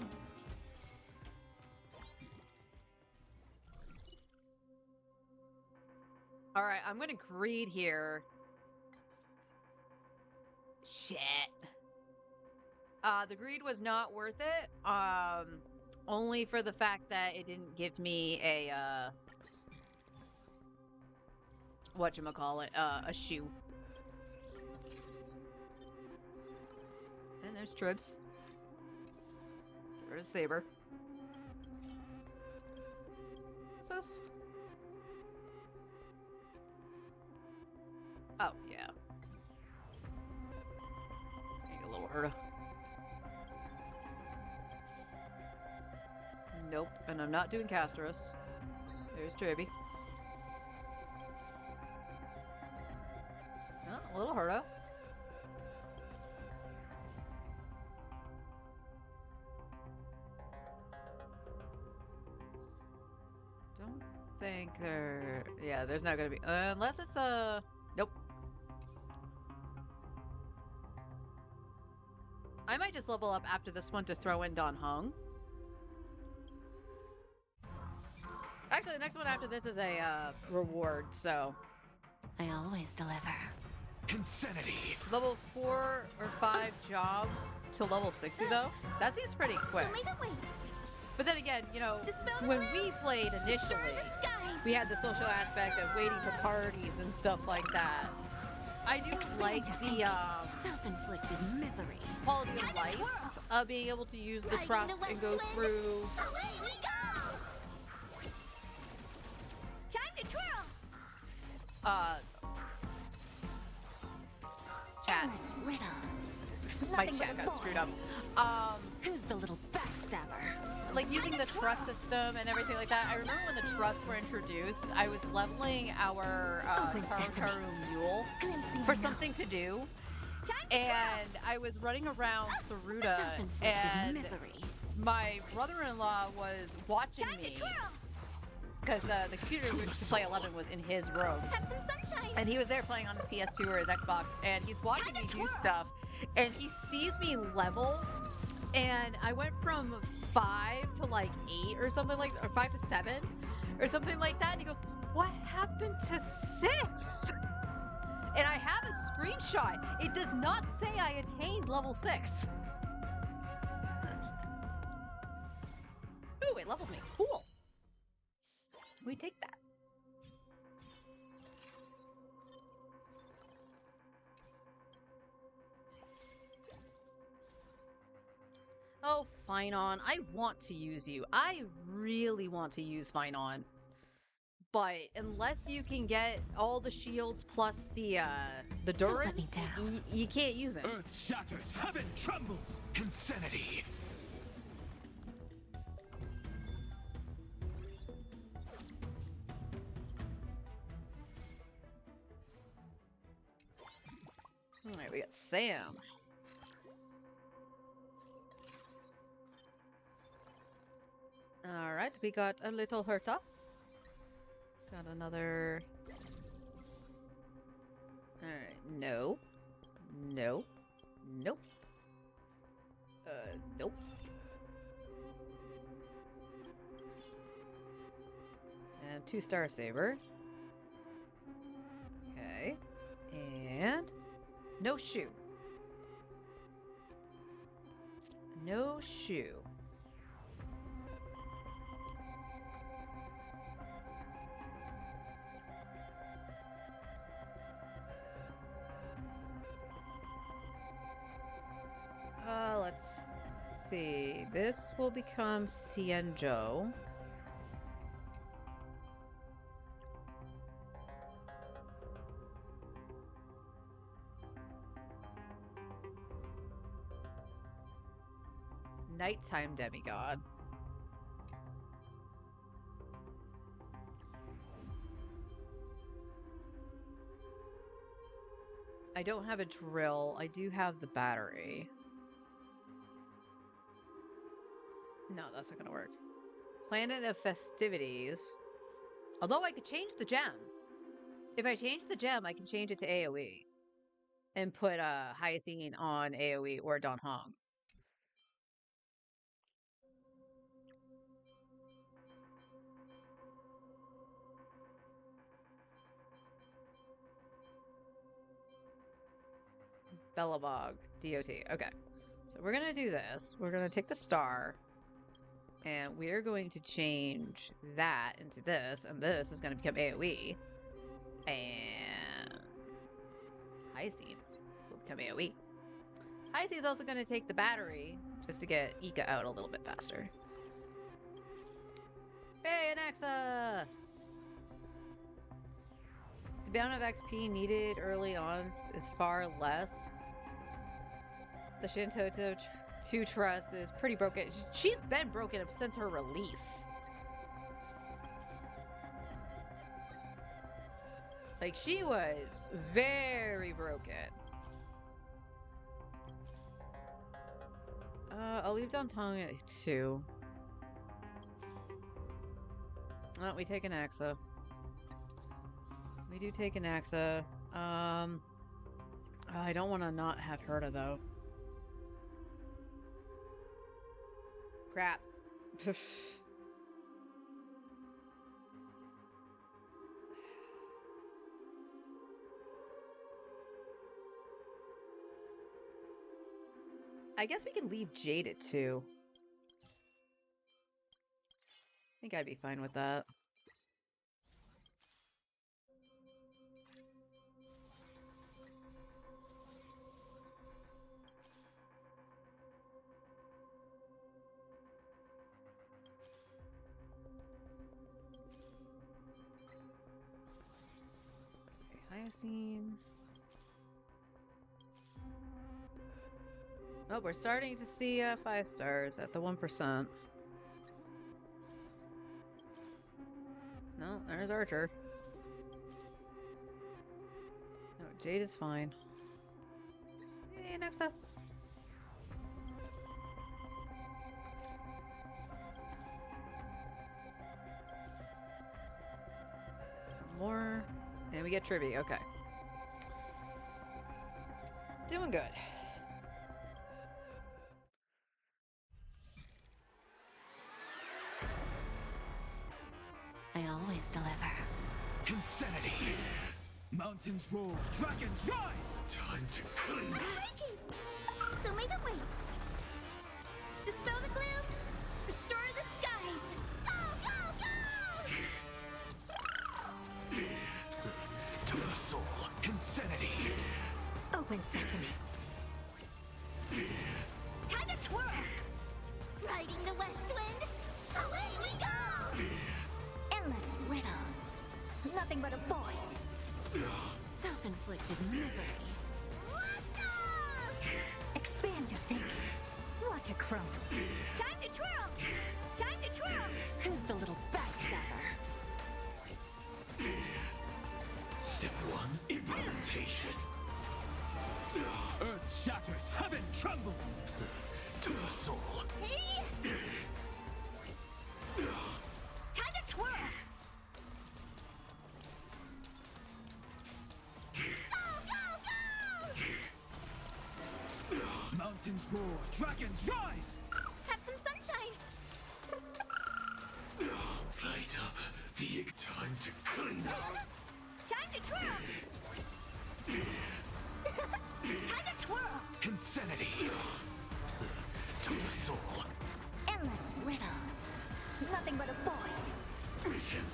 All right, I'm gonna greed here. Shit. The greed was not worth it. Only for the fact that it didn't give me a whatchamacallit, a shoe. And there's Tribs. There's Saber. What's this? Oh, yeah. Take a little Herta. Nope, and I'm not doing Castros. There's Tribby. Oh, a little Herta. Don't think there... Yeah, there's not gonna be... unless it's a... Nope. I might just level up after this one to throw in Don Hung. Actually, the next one after this is a reward, so... I always deliver. Insanity! Level 4 or 5 jobs to level 60, though? That seems pretty quick. But then again, you know, when we played initially, we had the social aspect of waiting for parties and stuff like that. I do like the self-inflicted misery. Quality of life of being able to use the trust and go through. Time to twirl. Chat. Endless riddles. My Nothing chat but got a screwed void. up. Who's the little backstabber? Like using the trust system and everything like that. I remember when the trusts were introduced, I was leveling our Taru Mule for something to do. And I was running around Saruda, and my brother-in-law was watching me because the computer to play 11 was in his room. Have some sunshine. And he was there playing on his PS2 or his Xbox, and he's watching me do stuff, and he sees me level, and I went from 5 to like 8 or something like, or 5 to 7 or something like that, and he goes, "What happened to 6?" And I have a screenshot. It does not say I attained level 6. Ooh, it leveled me. Cool. We take that. Oh, Finon, I want to use you. I really want to use Finon. But unless you can get all the shields plus the durance, you can't use it. Earth shatters, heaven trembles. Insanity! Alright, we got Sam. Alright, we got a little Herta. Got another... Alright, no. No. Nope. Nope. And 2-star saber. Okay. And... no shoe. No shoe. Let's see. This will become Xianzhou. Nighttime demigod. I don't have a drill. I do have the battery. No, that's not gonna work. Planet of Festivities. Although I could change the gem. If I change the gem, I can change it to AoE. And put Hyacine on AoE or Don Hong. Bellabog, DOT. Okay. So we're gonna do this. We're gonna take the star, and we're going to change that into this, and this is gonna become AoE. And High Seed will become AoE. High Seed is also gonna take the battery just to get Ika out a little bit faster. Hey, Anaxa! The amount of XP needed early on is far less. The Shintoto 2 Trust is pretty broken. She's been broken up since her release. Like, she was very broken. I'll leave Downtown at 2. Oh, we take an Axa. We do take an Axa. I don't want to not have Herta, though. Crap. I guess we can leave Jade at 2. I think I'd be fine with that. Hyoscene. Oh, we're starting to see 5 stars at the 1%. No, there's Archer. No, Jade is fine. Hey, next up. More. And we get Trivy. Okay. Doing good. I always deliver. Insanity! Mountains roar, dragons rise! Time to clean. So make a way. Dispel the gloom. Restore the skies. Go, go, go! To the soul, insanity! Open sesame. Time to twirl! Riding the west wind. Away we go! Endless riddles. Nothing but a void. Self-inflicted misery. Expand your thinking. Watch a chrono. Time to twirl! Time to twirl! Who's the little backstabber? Step 1, implementation. Earth shatters, heaven trembles! To the soul. Hey! Time to twirl! Mountains roar, dragons rise! Have some sunshine. Light up the time to clean up. Time to twirl! Time to twirl! Insanity! To the soul. Endless riddles. Nothing but a void. Vision.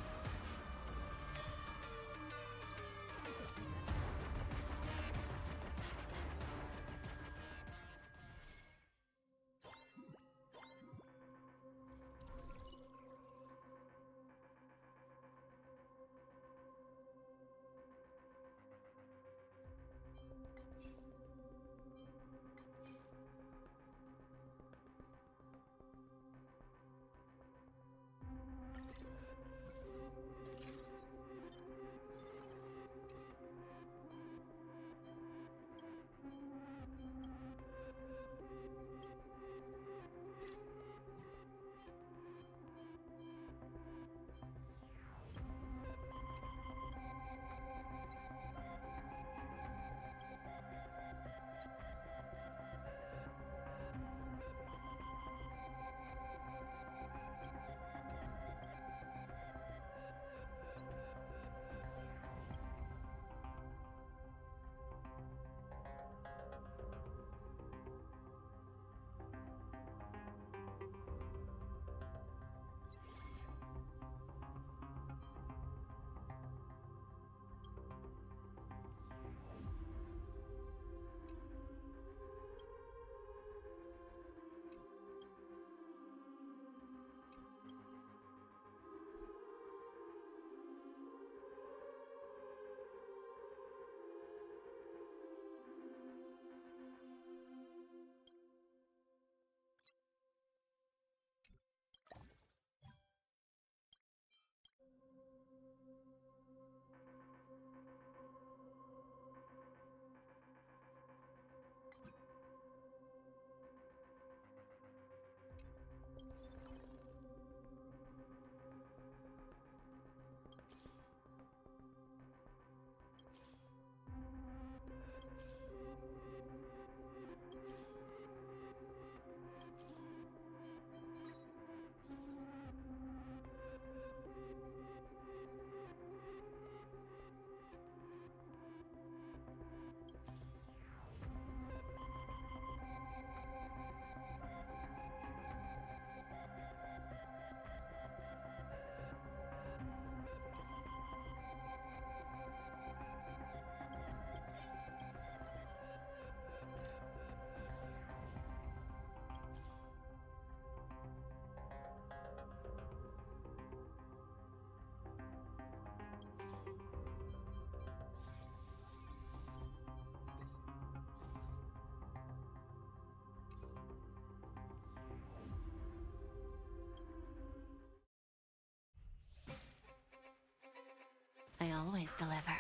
always deliver.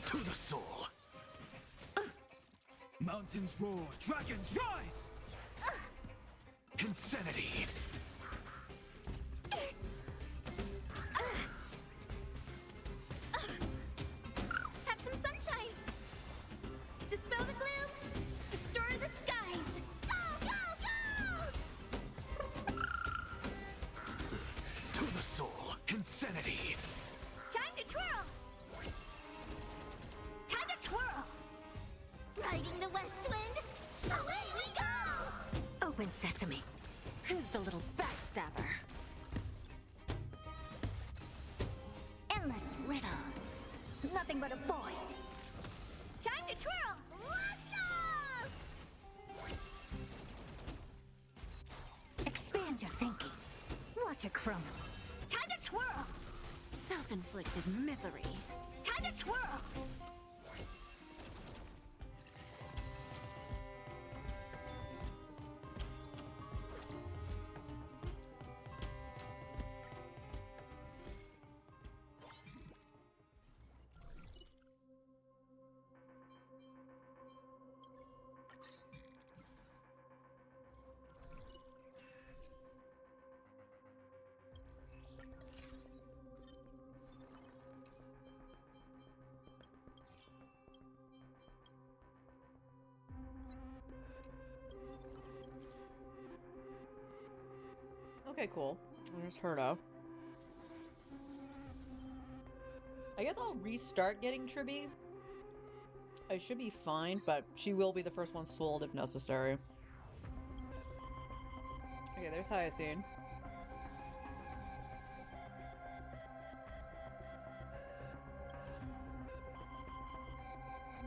To the soul. Mountains roar, dragons rise! Insanity! Have some sunshine! Dispel the gloom! Restore the skies! Go, go, go! To the soul, insanity! Time to twirl! Time to twirl! Riding the west wind! Away we go! Open sesame. Who's the little backstabber? Endless riddles. Nothing but a void. Time to twirl! Let's go! Expand your thinking. Watch it crumble. Time to twirl! Self-inflicted misery. Time to twirl! Okay, cool. There's Herta. I guess I'll restart getting Tribby. I should be fine, but she will be the first one sold if necessary. Okay, there's Hyacinth.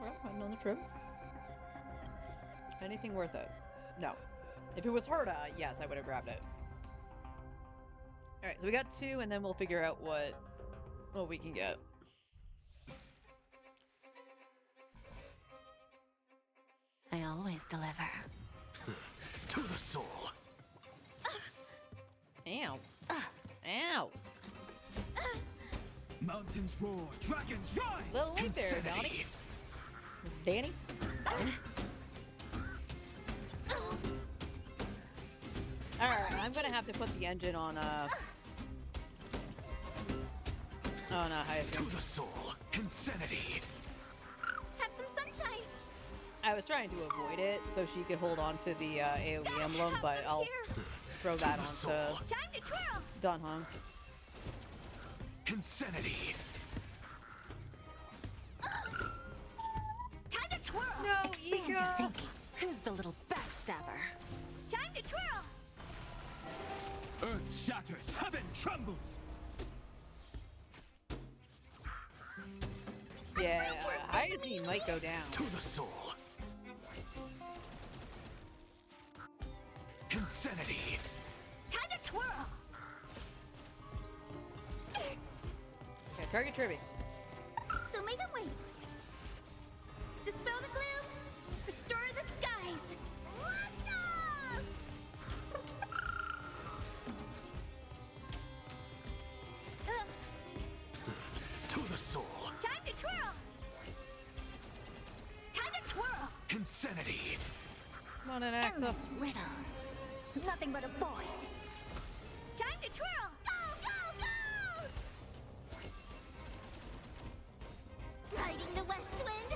Well, I'm on the trip. Anything worth it? No. If it was Herta, yes, I would have grabbed it. Alright, so we got 2, and then we'll figure out what we can get. I always deliver. To the soul. Ow. Ow. Mountains roar, dragons rise! Little late there, Donnie. Danny? Alright, I'm gonna have to put the engine on Hyacinth. To the soul, insanity! Have some sunshine! I was trying to avoid it so she could hold on to the AoE emblem, but I'll throw that onto Time to twirl! Dunhong. Insanity! Time to twirl! No, Expand Ego! your thinking. Who's the little backstabber? Time to twirl! Earth shatters, heaven trembles! Yeah, Hyacinth might go down. To the soul. Insanity! Time to twirl! Okay, target Tribby. So make them wait. Dispel the gloom. Restore the skies. Let's go! To the soul. Time to twirl! Time to twirl! Insanity! Come on, Anaxa. Endless riddles. Nothing but a void. Time to twirl! Go, go, go! Riding the west wind.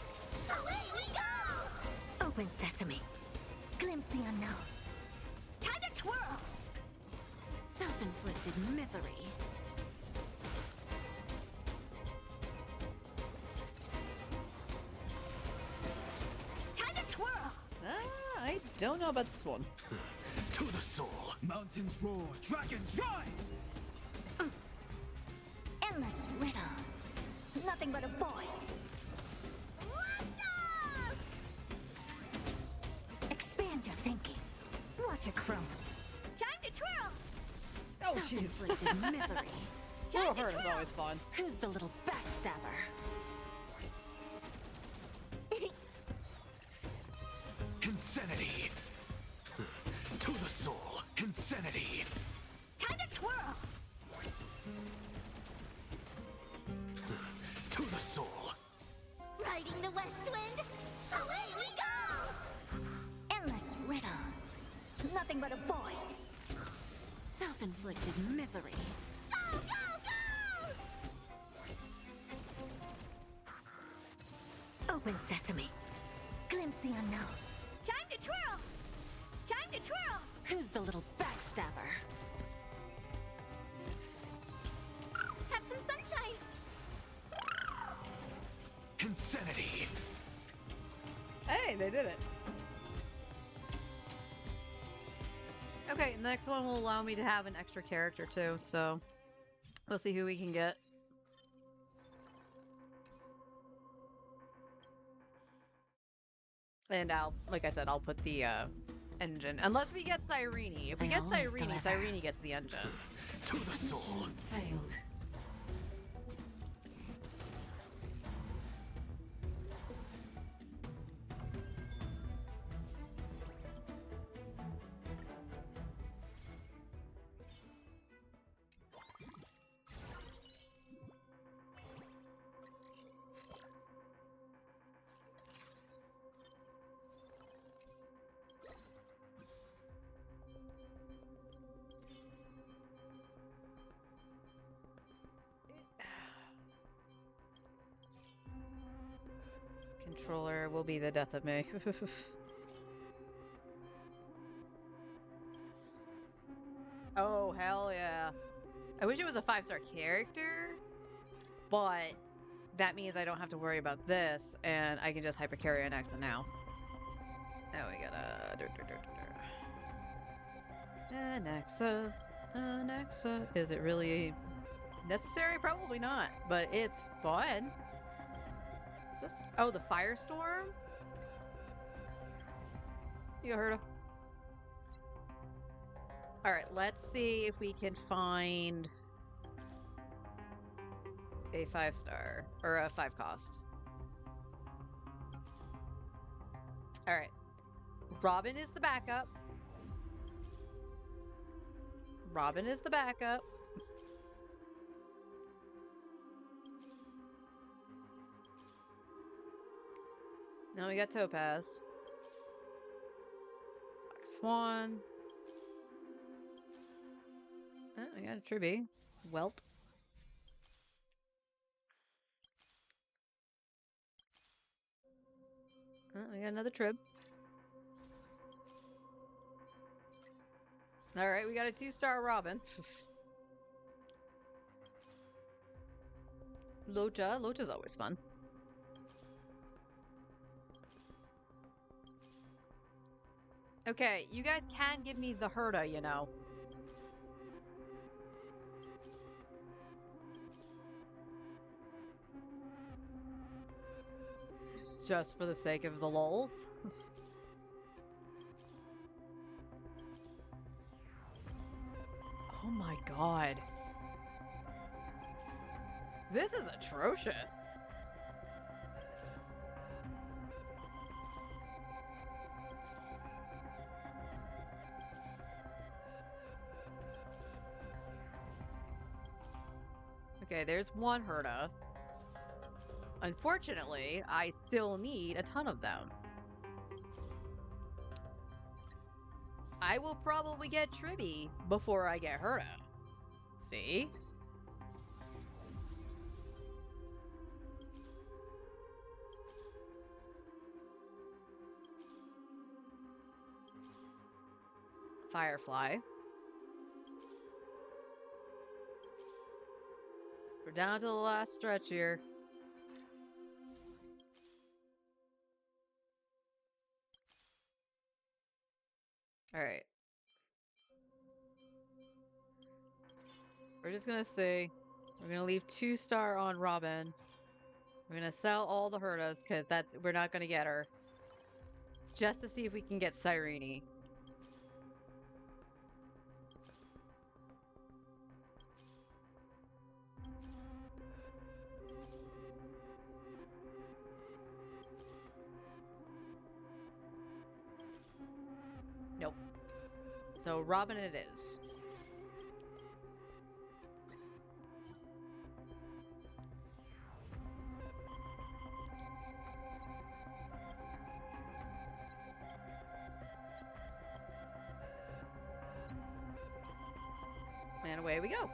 Away we go! Open sesame. Glimpse the unknown. Time to twirl! Self-inflicted misery. Time to twirl! I don't know about this one. To the soul. Mountains roar, dragons rise! Endless riddles. Nothing but a void. Let's go! Expand your thinking. Watch it crumble. Time to twirl! Oh, jeez. Self-inflicted misery. Little Time to Hurt is twirl! always fun. Who's the little backstabber? Insanity! To the soul. Insanity! Time to twirl! the soul. Riding the west wind, away we go! Endless riddles. Nothing but a void. Self-inflicted misery. Go, go, go! Open sesame. Glimpse the unknown. Time to twirl! Time to twirl! Who's the little backstabber? Have some sunshine! Insanity! Hey, they did it. Okay, the next one will allow me to have an extra character too, so we'll see who we can get. And like I said, I'll put the engine. Unless we get Cyrene. If we I get always Cyrene, deliver. Cyrene gets the engine. To the soul. Failed. Controller will be the death of me. Oh, hell yeah. I wish it was a 5-star character, but that means I don't have to worry about this, and I can just hypercarry an Exa now. Now we gotta... Alexa. Is it really necessary? Probably not, but it's fun. Is this... Oh, the Firestorm? You heard of... Alright, let's see if we can find a 5-star, or a 5-cost. Alright. Robin is the backup. Robin is the backup. Now we got Topaz. Black Swan. Oh, we got a Tribby. Welt. Oh, we got another Trib. Alright, we got a 2-star Robin. Locha. Locha's always fun. Okay, you guys can give me the Herda, you know. Just for the sake of the lulz. Oh my god. This is atrocious. Okay, there's one Herda. Unfortunately, I still need a ton of them. I will probably get Tribby before I get Herda. See? Firefly. We're down to the last stretch here. Alright. We're just gonna see. We're gonna leave 2-star on Robin. We're gonna sell all the Herdas, because we're not gonna get her. Just to see if we can get Cyrene. Nope. So Robin it is. And away we go.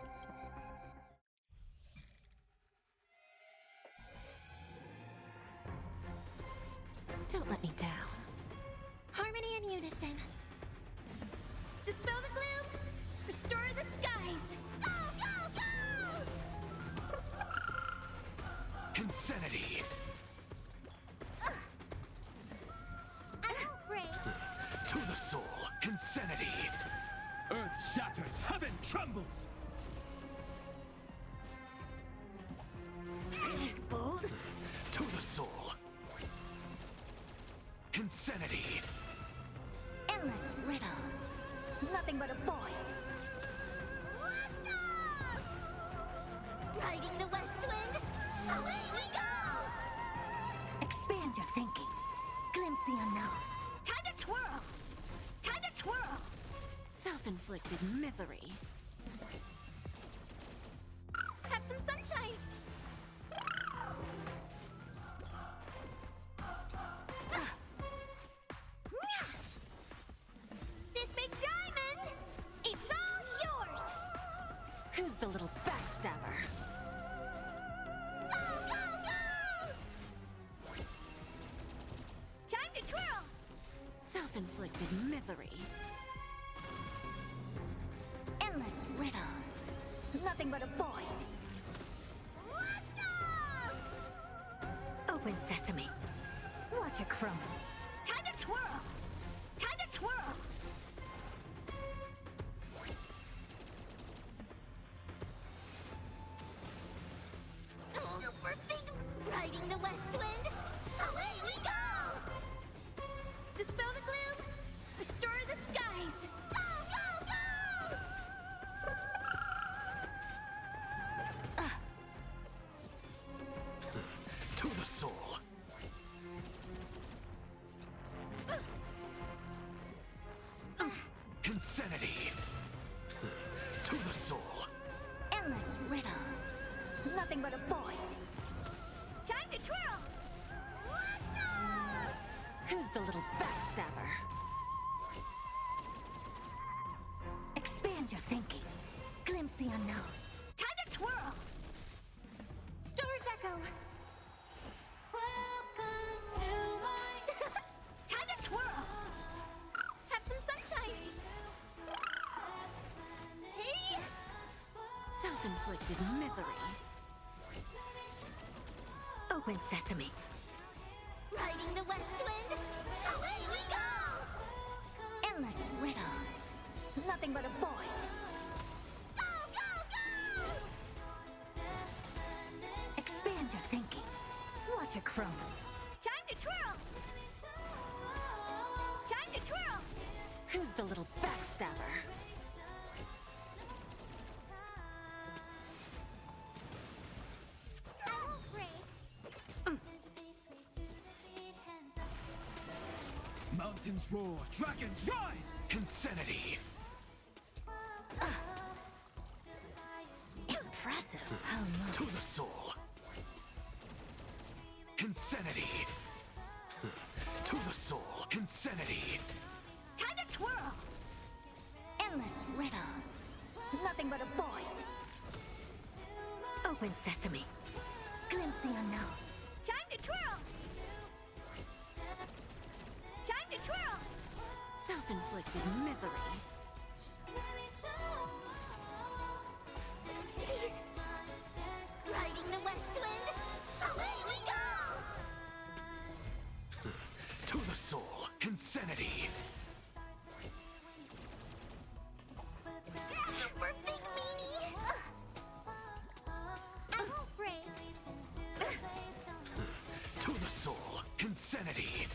Don't let me down. Harmony and unison. Dispel the gloom. Restore the skies. Go, go, go! Insanity! I won't break. To the soul! Insanity! Earth shatters, heaven trembles! Bold? To the soul! Insanity! Endless riddles. Nothing but a void. Let's go! Riding the west wind. Away we go! Expand your thinking. Glimpse the unknown. Time to twirl! Time to twirl! Self-inflicted misery. Have some sunshine. This big diamond, it's all yours. Who's the little backstabber? Go, go, go! Time to twirl! Self-inflicted misery. Endless riddles. Nothing but a void. Let's go! Open sesame. Watch it crumble. Time to twirl! Time to twirl! Super big, riding the west wind. Away we go! Dispel the gloom. Restore the skies. Go, go, go! To the soul! Insanity! To the soul! Endless riddles. Nothing but a void. Time to twirl! Let's go! Who's the little backstabber? Expand your thinking. Glimpse the unknown. Time to twirl! Stars echo. Welcome to my. Time to twirl! Have some sunshine. Hey! Self-inflicted misery. Open sesame. Riding the west wind. Away we go! Endless riddles. Nothing but a void. Go, go, go! Expand your thinking. Watch it crumble. Time to twirl! Time to twirl! Who's the little backstabber? Mountains roar, dragons rise! Insanity! Impressive. How To much? the soul! Insanity! To the soul! Insanity! Time to twirl! Endless riddles. Nothing but a void. Open sesame. Glimpse the unknown. Time to twirl! Time to twirl! Self-inflicted misery. Riding the west wind. Away we go! To the soul! Insanity! Super big meanie. I won't break. To the soul! Insanity!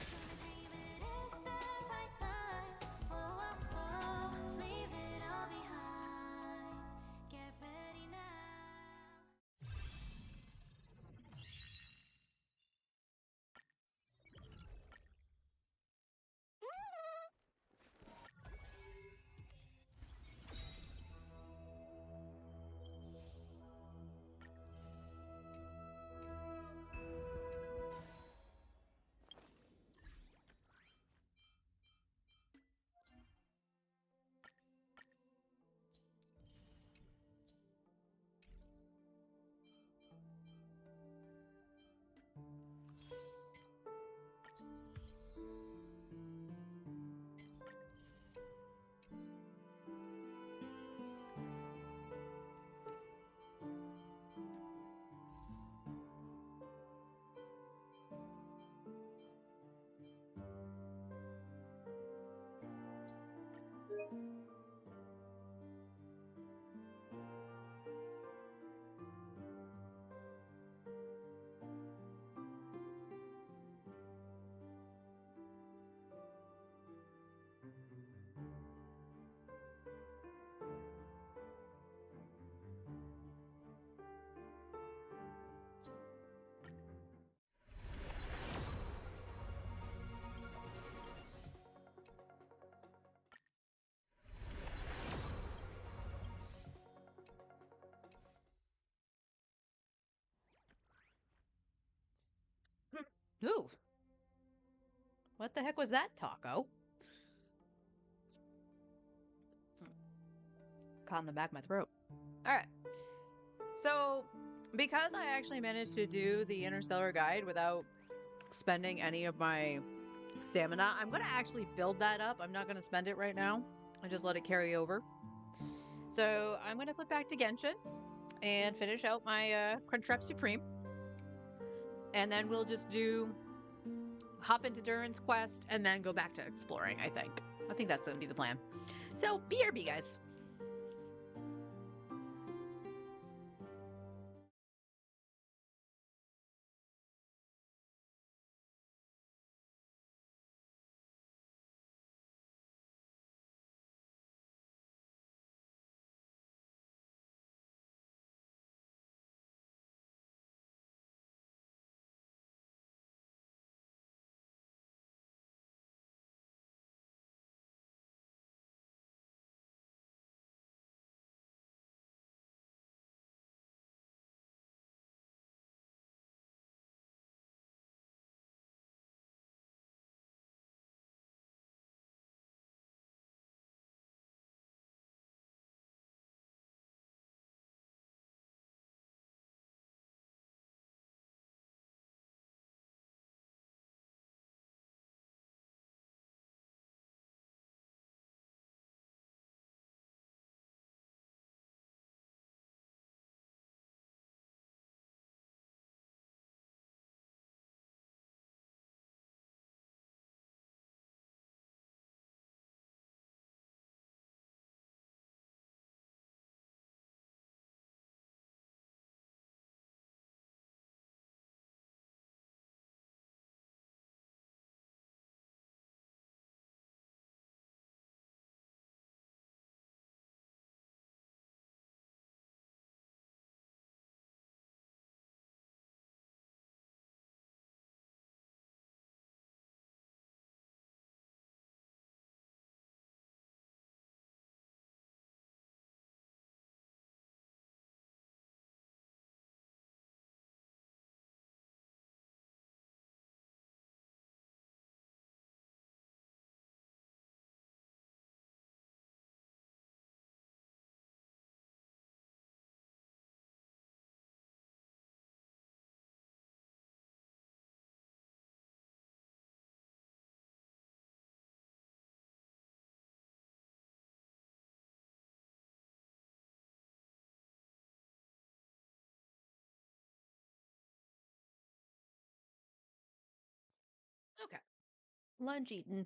Ooh. What the heck was that, taco? Caught in the back of my throat. All right. So, because I actually managed to do the Interstellar Guide without spending any of my stamina, I'm going to actually build that up. I'm not going to spend it right now. I just let it carry over. So, I'm going to flip back to Genshin and finish out my Crunchtrap Supreme. And then we'll just hop into Durin's quest and then go back to exploring, I think. I think that's going to be the plan. So, BRB, guys. Okay. Lunch eaten.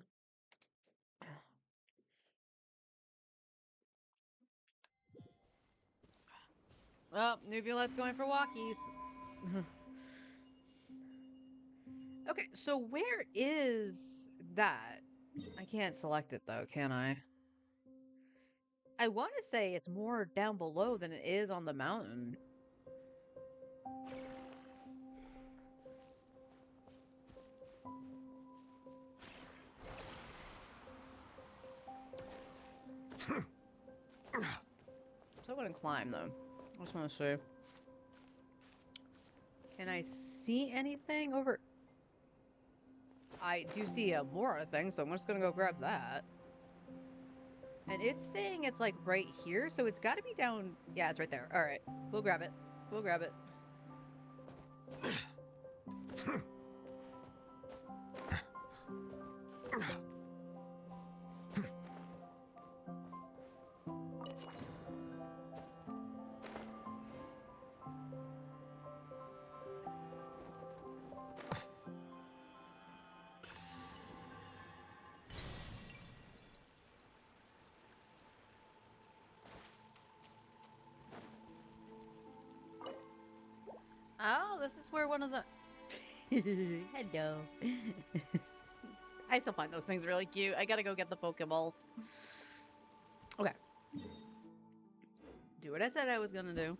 Well, Nuvulet's going for walkies. Okay, so where is that? I can't select it though, can I? I want to say it's more down below than it is on the mountain. So I want to climb though. I just want to see. Can I see anything over? I do see a Mora thing, so I'm just gonna go grab that. And it's saying it's like right here, so it's got to be down. Yeah, it's right there. All right, we'll grab it. We'll grab it. Oh, this is where one of the... Hello. I still find those things really cute. I gotta go get the Pokeballs. Okay. Do what I said I was gonna do.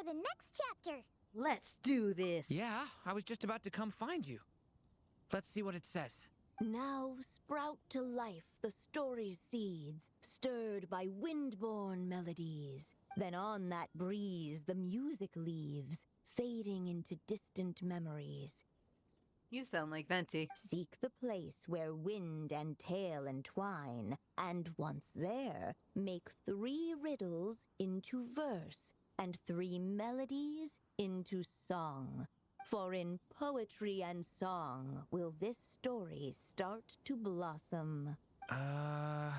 the next chapter. Let's do this. Yeah, I was just about to come find you. Let's see what it says. Now sprout to life the story's seeds, stirred by wind-born melodies. Then on that breeze the music leaves, fading into distant memories. You sound like Venti. Seek the place where wind and tale entwine, and once there, make 3 riddles into verse, and 3 melodies into song. For in poetry and song will this story start to blossom. Come on!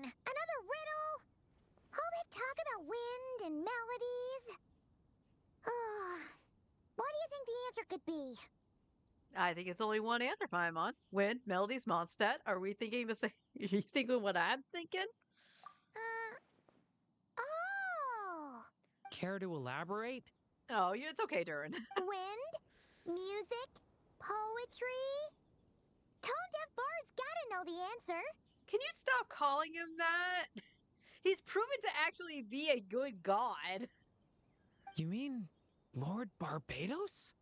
Another riddle? All that talk about wind and melodies? What do you think the answer could be? I think it's only one answer, Paimon. Wind, melodies, Mondstadt. Are we thinking the same? Are you thinking what I'm thinking? Oh! Care to elaborate? Oh, it's okay, Durin. Wind, music, poetry. Tone deaf bards gotta know the answer. Can you stop calling him that? He's proven to actually be a good god. You mean Lord Barbados?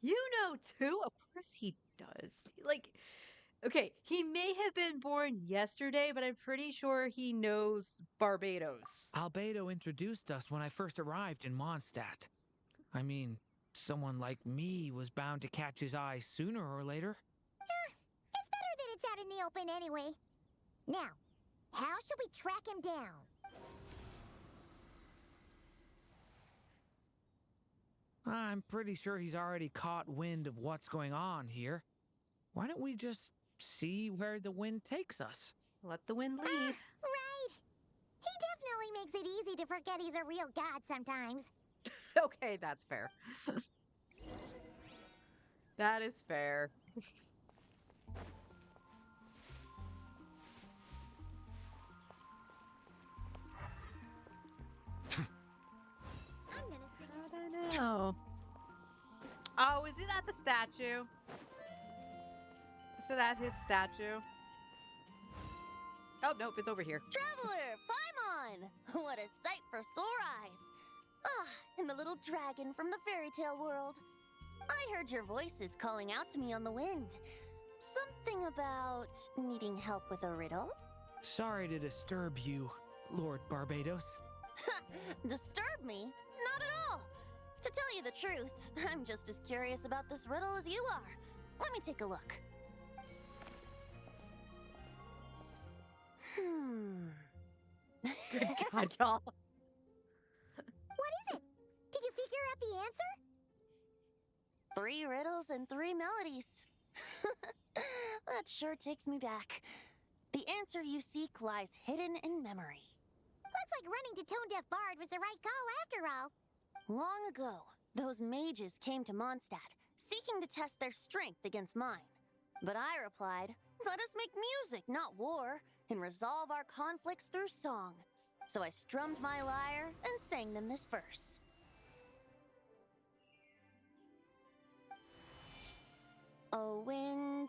You know, too? Of course he does. Like, okay, he may have been born yesterday, but I'm pretty sure he knows Barbados. Albedo introduced us when I first arrived in Mondstadt. I mean, someone like me was bound to catch his eye sooner or later. It's better that it's out in the open anyway. Now, how should we track him down? I'm pretty sure he's already caught wind of what's going on here. Why don't we just see where the wind takes us? Let the wind lead. Right. He definitely makes it easy to forget he's a real god sometimes. Okay, that's fair. That is fair. I don't know. Oh, is it at the statue? Is it at his statue? Oh, nope, it's over here. Traveler, Paimon! What a sight for sore eyes! Ah, and the little dragon from the fairy tale world. I heard your voices calling out to me on the wind. Something about needing help with a riddle? Sorry to disturb you, Lord Barbados. Disturb me? Not at all! To tell you the truth, I'm just as curious about this riddle as you are. Let me take a look. Good God, y'all. What is it? Did you figure out the answer? 3 riddles and 3 melodies. That sure takes me back. The answer you seek lies hidden in memory. Looks like running to Tone Deaf Bard was the right call after all. Long ago, those mages came to Mondstadt, seeking to test their strength against mine. But I replied, let us make music, not war, and resolve our conflicts through song. So I strummed my lyre and sang them this verse. Oh wind,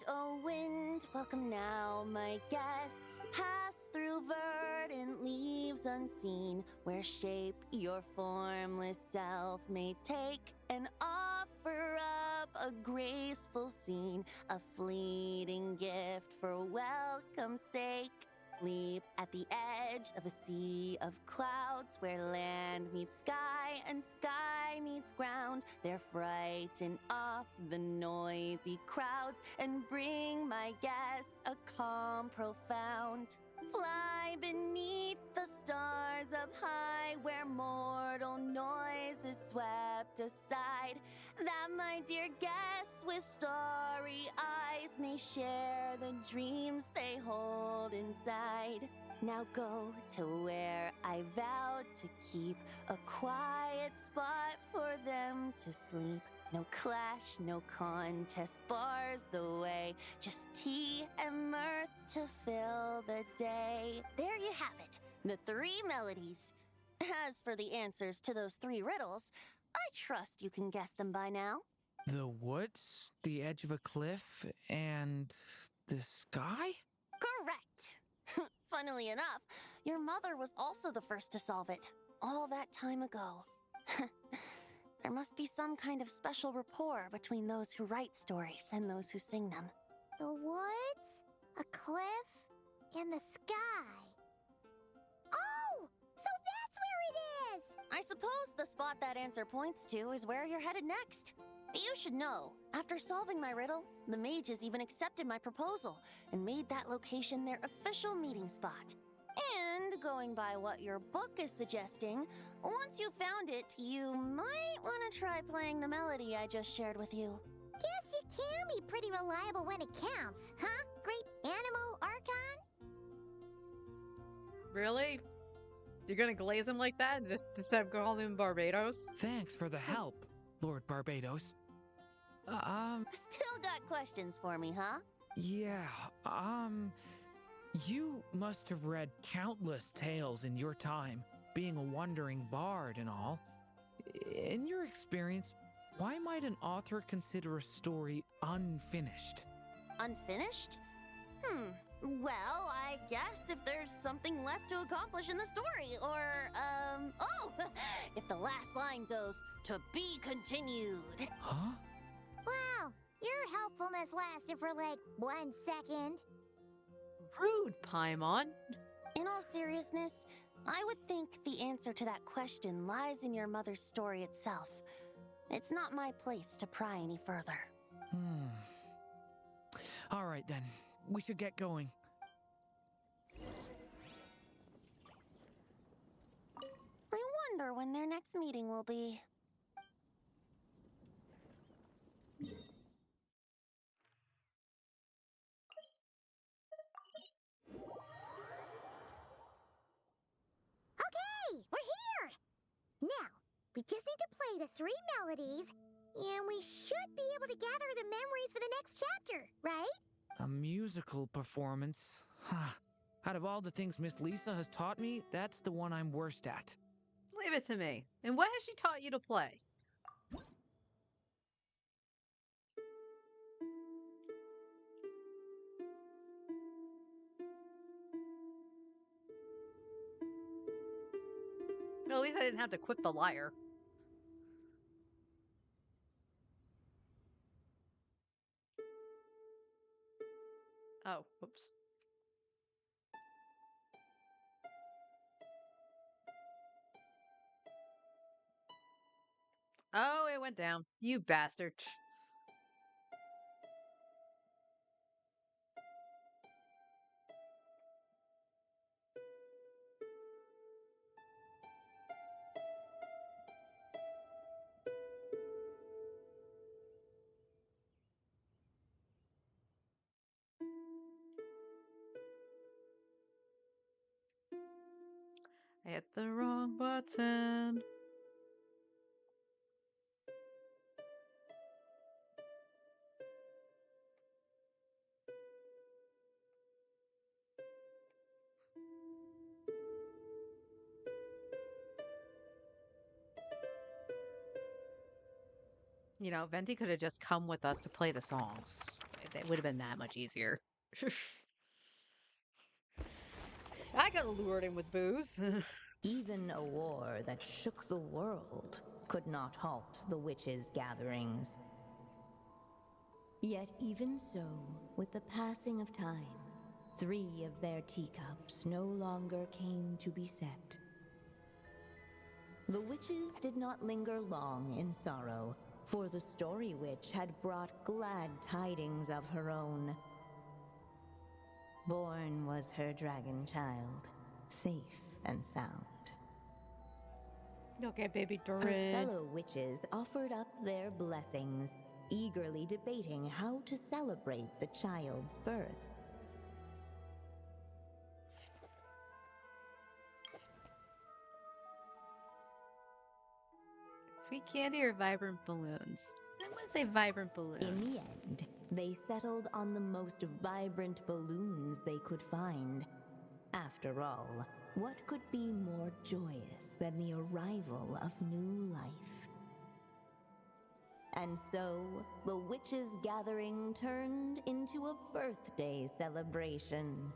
welcome now, my guests. Pass through verdant leaves unseen, where shape your formless self may take, and offer up a graceful scene, a fleeting gift for welcome's sake. Leap at the edge of a sea of clouds, where land meets sky and sky meets ground. There frighten off the noisy crowds and bring my guests a calm profound. Fly beneath the stars up high, where mortal noise is swept aside, that my dear guests with starry eyes may share the dreams they hold inside. Now go to where I vowed to keep a quiet spot for them to sleep. No clash, no contest bars the way, just tea and mirth to fill the day. There you have it, the 3 melodies. As for the answers to those 3 riddles, I trust you can guess them by now. The woods, the edge of a cliff, and the sky? Correct! Funnily enough, your mother was also the first to solve it. all that time ago. There must be some kind of special rapport between those who write stories and those who sing them. The woods, a cliff, and the sky. Oh! So that's where it is! I suppose the spot that answer points to is where you're headed next. You should know, after solving my riddle, the mages even accepted my proposal and made that location their official meeting spot. And going by what your book is suggesting, once you found it, you might want to try playing the melody I just shared with you. Guess you can be pretty reliable when it counts, huh? Great Animal Archon? Really? You're gonna glaze him like that just to stop calling him Barbados? Thanks for the help, Lord Barbados. Still got questions for me, huh? Yeah, you must have read countless tales in your time, being a wandering bard and all. In your experience, why might an author consider a story unfinished? Unfinished? Well, I guess if there's something left to accomplish in the story, or, if the last line goes, "To be continued." Huh? Wow, your helpfulness lasted for like 1 second. Rude, Paimon. In all seriousness, I would think the answer to that question lies in your mother's story itself. It's not my place to pry any further. All right then, we should get going. I wonder when their next meeting will be. Okay, we're here! Now, we just need to play the 3 melodies, and we should be able to gather the memories for the next chapter, right? A musical performance? Out of all the things Miss Lisa has taught me, that's the one I'm worst at. Leave it to me. And what has she taught you to play? Well, at least I didn't have to quit the lyre. Oh, whoops. Oh, it went down. You bastard. I hit the wrong button. You know, Venti could have just come with us to play the songs. It would have been that much easier. I could have lured him with booze. Even a war that shook the world could not halt the witches' gatherings. Yet even so, with the passing of time, 3 of their teacups no longer came to be set. The witches did not linger long in sorrow, for the Story Witch had brought glad tidings of her own. Born was her dragon child, safe and sound. Okay, baby Her Dorin. fellow witches offered up their blessings, eagerly debating how to celebrate the child's birth. Sweet candy or vibrant balloons? I want to say vibrant balloons. In the end, they settled on the most vibrant balloons they could find. After all, what could be more joyous than the arrival of new life? And so, the witches' gathering turned into a birthday celebration.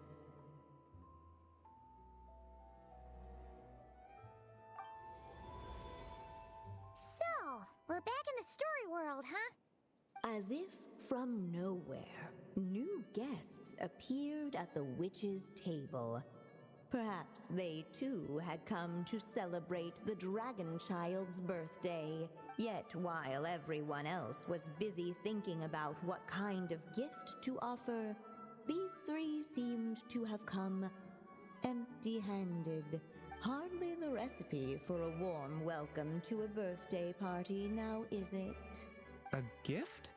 We're back in the story world, huh? As if from nowhere, new guests appeared at the witch's table. Perhaps they too had come to celebrate the dragon child's birthday. Yet while everyone else was busy thinking about what kind of gift to offer, these three seemed to have come empty-handed. Hardly the recipe for a warm welcome to a birthday party, now is it? A gift?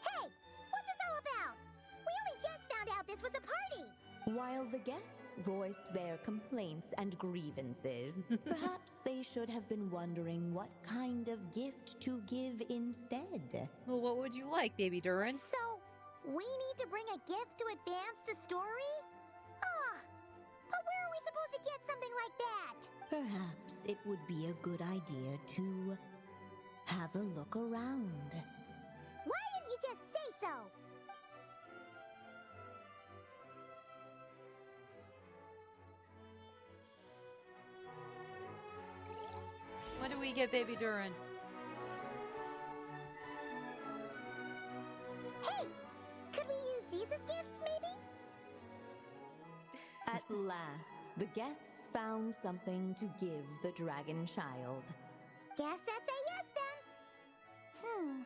Hey! What's this all about? We only just found out this was a party! While the guests voiced their complaints and grievances, perhaps they should have been wondering what kind of gift to give instead. Well, what would you like, Baby Durin? So, we need to bring a gift to advance the story? But where are we supposed to get something like that? Perhaps it would be a good idea to have a look around. Why didn't you just say so? What do we get, Baby Durin? Hey! Could we use these as gifts, maybe? At last, the guests found something to give the dragon child. Guess that's a yes then.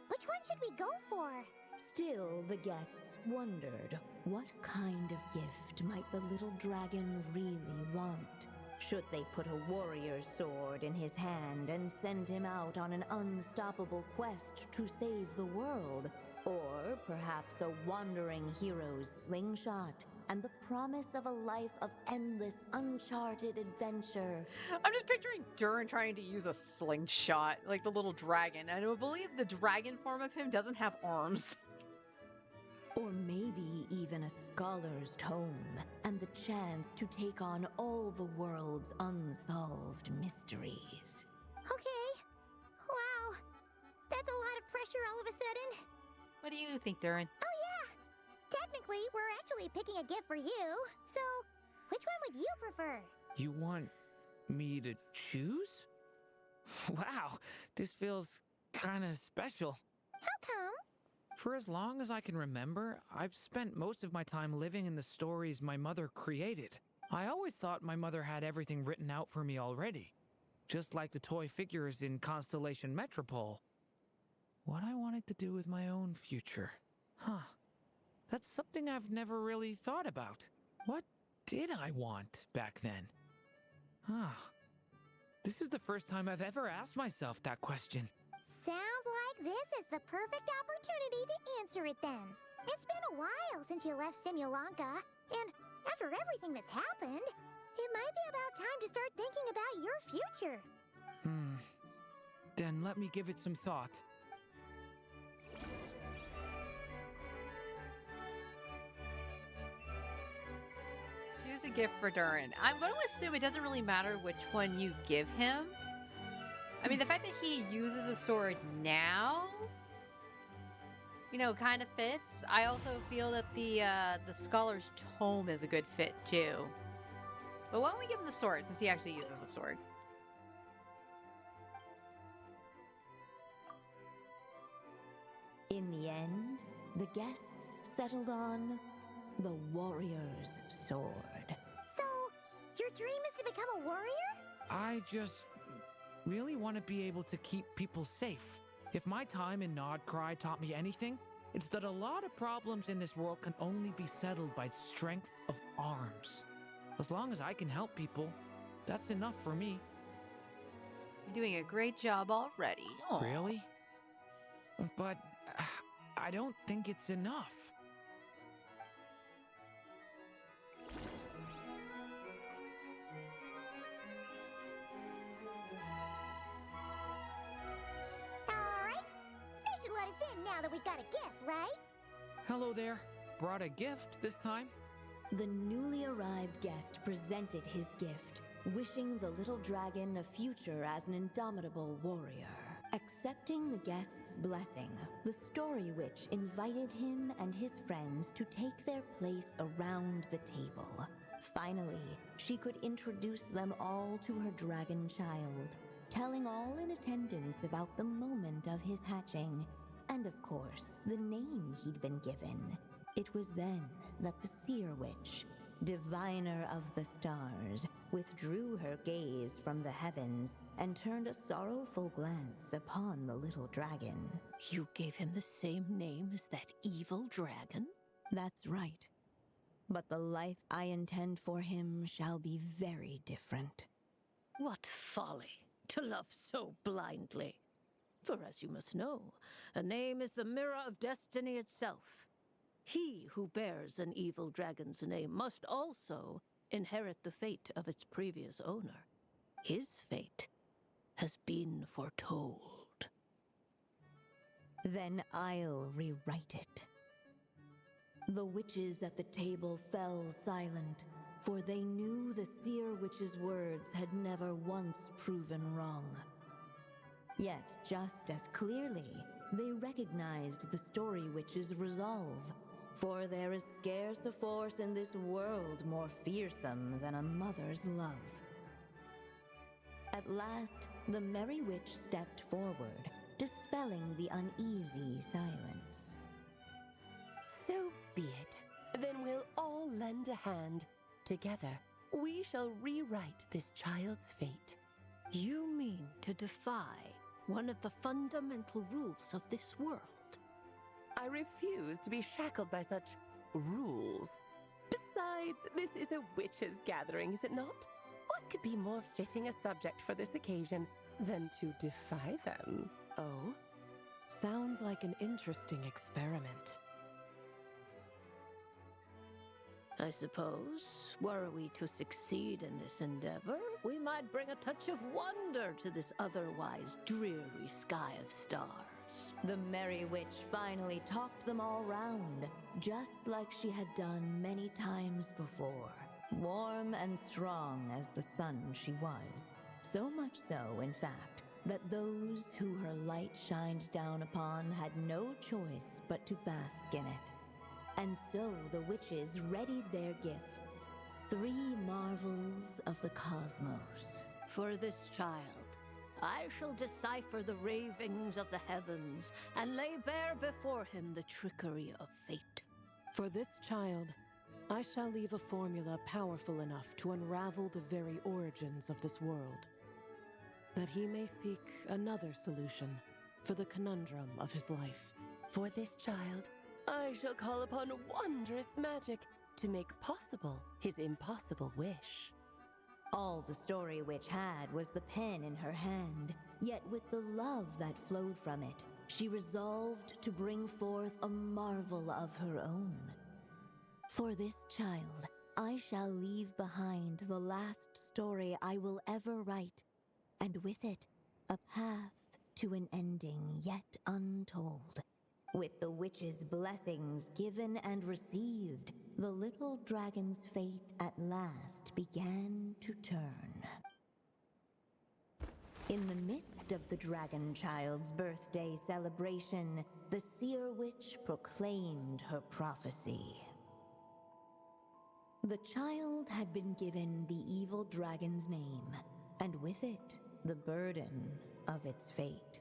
Which one should we go for? Still, the guests wondered, what kind of gift might the little dragon really want? Should they put a warrior's sword in his hand and send him out on an unstoppable quest to save the world? Or perhaps a wandering hero's slingshot and the promise of a life of endless, uncharted adventure? I'm just picturing Durin trying to use a slingshot, like the little dragon. And I believe the dragon form of him doesn't have arms. Or maybe even a scholar's tome and the chance to take on all the world's unsolved mysteries. Okay. Wow. That's a lot of pressure all of a sudden. What do you think, Durin? Oh yeah! Technically, we're actually picking a gift for you. So, which one would you prefer? You want me to choose? Wow, this feels kind of special. How come? For as long as I can remember, I've spent most of my time living in the stories my mother created. I always thought my mother had everything written out for me already, just like the toy figures in Constellation Metropole. What I wanted to do with my own future. Huh. That's something I've never really thought about. What did I want back then? This is the first time I've ever asked myself that question. Sounds like this is the perfect opportunity to answer it then. It's been a while since you left Simulanka, and after everything that's happened, it might be about time to start thinking about your future. Then let me give it some thought. Choose a gift for Durin. I'm going to assume it doesn't really matter which one you give him. I mean, the fact that he uses a sword now, you know, kind of fits. I also feel that the Scholar's Tome is a good fit, too. But why don't we give him the sword, since he actually uses a sword? In the end, the guests settled on the warrior's sword. So, your dream is to become a warrior? I just really want to be able to keep people safe. If my time in Nodcry taught me anything, it's that a lot of problems in this world can only be settled by strength of arms. As long as I can help people, that's enough for me. You're doing a great job already. Aw. Really? But I don't think it's enough. Alright. They should let us in now that we've got a gift, right? Hello there. Brought a gift this time? The newly arrived guest presented his gift, wishing the little dragon a future as an indomitable warrior. Accepting the guest's blessing, the story witch invited him and his friends to take their place around the table. Finally, she could introduce them all to her dragon child. telling all in attendance about the moment of his hatching, and of course, the name he'd been given. It was then that the Seer Witch, diviner of the stars, withdrew her gaze from the heavens and turned a sorrowful glance upon the little dragon. You gave him the same name as that evil dragon? That's right. But the life I intend for him shall be very different. What folly to love so blindly. For as you must know, a name is the mirror of destiny itself. He who bears an evil dragon's name must also inherit the fate of its previous owner. His fate has been foretold. Then I'll rewrite it. The witches at the table fell silent, for they knew the Seer Witch's words had never once proven wrong. Yet, just as clearly, they recognized the Story Witch's resolve, for there is scarce a force in this world more fearsome than a mother's love. At last, the Merry Witch stepped forward, dispelling the uneasy silence. So be it. Then we'll all lend a hand. Together, we shall rewrite this child's fate. You mean to defy one of the fundamental rules of this world? I refuse to be shackled by such rules. Besides, this is a witches' gathering, is it not? What could be more fitting a subject for this occasion than to defy them? Oh, sounds like an interesting experiment. I suppose, were we to succeed in this endeavor, we might bring a touch of wonder to this otherwise dreary sky of stars. The Merry Witch finally talked them all round, just like she had done many times before. Warm and strong as the sun she was. So much so, in fact, that those who her light shined down upon had no choice but to bask in it. And so the witches readied their gifts, 3 marvels of the cosmos. For this child, I shall decipher the ravings of the heavens and lay bare before him the trickery of fate. For this child, I shall leave a formula powerful enough to unravel the very origins of this world, that he may seek another solution for the conundrum of his life. For this child, I shall call upon wondrous magic to make possible his impossible wish. All the Story Witch had was the pen in her hand, yet with the love that flowed from it, she resolved to bring forth a marvel of her own. For this child, I shall leave behind the last story I will ever write, and with it, a path to an ending yet untold. With the witch's blessings given and received, the little dragon's fate at last began to turn. In the midst of the dragon child's birthday celebration, the Seer Witch proclaimed her prophecy. The child had been given the evil dragon's name, and with it, the burden of its fate.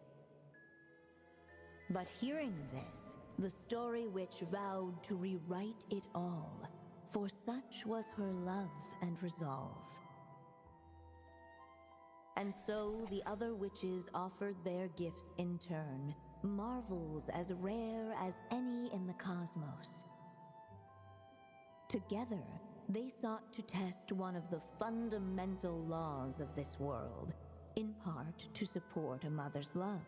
But hearing this, the Story Witch vowed to rewrite it all, for such was her love and resolve. And so the other witches offered their gifts in turn, marvels as rare as any in the cosmos. Together, they sought to test one of the fundamental laws of this world, in part to support a mother's love,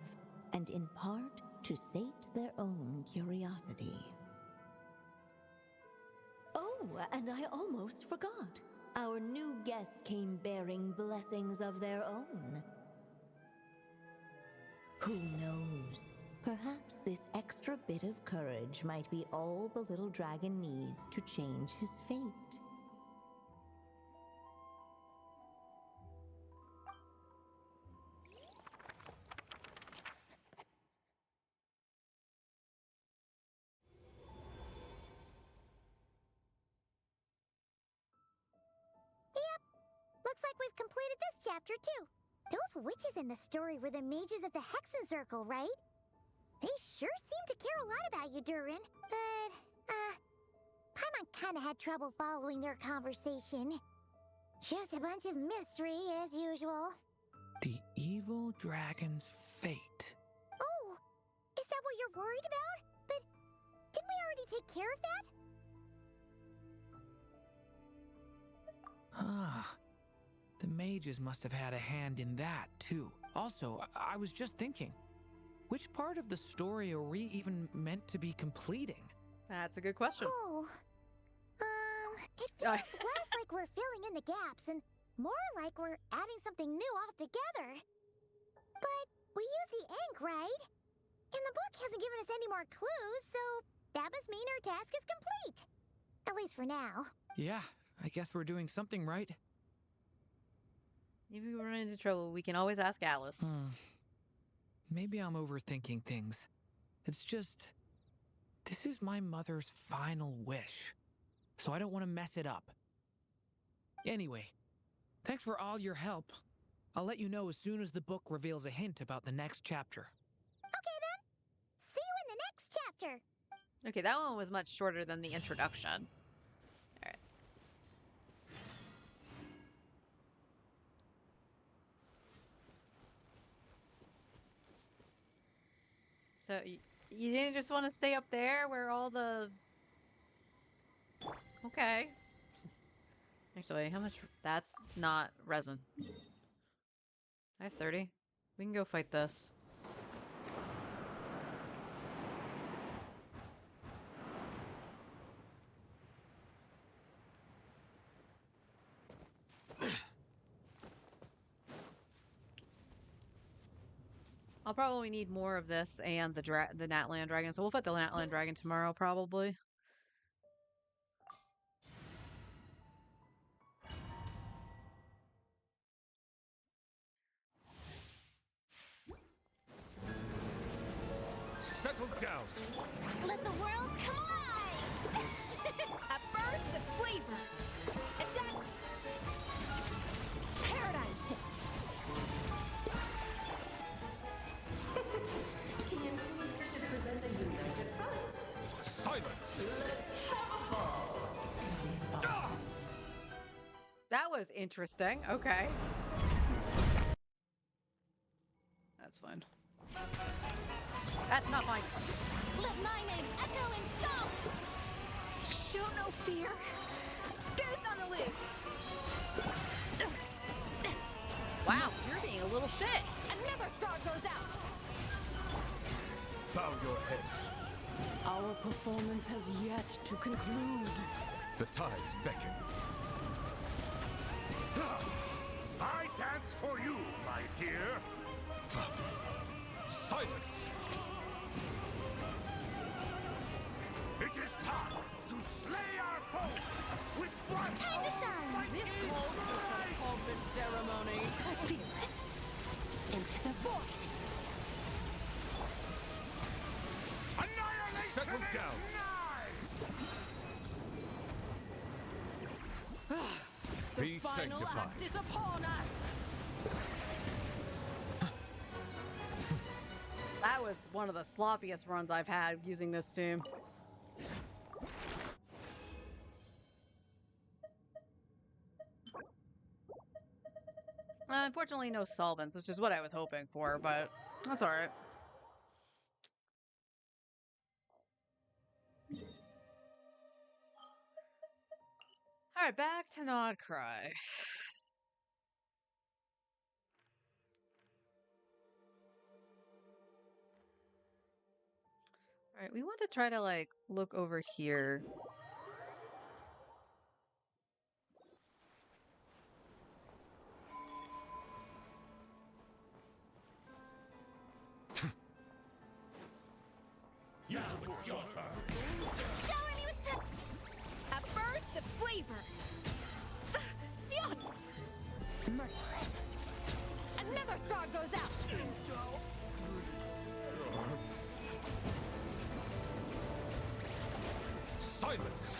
and in part to sate their own curiosity. Oh, and I almost forgot. Our new guests came bearing blessings of their own. Who knows? Perhaps this extra bit of courage might be all the little dragon needs to change his fate. Looks like we've completed this chapter, too. Those witches in the story were the mages at the Hexen Circle, right? They sure seem to care a lot about you, Durin. But, Paimon kinda had trouble following their conversation. Just a bunch of mystery, as usual. The evil dragon's fate. Oh, is that what you're worried about? But didn't we already take care of that? Ah, the mages must have had a hand in that, too. Also, I was just thinking, which part of the story are we even meant to be completing? That's a good question. Oh, it feels less like we're filling in the gaps and more like we're adding something new altogether. But we use the ink, right? And the book hasn't given us any more clues, so that must mean our task is complete. At least for now. Yeah, I guess we're doing something right. If we run into trouble, we can always ask Alice. Maybe I'm overthinking things. It's just, this is my mother's final wish, so I don't want to mess it up. Anyway, thanks for all your help. I'll let you know as soon as the book reveals a hint about the next chapter. Okay then. See you in the next chapter. Okay, that one was much shorter than the introduction. All right. So you didn't just want to stay up there where all the... Okay. Actually, how much... That's not resin. I have 30. We can go fight this. I'll probably need more of this and the Natland Dragon, so we'll fight the Natland Dragon tomorrow, probably. Settle down. Let the world come alive! At first, the flavor. And then... paradigm shift. King and Queen should present a united front. Silence! Let's have a ball. That was interesting. Okay. That's fine. That's not fine. Let my name echo in song! Show no fear. Goose on the loose. Wow, you're being a little shit. Another star goes out! Bow your head. Our performance has yet to conclude. The tides beckon. I dance for you, my dear. Silence! It is time to slay our foes with one. Time to shine! This calls for some pomp and ceremony. Fearless. Into the void. Annihilation Settle down. Be Final sanctified. act is upon us. That was one of the sloppiest runs I've had using this team. Unfortunately, no solvents, which is what I was hoping for, but that's alright. Alright, back to Nod Cry. Alright, we want to try to, like, look over here. Yeah, it's your turn. Shower me with the... At first, the flavor. Merciless. Another star goes out. Silence!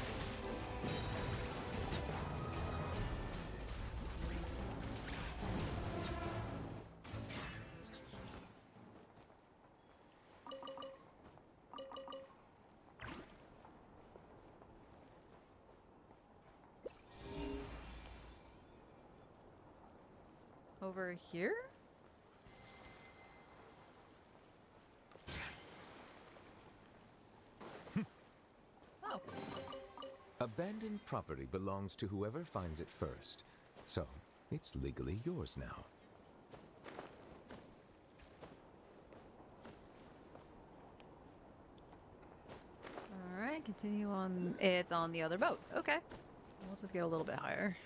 Over here? Oh. Abandoned property belongs to whoever finds it first, so it's legally yours now. Alright, continue on. It's on the other boat. Okay. We'll just get a little bit higher.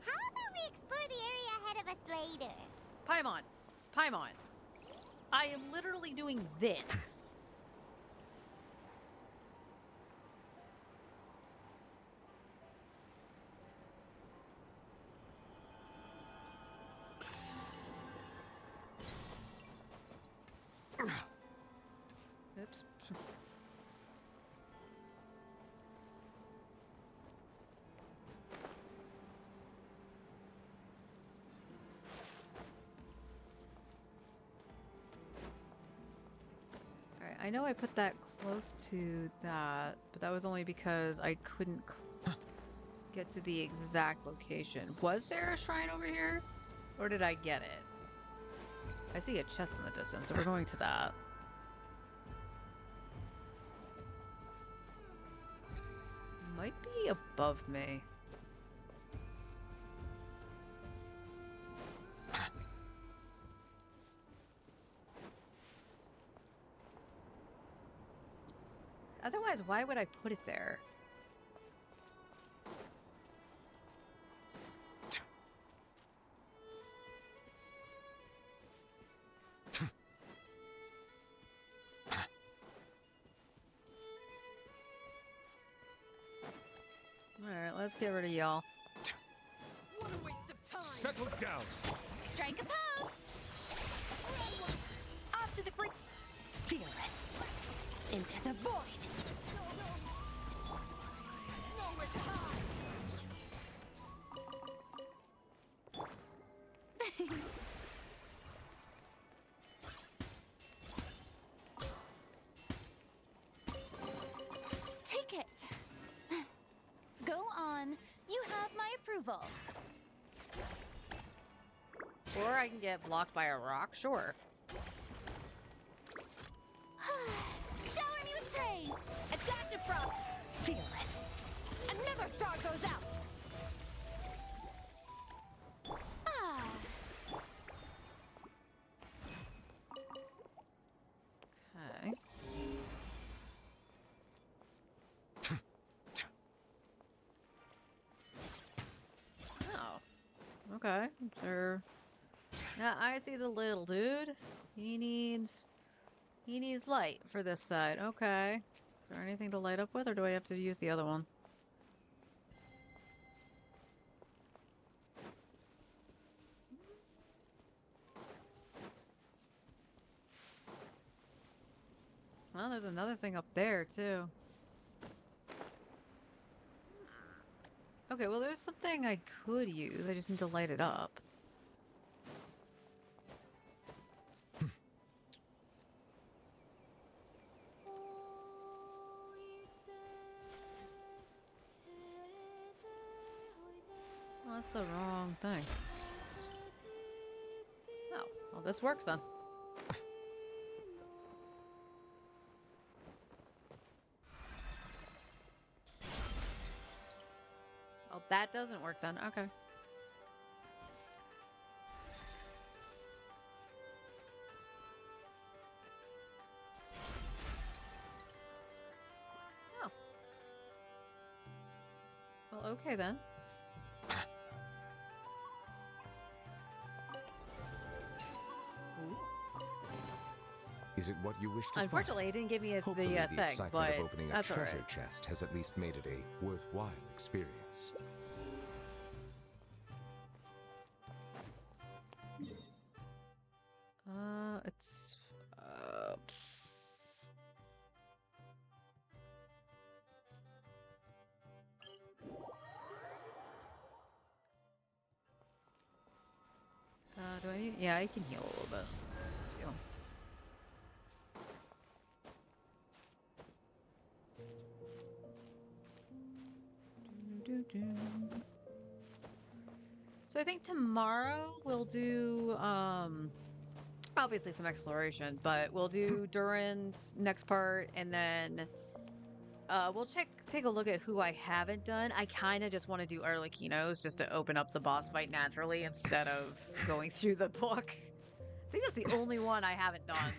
How about we explore the area ahead of us later? Paimon! Paimon! I am literally doing this. Oops. Alright, I know I put that close to that, but that was only because I couldn't get to the exact location. Was there a shrine over here? Or did I get it? I see a chest in the distance, so we're going to that. Might be above me. Otherwise, why would I put it there? Alright, let's get rid of y'all. What a waste of time! Settle down! Strike a pose! Off to the free. Fearless. Into the void. Nowhere to hide! Take it. Go on. You have my approval. Or I can get blocked by a rock, sure. Shower me with praise. A dash of frost. Fearless. Another star goes out. Ah. Okay. Oh. Okay. Sure. Yeah, I see the little dude. He needs light for this side. Okay. Is there anything to light up with, or do I have to use the other one? Well, there's another thing up there, too. Okay, well, there's something I could use. I just need to light it up. Oh, that's the wrong thing. Oh, well, this works then. Oh, that doesn't work then. Okay. Oh. Well, okay then. Is it what you wish to Unfortunately, find? it didn't give me Hopefully, the the thing, excitement but of opening a that's treasure alright. chest has at least made it a worthwhile experience. It's do I need, yeah, I can heal a little bit. Let's just heal. So I think tomorrow we'll do obviously some exploration, but we'll do Duran's next part, and then we'll take a look at who I haven't done. I kind of just want to do Arlecchino's just to open up the boss fight naturally instead of going through the book. I think that's the only one I haven't done.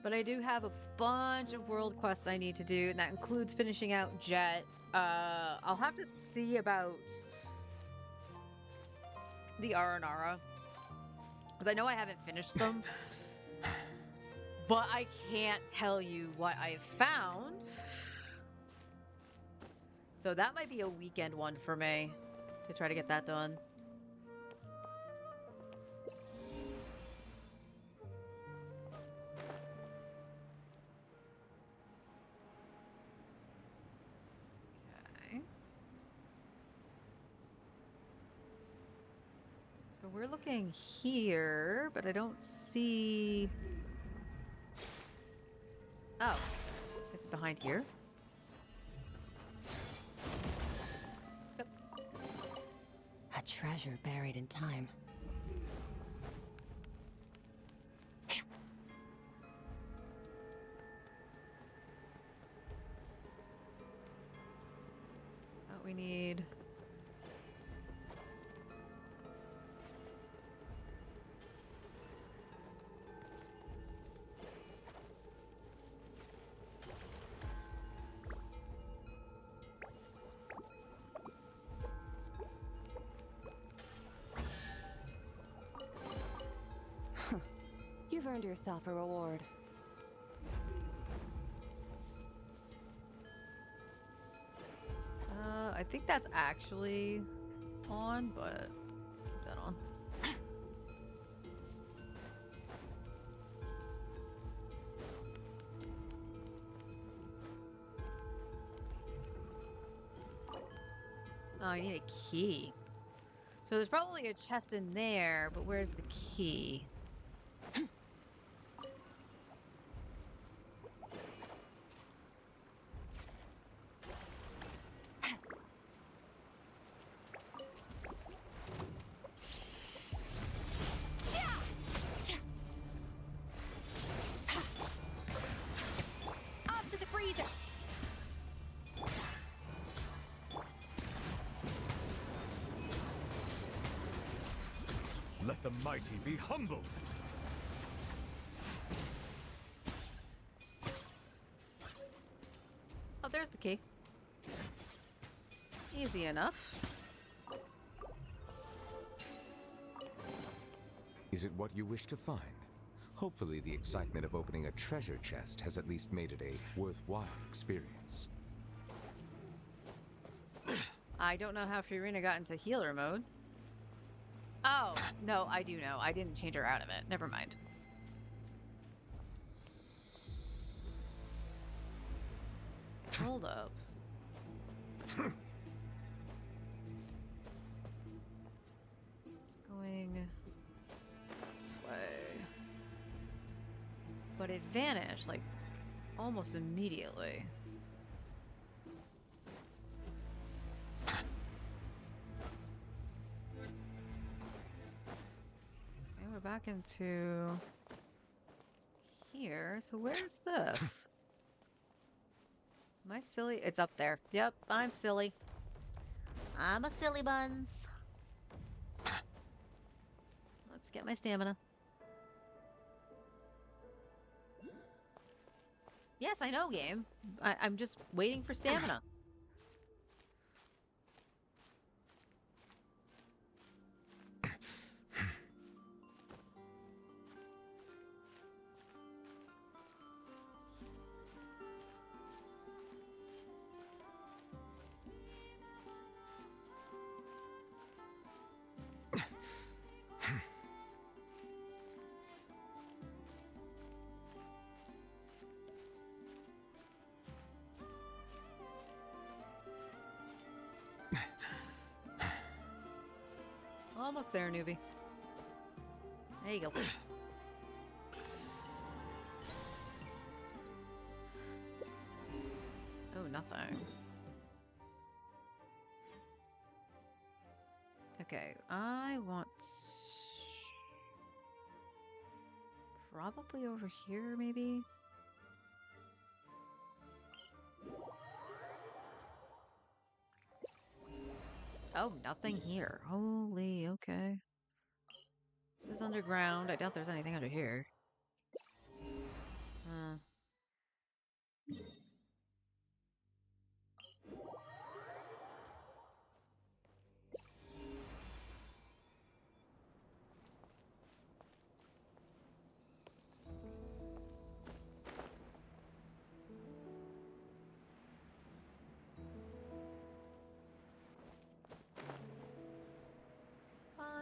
But I do have a bunch of world quests I need to do, and that includes finishing out Jet. I'll have to see about the Aranara, because I know I haven't finished them, but I can't tell you what I've found. So that might be a weekend one for me to try to get that done. So we're looking here, but I don't see... Oh, is it behind here? Yep. A treasure buried in time. Oh, we need... You've earned yourself a reward. I think that's actually on, but keep that on. Oh, I need a key. So there's probably a chest in there, but where's the key? Off to the freezer! Let the mighty be humbled. Oh, there's the key. Easy enough. Is it what you wish to find? Hopefully the excitement of opening a treasure chest has at least made it a worthwhile experience. I don't know how Fiorina got into healer mode. Oh, no, I do know. I didn't change her out of it. Never mind. Hold up. Going this way. But it vanished, like, almost immediately. And we're back into here. So where's this? Am I silly? It's up there. Yep, I'm silly. I'm a silly buns. Let's get my stamina. Yes, I know, game. I'm just waiting for stamina. Almost there, newbie. There you go. nothing. Okay, I want probably over here, maybe. Oh, nothing here. Holy, okay. This is underground. I doubt there's anything under here.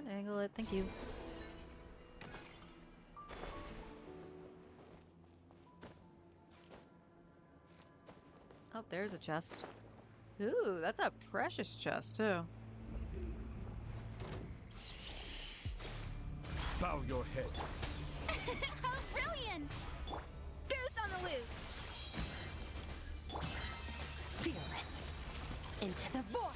Angle it. Thank you. Oh, there's a chest. Ooh, that's a precious chest, too. Bow your head. How brilliant! Goose on the loose! Fearless. Into the void.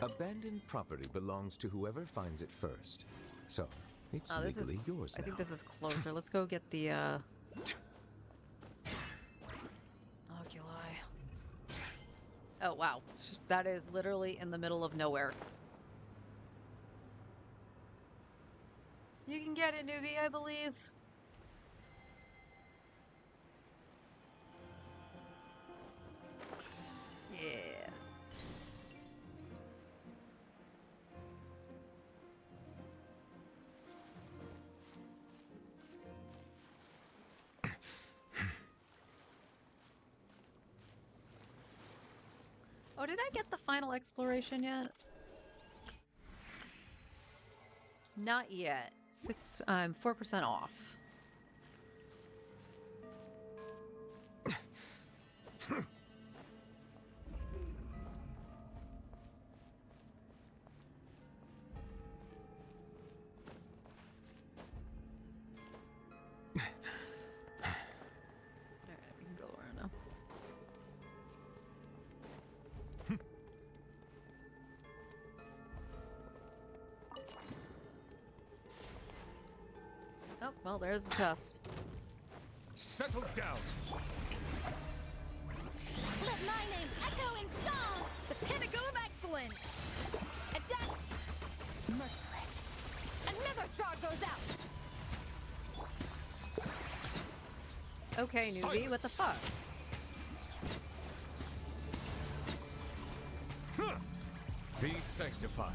Abandoned property belongs to whoever finds it first. So, it's Oh, legally yours I now. think this is closer. Let's go get the, oculi. Oh, wow. That is literally in the middle of nowhere. You can get it, Nuvi, I believe. Yeah. Oh, did I get the final exploration yet? Not yet. 4% off. Alright, we can go around now. Oh, well, there's the chest. Settle down. Let my name echo in song! The pinnacle of excellence! A dash... Merciless. Another star goes out! Okay, newbie, what the fuck? Be sanctified.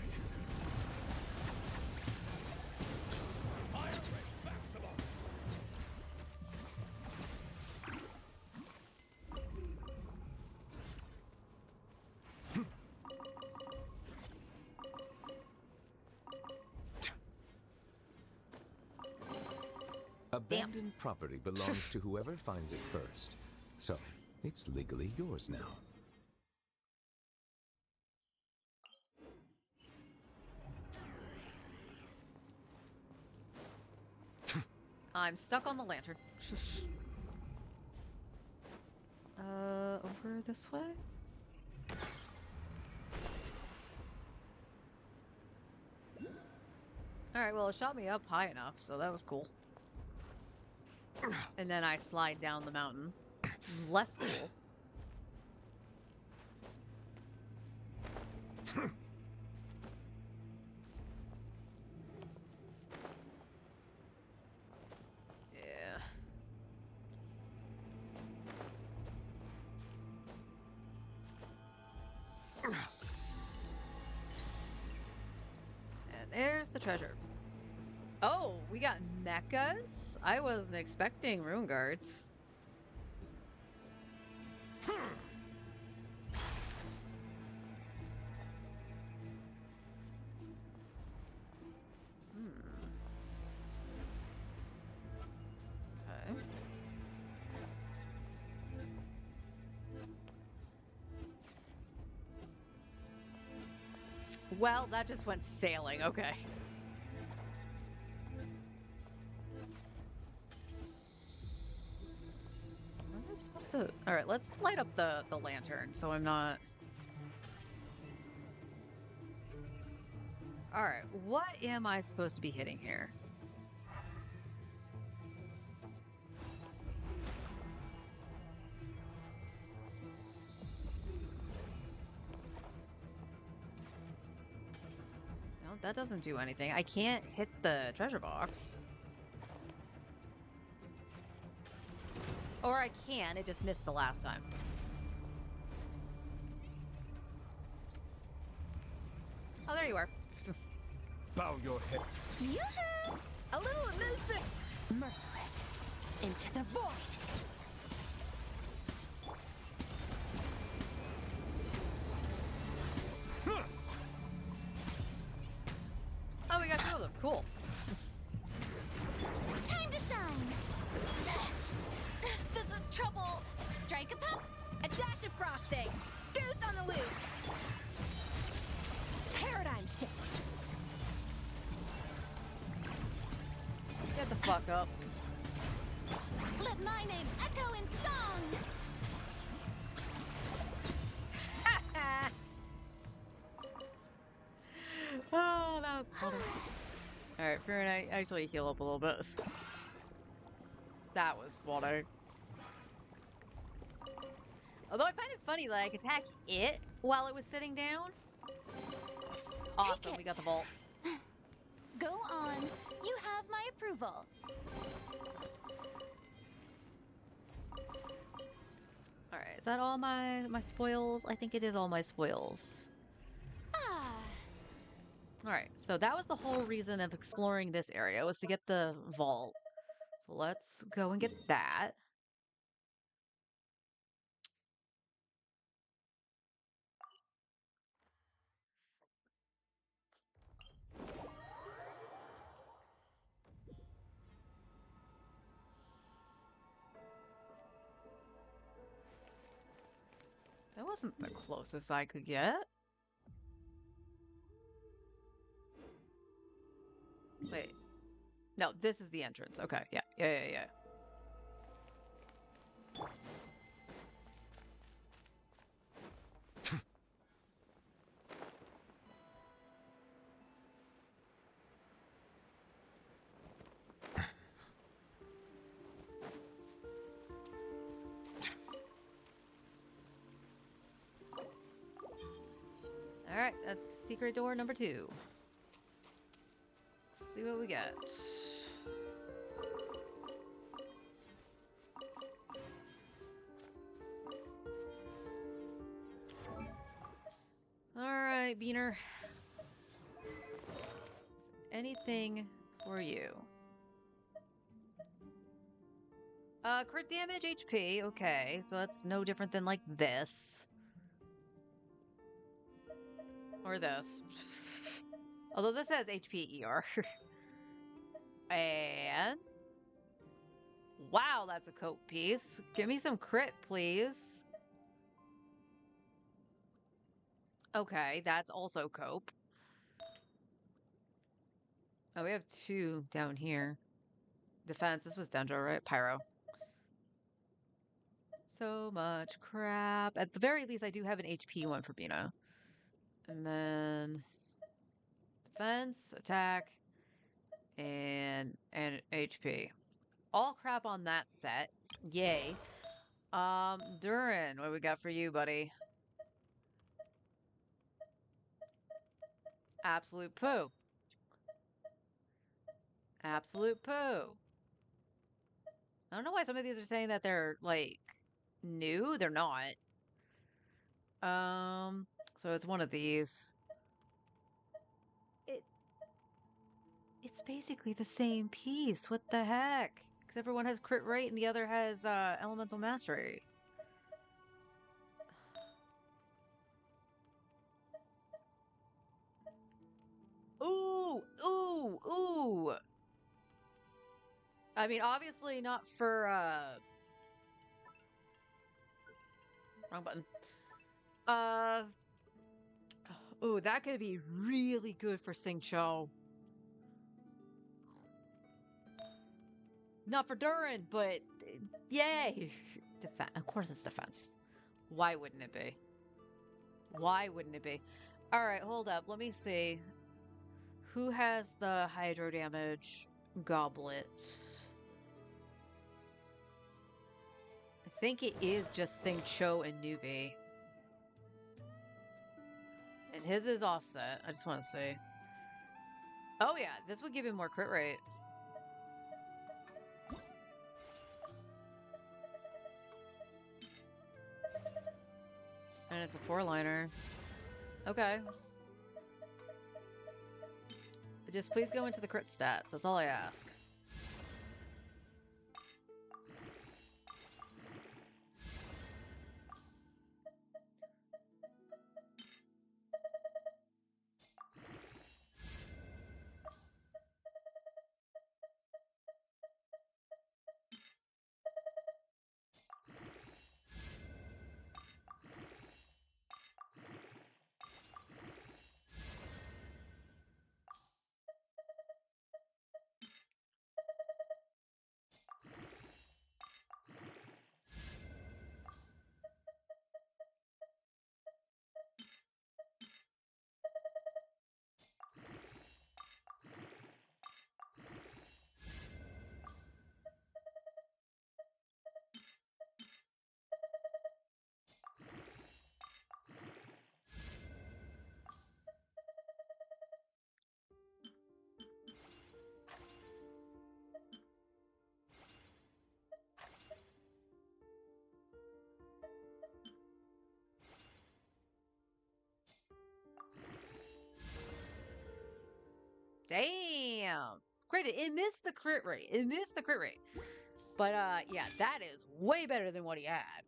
Abandoned property belongs to whoever finds it first. So, it's legally yours now. I'm stuck on the lantern. Over this way? Alright, well, it shot me up high enough, so that was cool. And then I slide down the mountain. Less cool. Yeah. And there's the treasure. Oh, we got mechas? I wasn't expecting rune guards. Okay. Well, that just went sailing. Okay. What am I supposed to... All right, let's light up the lantern so I'm not... All right, what am I supposed to be hitting here? No, that doesn't do anything. I can't hit the treasure box. Or I can, it just missed the last time. Oh, there you are. Bow your head. Yoo-hoo! A little amusement. Merciless. Into the void. Oh, we got two of them. Cool. Time to shine. This is trouble. Strike a pop. A dash of frosting. Goose on the loose. Paradigm shift. Get the fuck up. Let my name echo in song. Oh, that was funny. Alright, Fear and I actually heal up a little bit. That was funny. Although I find it funny that I could attack it while it was sitting down. Awesome, we got the vault. Go on. You have my approval. Alright, is that all my spoils? I think it is all my spoils. Ah. Alright, so that was the whole reason of exploring this area, was to get the vault. So let's go and get that. That wasn't the closest I could get. Wait. No, this is the entrance. Okay, yeah. Alright, that's secret door number 2. Let's see what we got. Alright, Beaner. Anything for you? Crit damage, HP. Okay, so that's no different than like this. Or this. Although this has HP ER. And... Wow, that's a cope piece. Give me some crit, please. Okay, that's also cope. Oh, we have 2 down here. Defense. This was Dendro, right? Pyro. So much crap. At the very least, I do have an HP one for Bina. And then... Defense, attack, and HP. All crap on that set. Yay. Durin, what do we got for you, buddy? Absolute poo. Absolute poo. I don't know why some of these are saying that they're, like, new. They're not. So it's one of these. It's basically the same piece. What the heck? Except for one has crit rate and the other has, elemental mastery. Ooh. I mean, obviously not for, wrong button. Oh, that could be really good for Sing Cho. Not for Durin, but yay! Of course it's defense. Why wouldn't it be? Why wouldn't it be? All right, hold up. Let me see. Who has the hydro damage goblets? I think it is just Sing Cho and Newbie. And his is offset. I just want to see. Oh yeah, this would give him more crit rate. And it's a 4-liner. Okay. Just please go into the crit stats. That's all I ask. Damn. Great. It missed the crit rate. It missed the crit rate. But yeah, that is way better than what he had.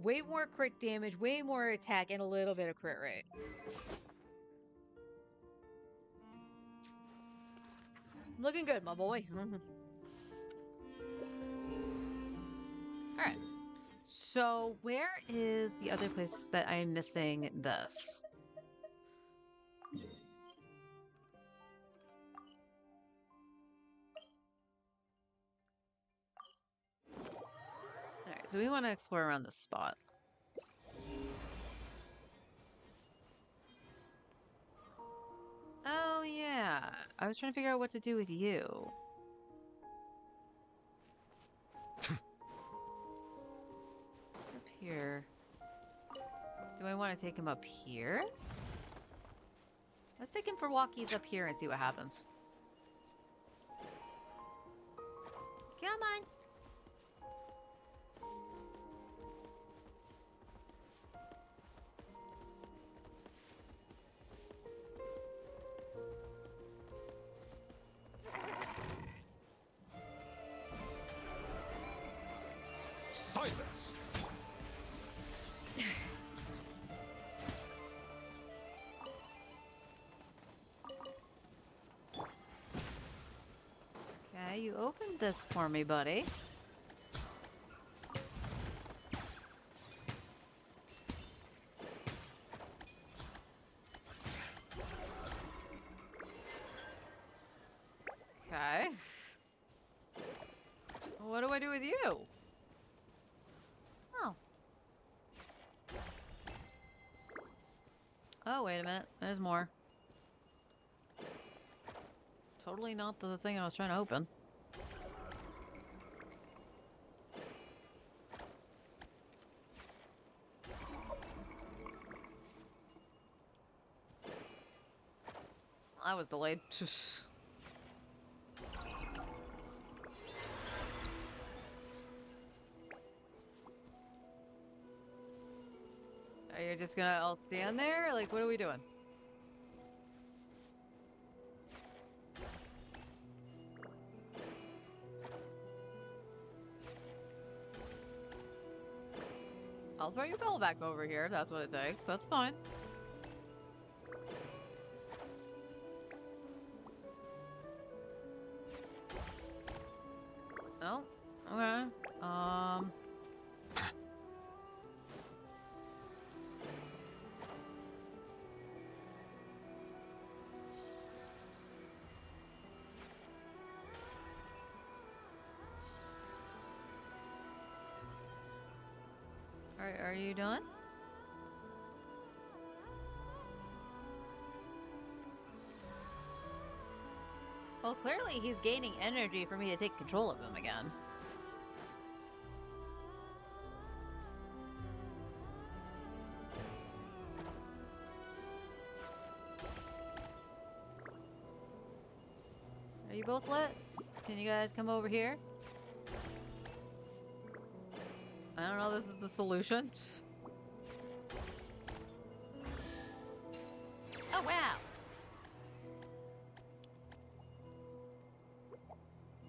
Way more crit damage, way more attack, and a little bit of crit rate. Looking good, my boy. Alright. So where is the other place that I am missing this? Alright, so we want to explore around this spot. Oh, yeah. I was trying to figure out what to do with you. What's up here? Do I want to take him up here? Let's take him for walkies up here and see what happens. Come on. Silence! Okay, you opened this for me, buddy. Okay. What do I do with you? Oh. Oh, wait a minute. There's more. Totally not the thing I was trying to open. I was delayed. Are you just gonna all stand there? Like, what are we doing? I'll throw your bill back over here if that's what it takes. That's fine. Oh, okay. Are you done? Well, clearly he's gaining energy for me to take control of him again. Are you both lit? Can you guys come over here? I don't know, this is the solution. Oh, wow!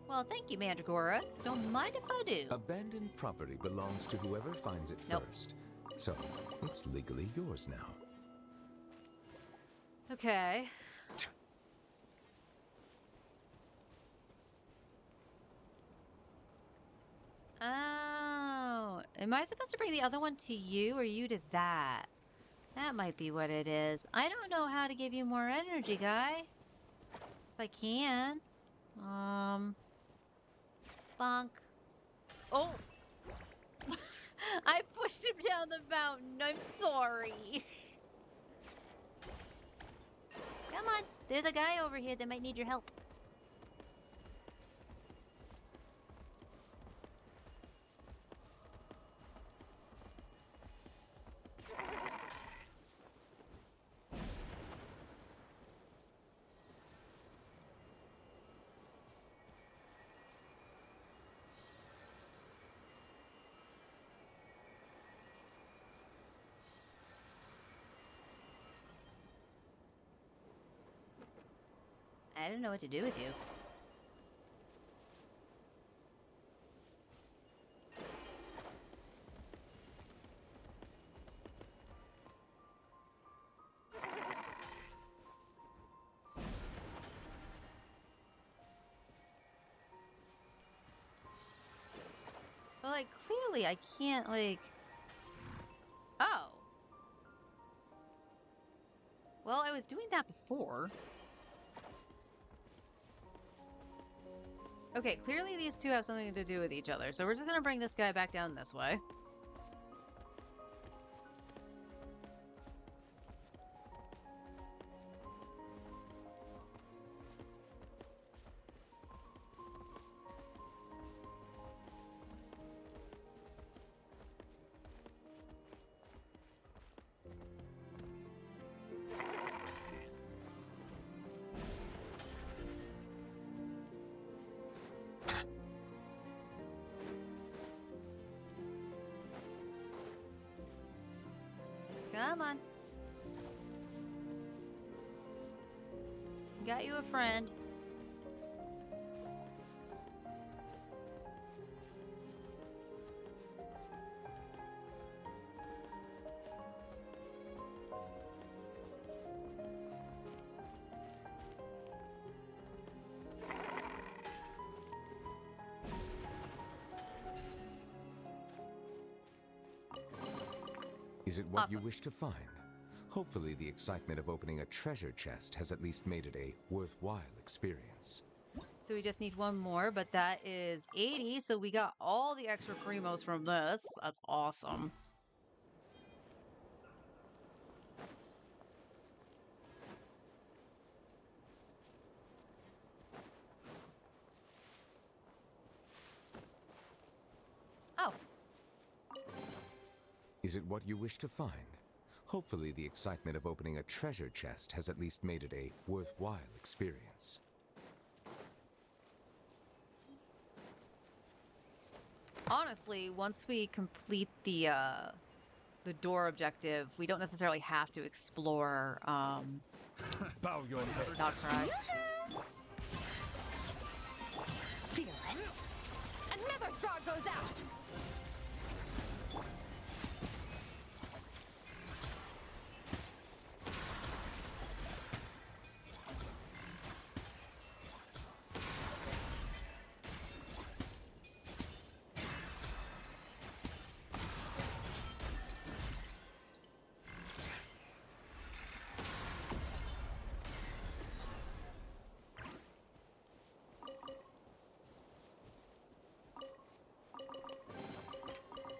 Well, thank you, Mandragoras. Don't mind if I do. Abandoned property belongs to whoever finds it first. So, it's legally yours now. Okay. Oh, am I supposed to bring the other one to you or you to that? That might be what it is. I don't know how to give you more energy, guy. If I can. Bonk. Oh! I pushed him down the mountain. I'm sorry. Come on. There's a guy over here that might need your help. I don't know what to do with you. But, like, clearly I can't, like... Oh. Well, I was doing that before. Okay, clearly these two have something to do with each other, so we're just gonna bring this guy back down this way. Come on. Got you a friend. Is it what you wish to find? Hopefully the excitement of opening a treasure chest has at least made it a worthwhile experience. So we just need one more, but that is 80, so we got all the extra primos from this. That's awesome. Oh. Is it what you wish to find? Hopefully the excitement of opening a treasure chest has at least made it a worthwhile experience. Honestly, once we complete the door objective, we don't necessarily have to explore Bow your head. Not cry. Fearless. Another star goes out.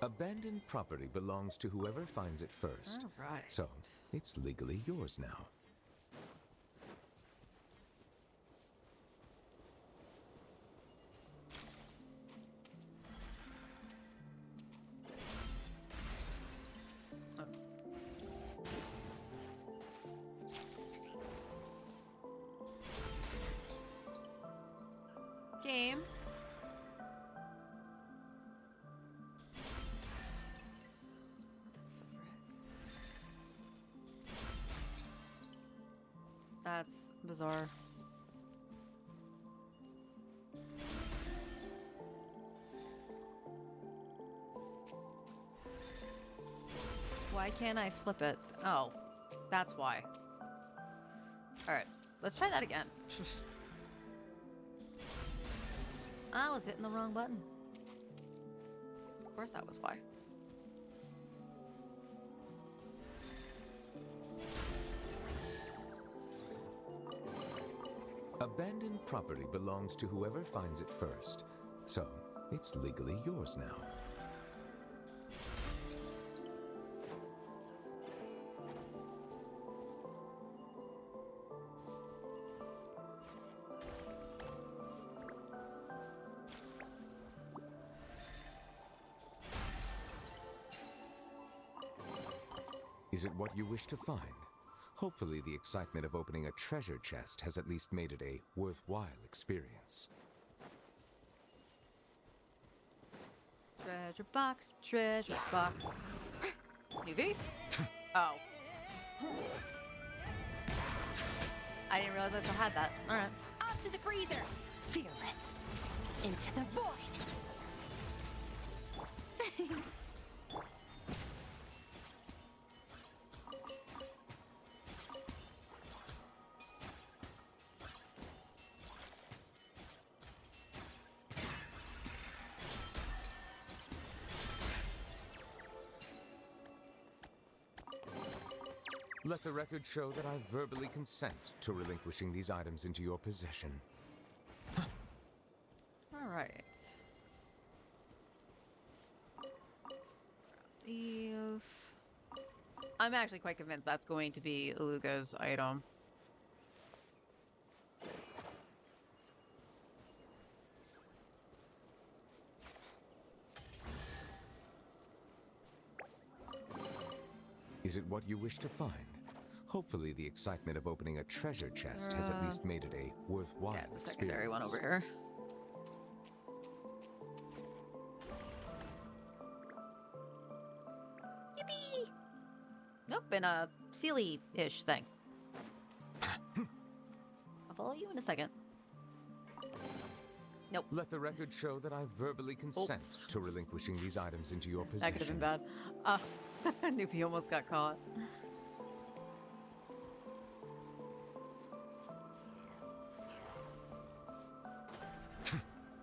Abandoned property belongs to whoever finds it first. All right. So, it's legally yours now. Game. That's bizarre. Why can't I flip it? Oh, that's why. All right, let's try that again. I was hitting the wrong button. Of course that was why. Abandoned property belongs to whoever finds it first. So, it's legally yours now. Is it what you wish to find? Hopefully the excitement of opening a treasure chest has at least made it a worthwhile experience. Treasure box, treasure box. UV? Oh. I didn't realize I had that. All right. Up to the freezer! Fearless! Into the void! Let the record show that I verbally consent to relinquishing these items into your possession. All right. These. I'm actually quite convinced that's going to be Uluga's item. Is it what you wish to find? Hopefully the excitement of opening a treasure chest has at least made it a worthwhile It's a experience. secondary one over here. Yippee! Nope, and a Sealy-ish thing. I'll follow you in a second. Nope. Let the record show that I verbally consent to relinquishing these items into your possession. That could have been bad. Noopy almost got caught.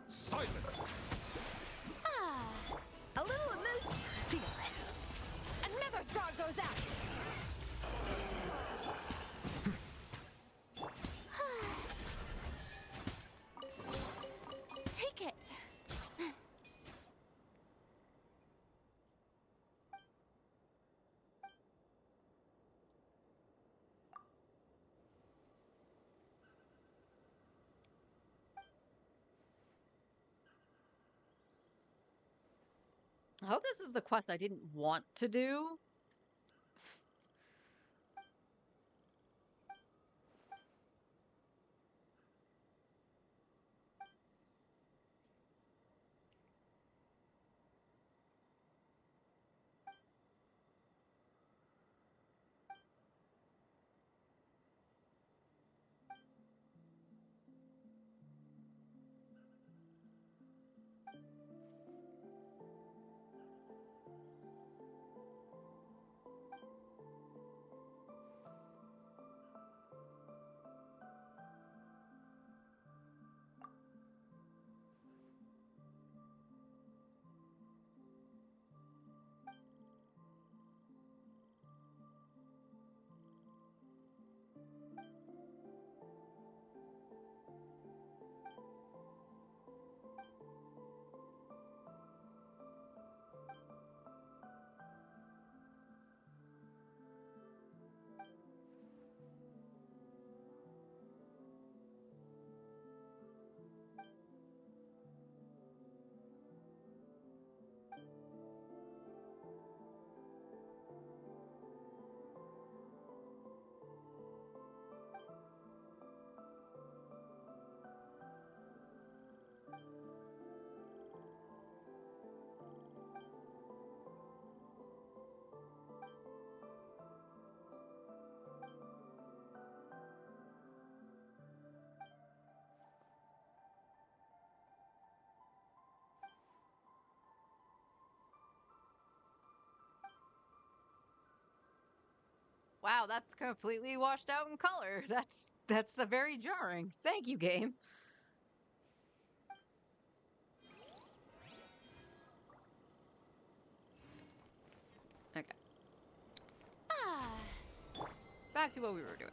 Silence! Ah, a little emotion. Fearless. Another star goes out! Take it. I hope this is the quest I didn't want to do. Wow, that's completely washed out in color. That's a very jarring. Thank you, game. Okay. Back to what we were doing.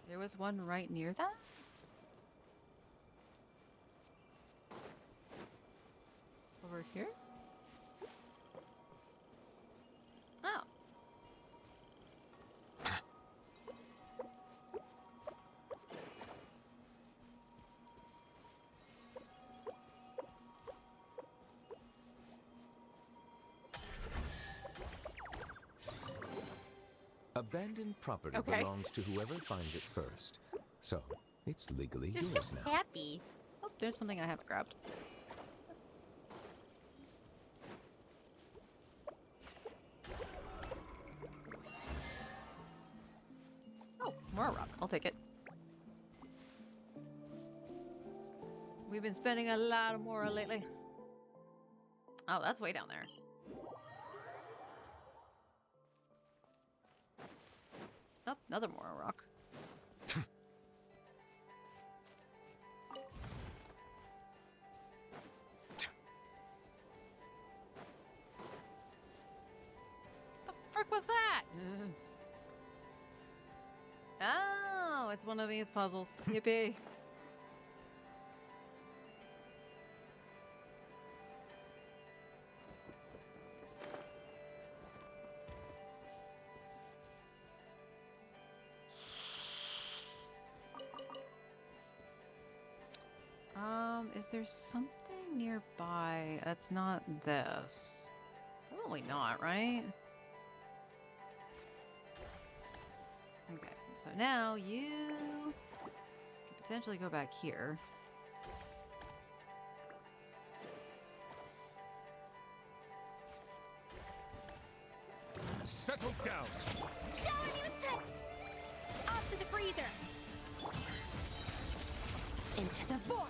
There was one right near that? Over here? Oh. Abandoned property Okay. belongs to whoever finds it first. So, it's legally You're yours so now. happy. Oh, there's something I haven't grabbed. Oh, more rock. I'll take it. We've been spending a lot of Mora lately. Oh, that's way down there. Oh, another Mora rock. The frick was that? Oh, it's one of these puzzles. Yippee. Is there something nearby that's not this? Probably not, right? Okay, so now you can potentially go back here. Settle down. Shower me with the... Off to the freezer. Into the void.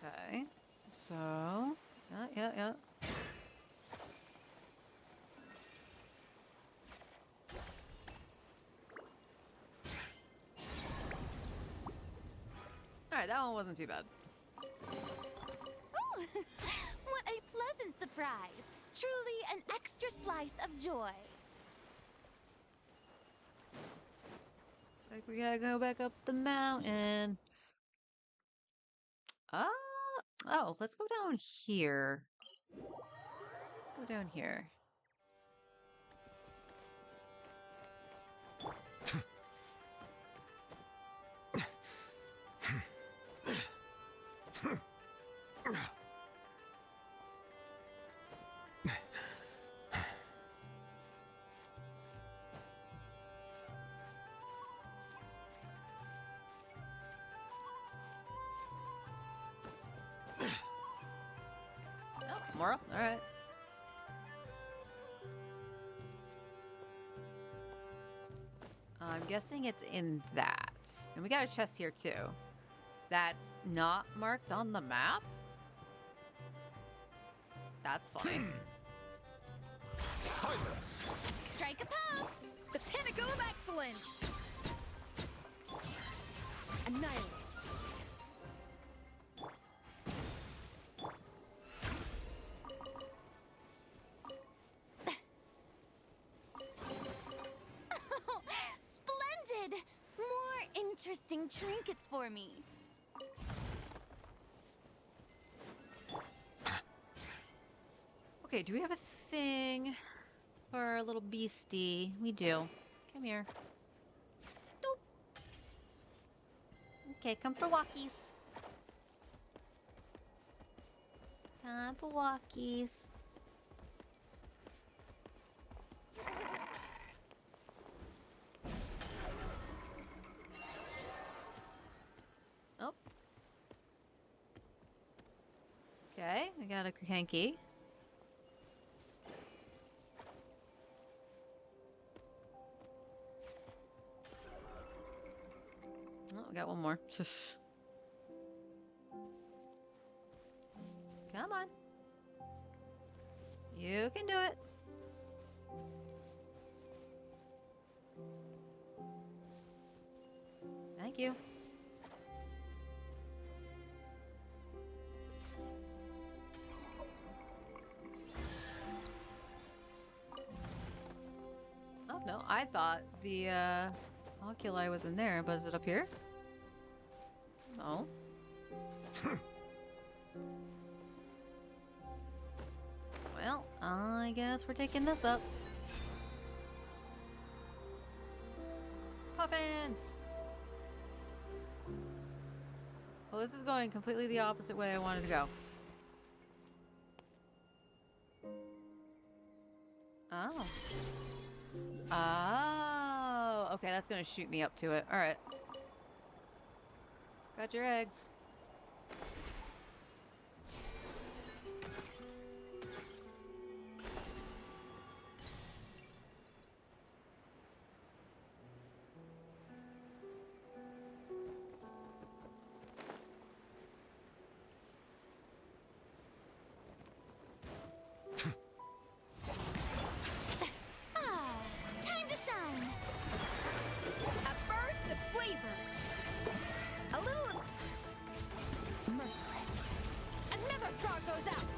Okay, so yeah. All right, that one wasn't too bad. Ooh, what a pleasant surprise. Truly an extra slice of joy. It's like we gotta go back up the mountain. Oh, let's go down here. Let's go down here. Oh, more up. All right. I'm guessing it's in that. And we got a chest here too. That's not marked on the map? That's funny. Silence! Strike a pose! The pinnacle of excellence! Annihilate. Splendid! More interesting trinkets for me. Okay, do we have a thing for our little beastie? We do. Come here. Nope. Okay, come for walkies. Time for walkies. Oh. Okay, I got a hanky. we got one more. Come on. You can do it. Thank you. Oh, no, I thought the oculi was in there, but is it up here? No. Well, I guess we're taking this up. Puffins! Well, this is going completely the opposite way I wanted to go. Oh. Oh, okay, that's gonna shoot me up to it. All right. Got your eggs. Time to shine! A burst of flavor! A little merciless. Another star goes out!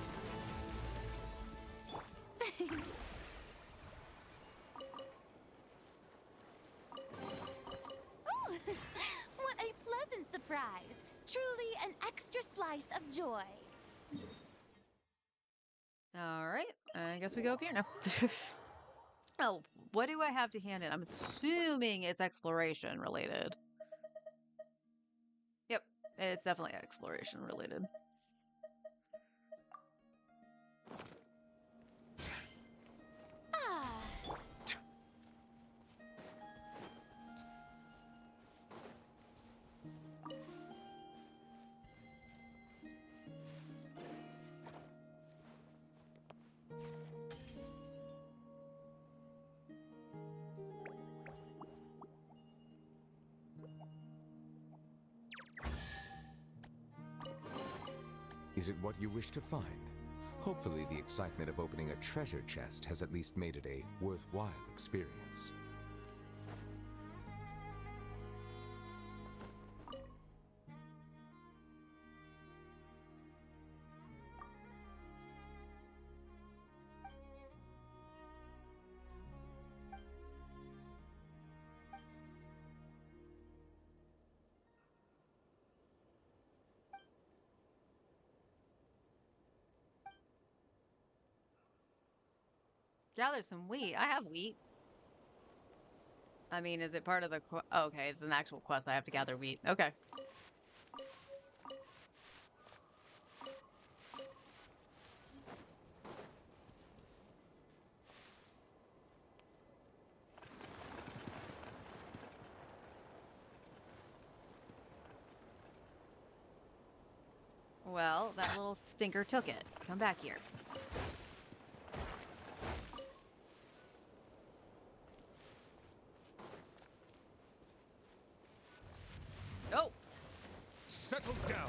Oh, what a pleasant surprise! Truly an extra slice of joy. All right, I guess we go up here now. Oh, what do I have to hand in? I'm assuming it's exploration related. Yep, it's definitely exploration related. Is it what you wish to find? Hopefully the excitement of opening a treasure chest has at least made it a worthwhile experience. Gather some wheat. I have wheat. I mean, is it part of the oh, okay, it's an actual quest. I have to gather wheat. Okay. Well, that little stinker took it. Come back here. Oh! Settle down!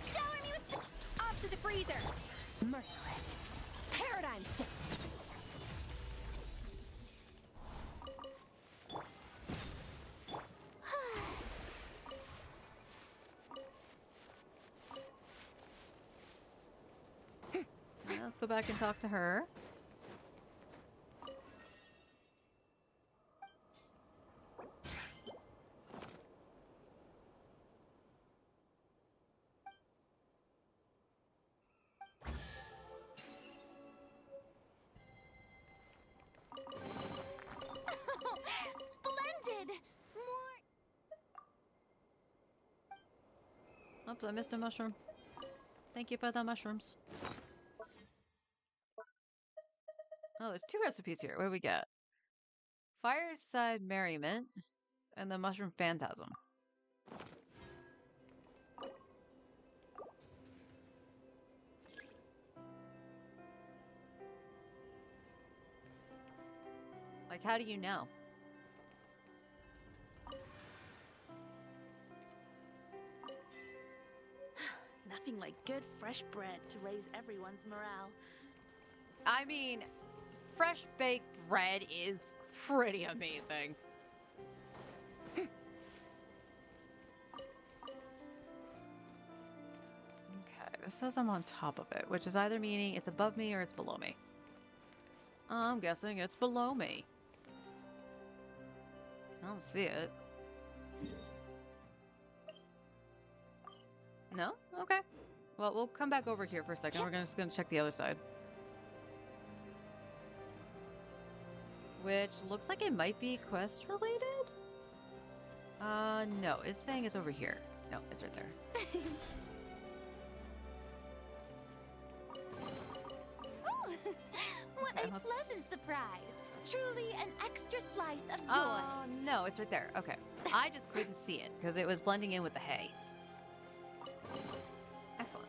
Shower me with off to the freezer! Merciless. Paradigm shift. Let's go back and talk to her. Splendid! More. Oops, I missed a mushroom. Thank you for the mushrooms. Oh, there's 2 recipes here. What do we get? Fireside Merriment and the Mushroom Phantasm. Like, how do you know? nothing like good fresh bread to raise everyone's morale. I mean, fresh baked bread is pretty amazing. Okay, this says I'm on top of it, which is either meaning it's above me or it's below me. I'm guessing it's below me. I don't see it. No? Okay. Well, we'll come back over here for a second. We're just gonna check the other side. Which looks like it might be quest related? No. It's saying it's over here. No, it's right there. Ooh, what Okay, a let's- pleasant surprise. Truly an extra slice of joy. Oh, no, it's right there. Okay. I just couldn't see it because it was blending in with the hay. Excellent.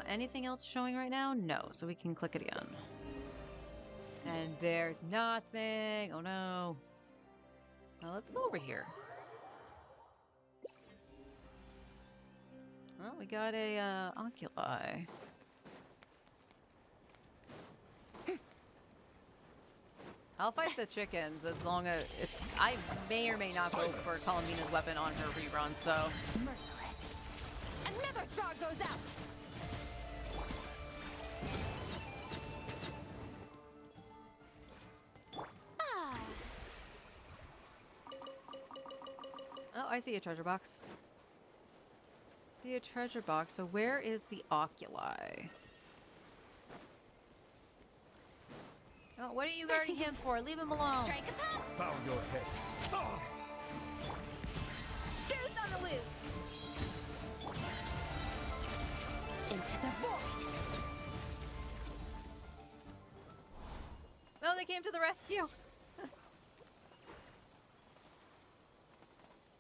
Anything else showing right now? No, so we can click it again. And there's nothing. Oh, no. Well, let's go over here. Well, we got a oculi. I'll fight the chickens as long as I may or may not go for Columbina's weapon on her rerun, so. Merciless. Another star goes out. Ah. Oh, I see a treasure box. See a treasure box. So where is the oculi? Oh, what are you guarding him for? Leave him alone. Strike a pop. Bow your head. Oh. Goose on the loose. Into the void. Oh, they came to the rescue.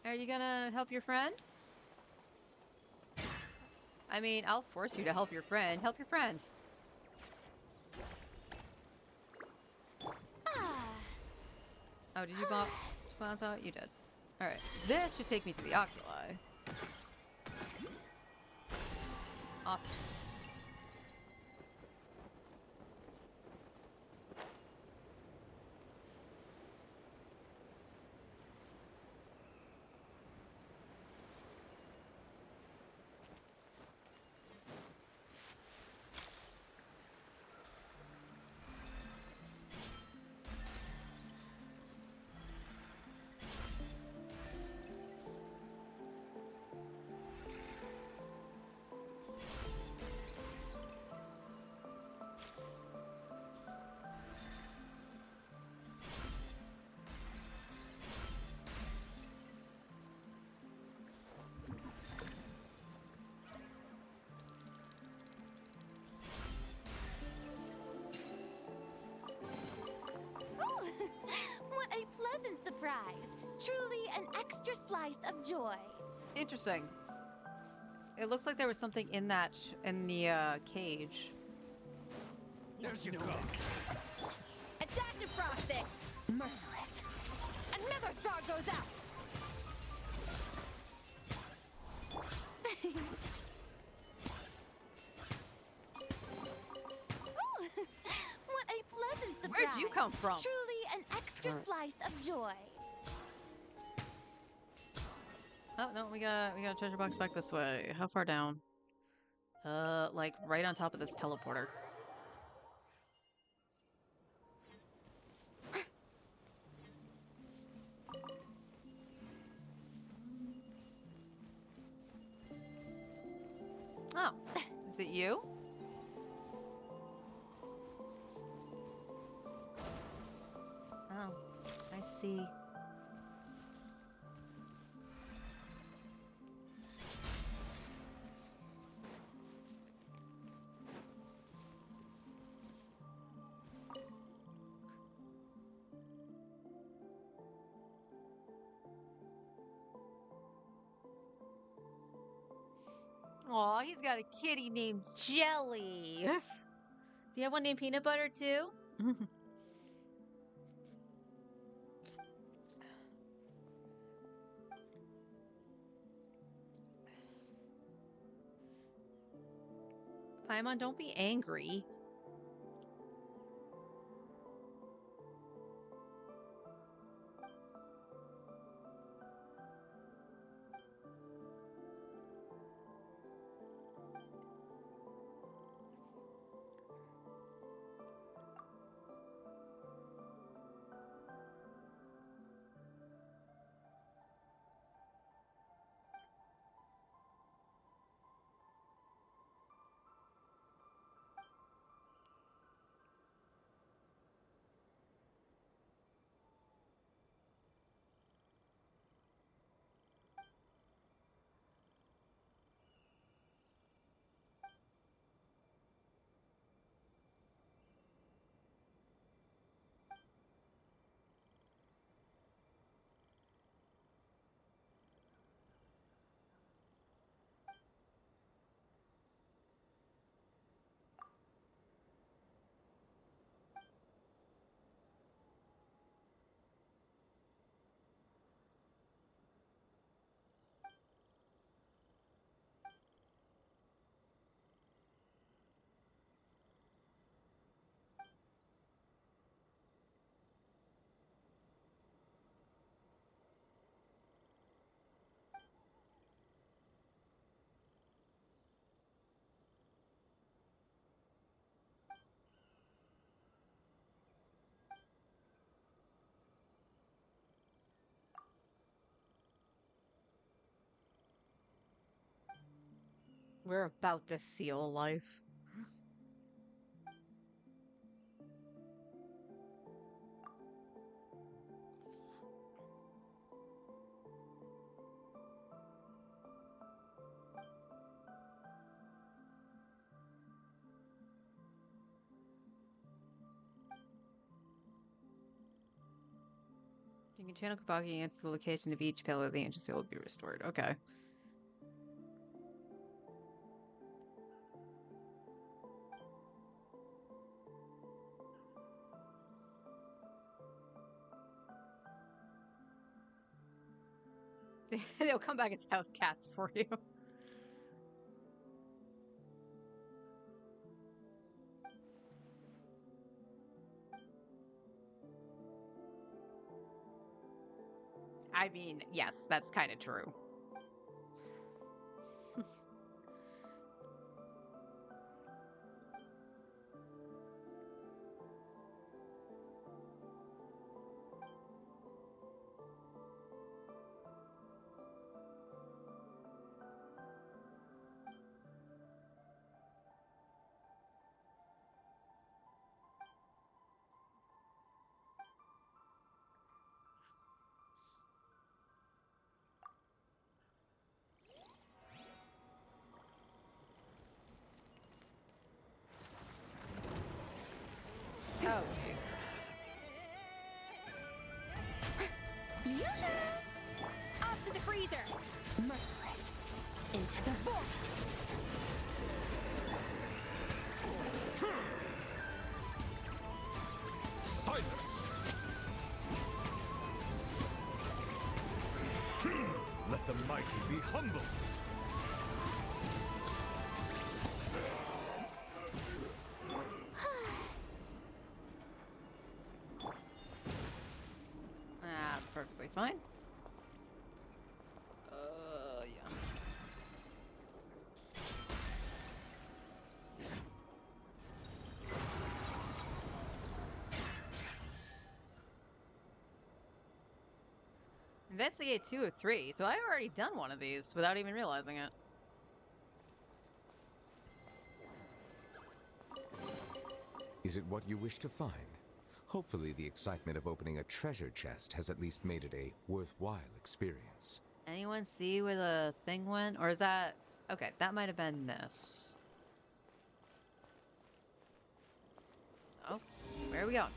Are you gonna help your friend? I mean, I'll force you to help your friend. Help your friend. Oh, did you bounce out? You did. Alright. This should take me to the oculi. Awesome. Ooh, what a pleasant surprise. Truly an extra slice of joy. Interesting. It looks like there was something in that in the cage. There's your go. A dash of frosting. Merciless. Another star goes out. Ooh, what a pleasant surprise. Where'd you come from? Truly an extra slice of joy. Oh no, we got a treasure box back this way. How far down? Like right on top of this teleporter. Oh, is it you? Oh, I see. Aw, he's got a kitty named Jelly. Do you have one named Peanut Butter too? Paimon, don't be angry. We're about to seal life. You can channel Kabaki into the location of each pillar, the ancient seal will be restored. Okay. They'll come back as house cats for you. I mean, yes, that's kind of true. Oh, jeez. Off to the freezer! Merciless! Into the void! Silence! Let the mighty be humbled! That's perfectly fine. Yeah. Investigate 2 of 3, so I've already done one of these without even realizing it. Is it what you wish to find? Hopefully the excitement of opening a treasure chest has at least made it a worthwhile experience. Anyone see where the thing went? Or is that... Okay, that might have been this. Oh, where are we going?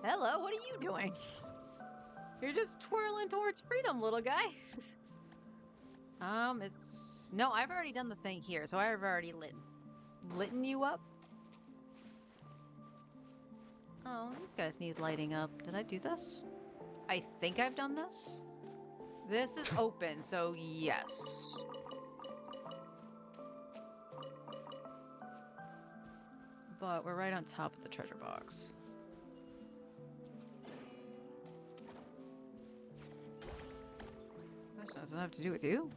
Hello, what are you doing? You're just twirling towards freedom, little guy. It's... No, I've already done the thing here, so I've already litten you up. Oh, this guy's knees lighting up. Did I do this? I think I've done this. This is open, so yes. But we're right on top of the treasure box. Question does it have to do with you?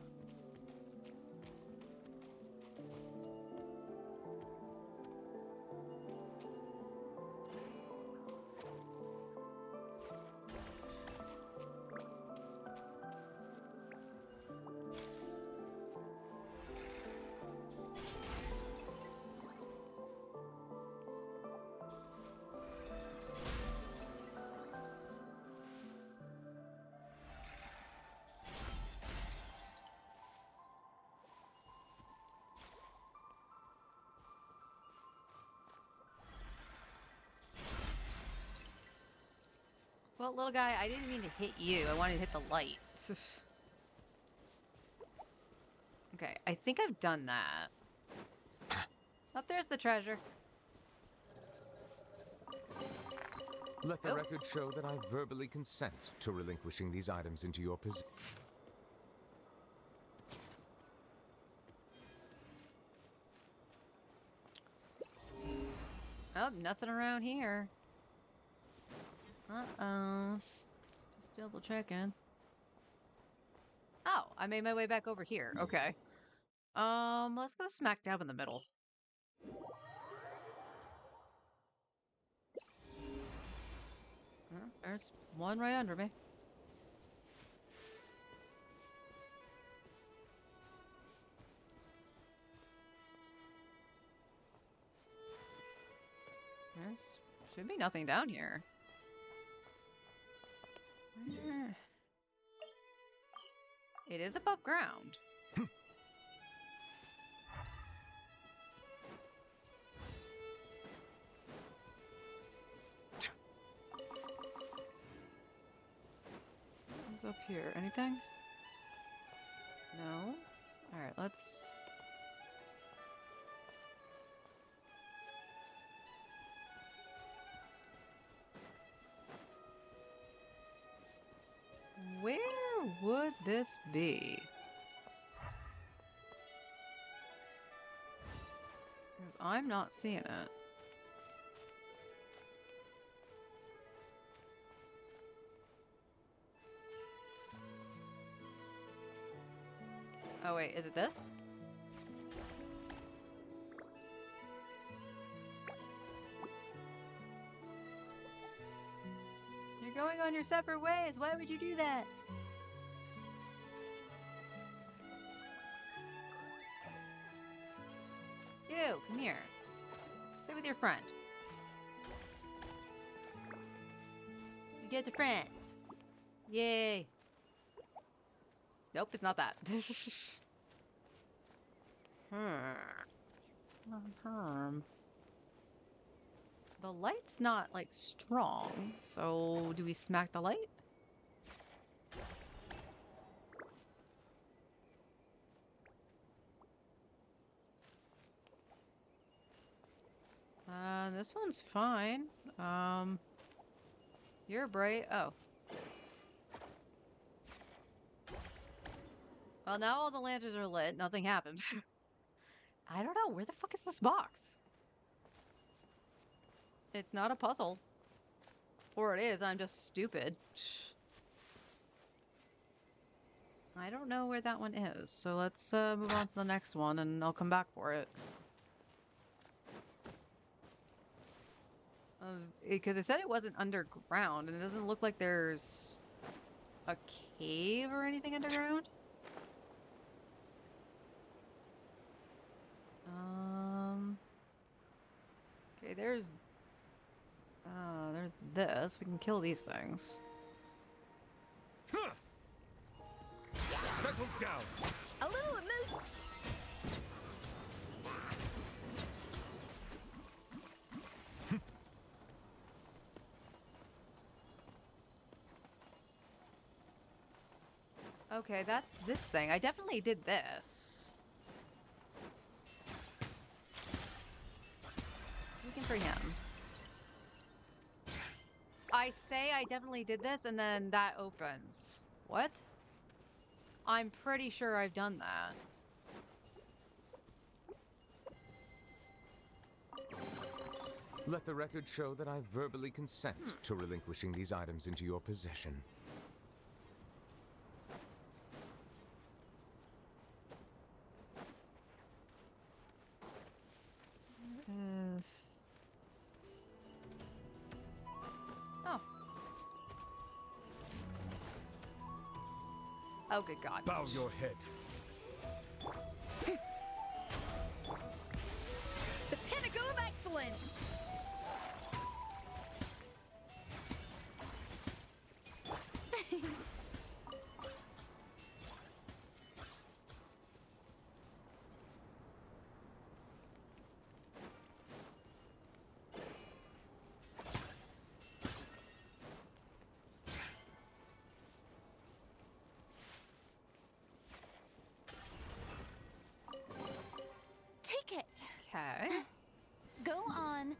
Well, little guy, I didn't mean to hit you. I wanted to hit the light. Okay, I think I've done that. Up there's the treasure. Let the record show that I verbally consent to relinquishing these items into your possession. Oh, nothing around here. Uh-oh. Just double checking. Oh, I made my way back over here. Okay. Let's go smack dab in the middle. There's one right under me. There's should be nothing down here. It is above ground. What's up here? Anything? No? Alright, let's... Where would this be? 'Cause I'm not seeing it. Oh wait, is it this? You're going on your separate ways. Why would you do that? You, come here. Stay with your friend. You get to friends. Yay. Nope, it's not that. The light's not, like, strong, so do we smack the light? This one's fine. You're bright. Oh. Well, now all the lanterns are lit. Nothing happens. I don't know. Where the fuck is this box? It's not a puzzle. Or it is. I'm just stupid. I don't know where that one is. So let's move on to the next one and I'll come back for it. Because it said it wasn't underground and it doesn't look like there's a cave or anything underground. Okay, there's this. We can kill these things. Settle down. A little emotion. Okay, that's this thing. I definitely did this. We can free him. I say I definitely did this, and then that opens. What? I'm pretty sure I've done that. Let the record show that I verbally consent to relinquishing these items into your possession. Yes. Oh. Oh, good God. Bow your head. The pinnacle of excellence! Take it. Okay. Go on.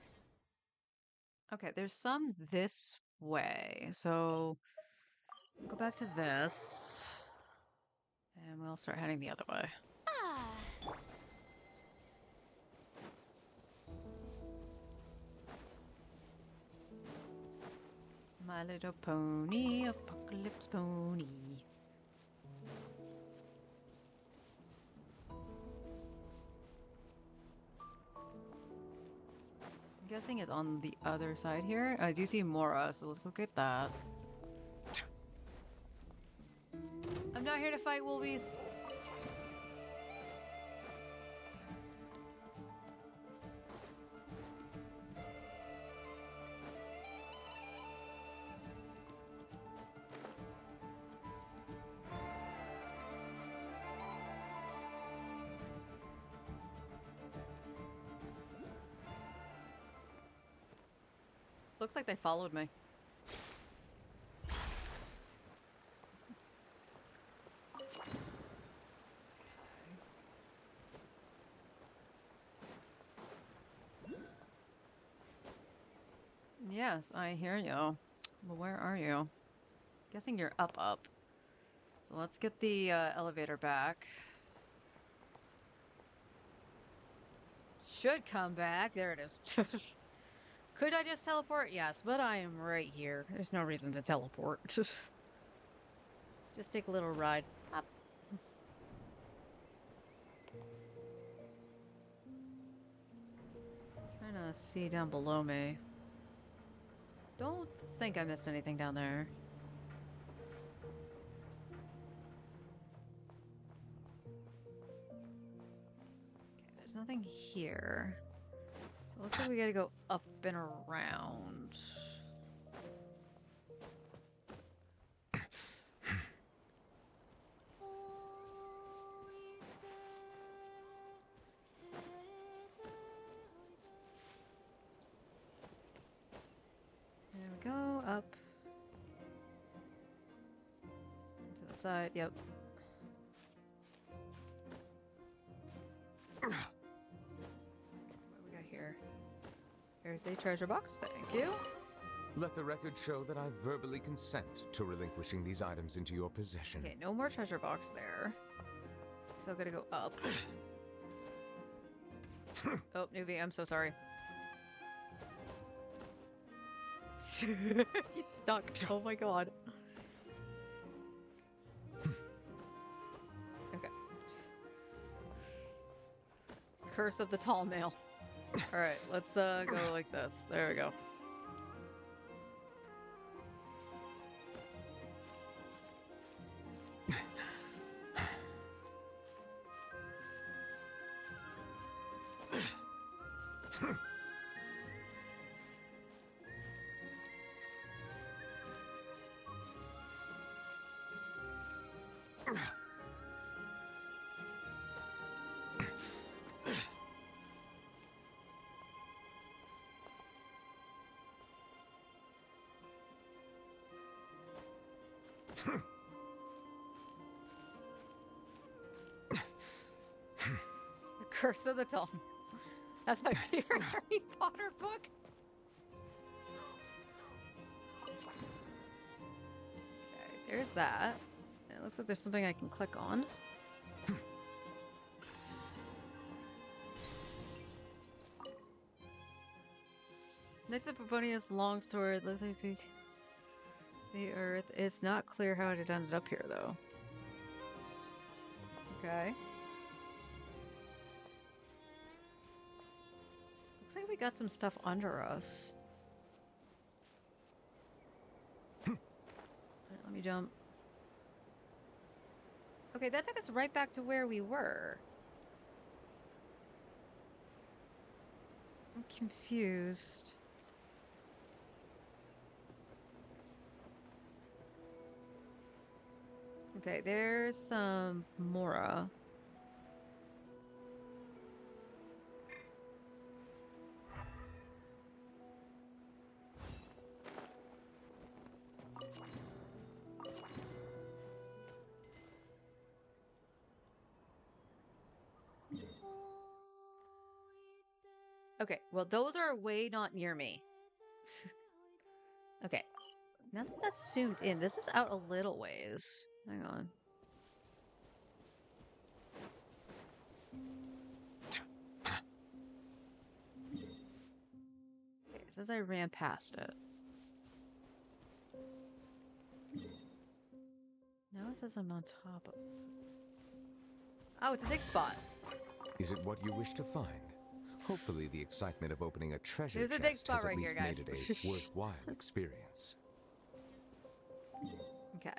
Okay, there's some this way. So go back to this. And we'll start heading the other way. Ah. My Little Pony, Apocalypse Pony. I'm guessing it's on the other side here. I do see Mora, so let's go get that. I'm not here to fight Wolvies. Looks like they followed me. Yes, I hear you. But where are you? Guessing you're up. So let's get the elevator back. Should come back. There it is. Could I just teleport? Yes, but I am right here. There's no reason to teleport. Just take a little ride up. Trying to see down below me. Don't think I missed anything down there. Okay, there's nothing here. So it looks like we gotta go up and around. There we go, up. To the side, yep. Okay, what we got here? There's a treasure box, thank you. Let the record show that I verbally consent to relinquishing these items into your possession. Okay, no more treasure box there. So I gotta go up. Oh, newbie, I'm so sorry. He's stuck. Oh my god. Okay. Curse of the tall male. Alright, let's go like this. There we go. The Curse of the Tall. That's my favorite Harry Potter book. There's that. It looks like there's something I can click on. Next up, Pavonia's longsword. Looks like the earth. It's not clear how it ended up here, though. Okay. Looks like we got some stuff under us. Alright, let me jump. Okay, that took us right back to where we were. I'm confused. Okay, there's some Mora. Okay, well, those are way not near me. Okay, now that that's zoomed in, this is out a little ways. Hang on. Okay, it says I ran past it. Now it says I'm on top of it. Oh, it's a dig spot. Is it what you wish to find? Hopefully the excitement of opening a treasure There's a dig chest spot has at right here, least made guys. it a worthwhile experience. Okay.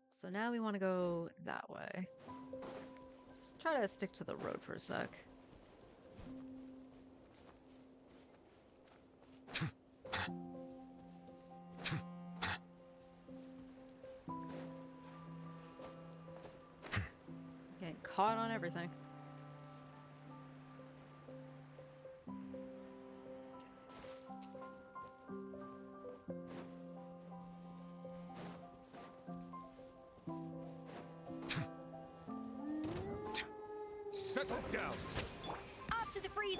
So now we want to go that way. Just try to stick to the road for a sec. Getting caught on everything. Settle down. Off to the freeze.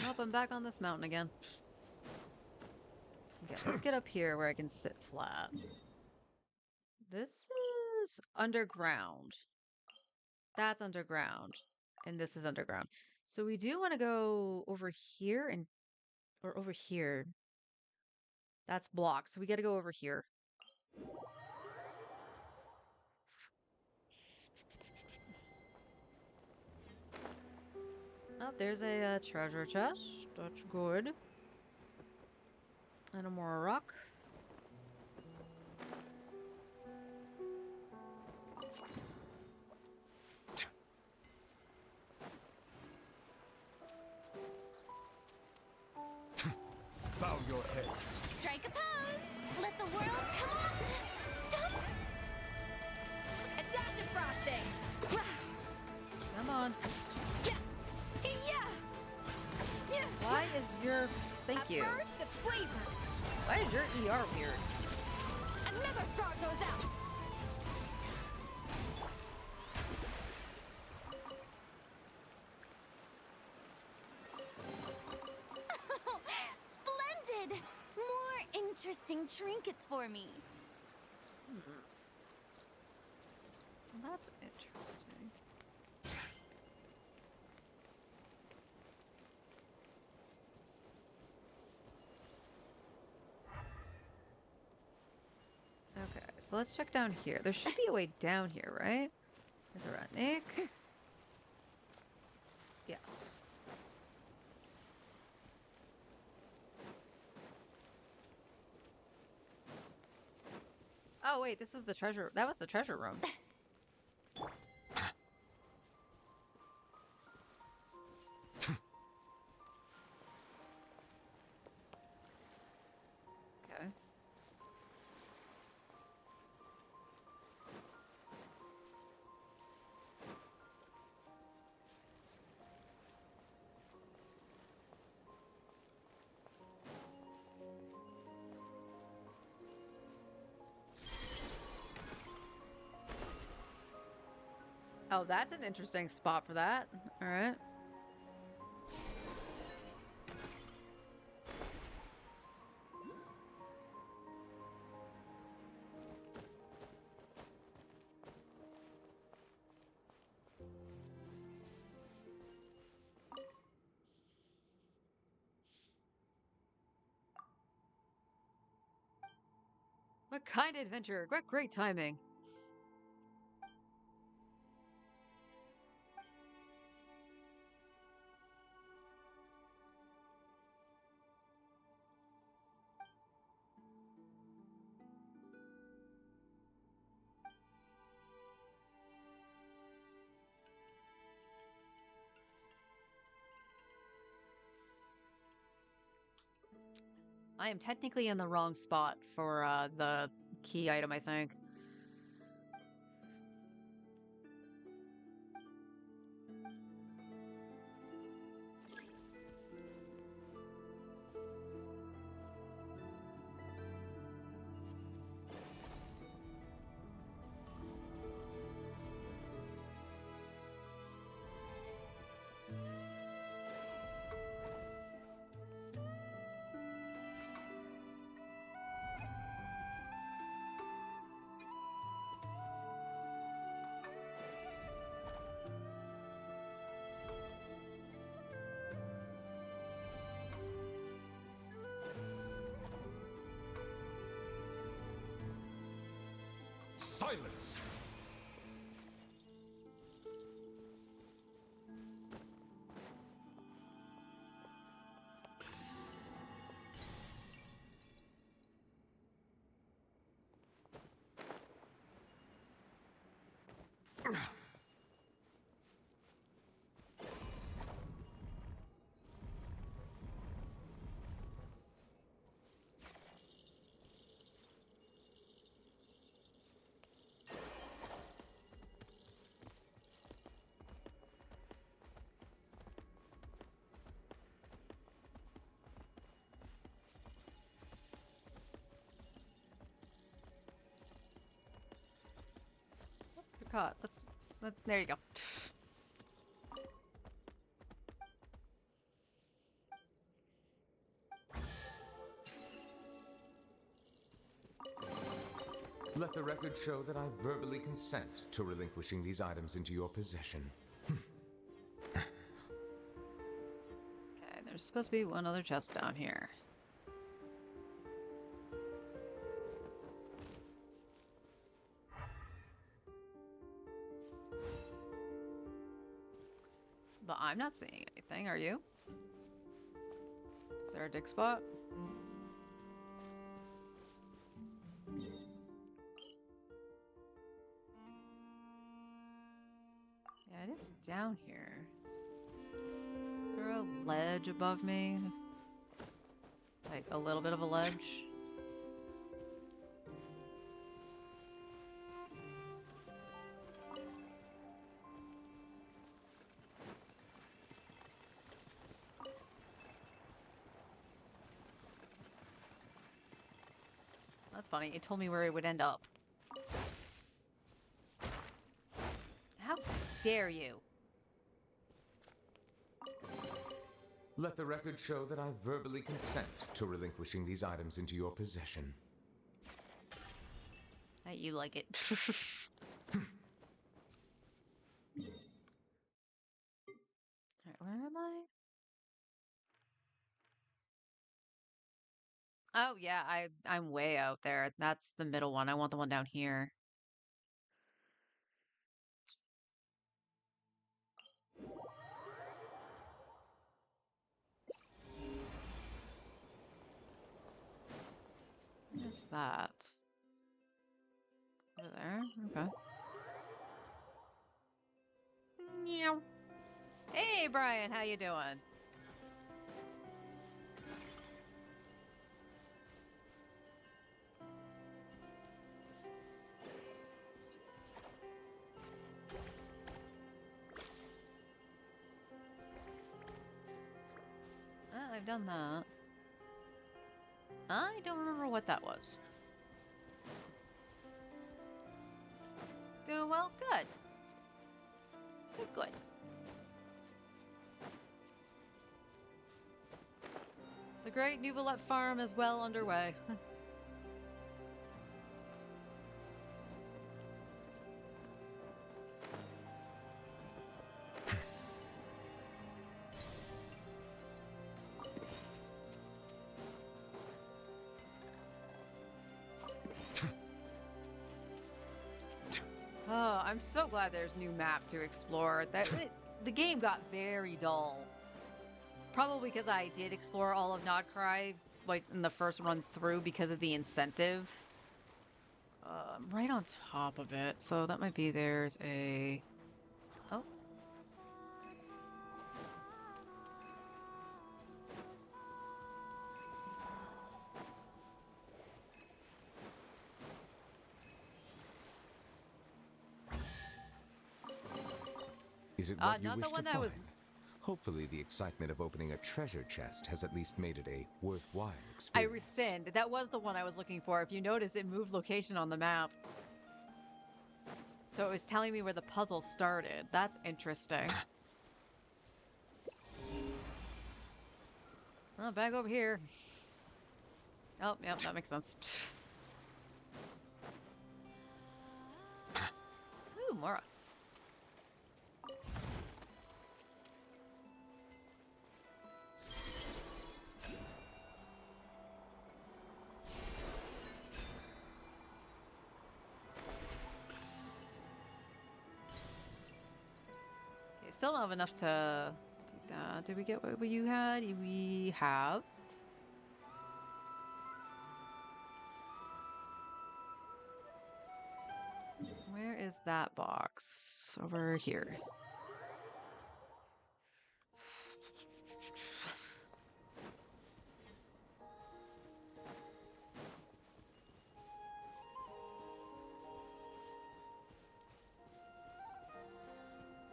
Nope, I'm back on this mountain again. Okay, let's get up here where I can sit flat. This is underground. That's underground. And this is underground. So we do want to go over here and... Or over here. That's blocked, so we got to go over here. Oh, there's a treasure chest. That's good. And a more rock. Bow your head. Strike a pose. Let the world come on. Stop. A dash of frosting. Come on. Yeah. Why is your... Thank you. Burst of flavor. Why is your ER weird? Another star goes out. Splendid. More interesting trinkets for me. That's interesting. Okay, so let's check down here. There should be a way down here, right? Is there a Nick? Yes. Oh, wait, this was the treasure. That was the treasure room. Okay. Oh, that's an interesting spot for that. All right. What kind of adventure? What great timing. I am technically in the wrong spot for the key item, I think. Silence! You're caught. There you go. Let the record show that I verbally consent to relinquishing these items into your possession. Okay, there's supposed to be one other chest down here. But I'm not seeing anything, are you? Is there a dig spot? Yeah, it is down here. Is there a ledge above me? Like a little bit of a ledge? That's funny. It told me where it would end up. How dare you? Let the record show that I verbally consent to relinquishing these items into your possession. You like it. Alright, where am I? Oh yeah, I'm way out there. That's the middle one. I want the one down here. Where's that? Over there? Okay. Meow. Hey Brian, how you doing? I've done that. I don't remember what that was. Well, good. Good, good. The Great Nouvelette Farm is well underway. Oh, I'm so glad there's new map to explore. The game got very dull. Probably because I did explore all of Nodcry, like, in the first run through because of the incentive. I'm right on top of it, so that might be there's a... Oh. Is it what you not wish the one to that find? was... Hopefully the excitement of opening a treasure chest has at least made it a worthwhile I experience. rescind. That was the one I was looking for. If you notice, it moved location on the map. So it was telling me where the puzzle started. That's interesting. Well, back over here. Oh, yep, that makes sense. Ooh, Mora. Okay, still don't have enough to do that. Did we get what you had? We have. Where is that box? Over here.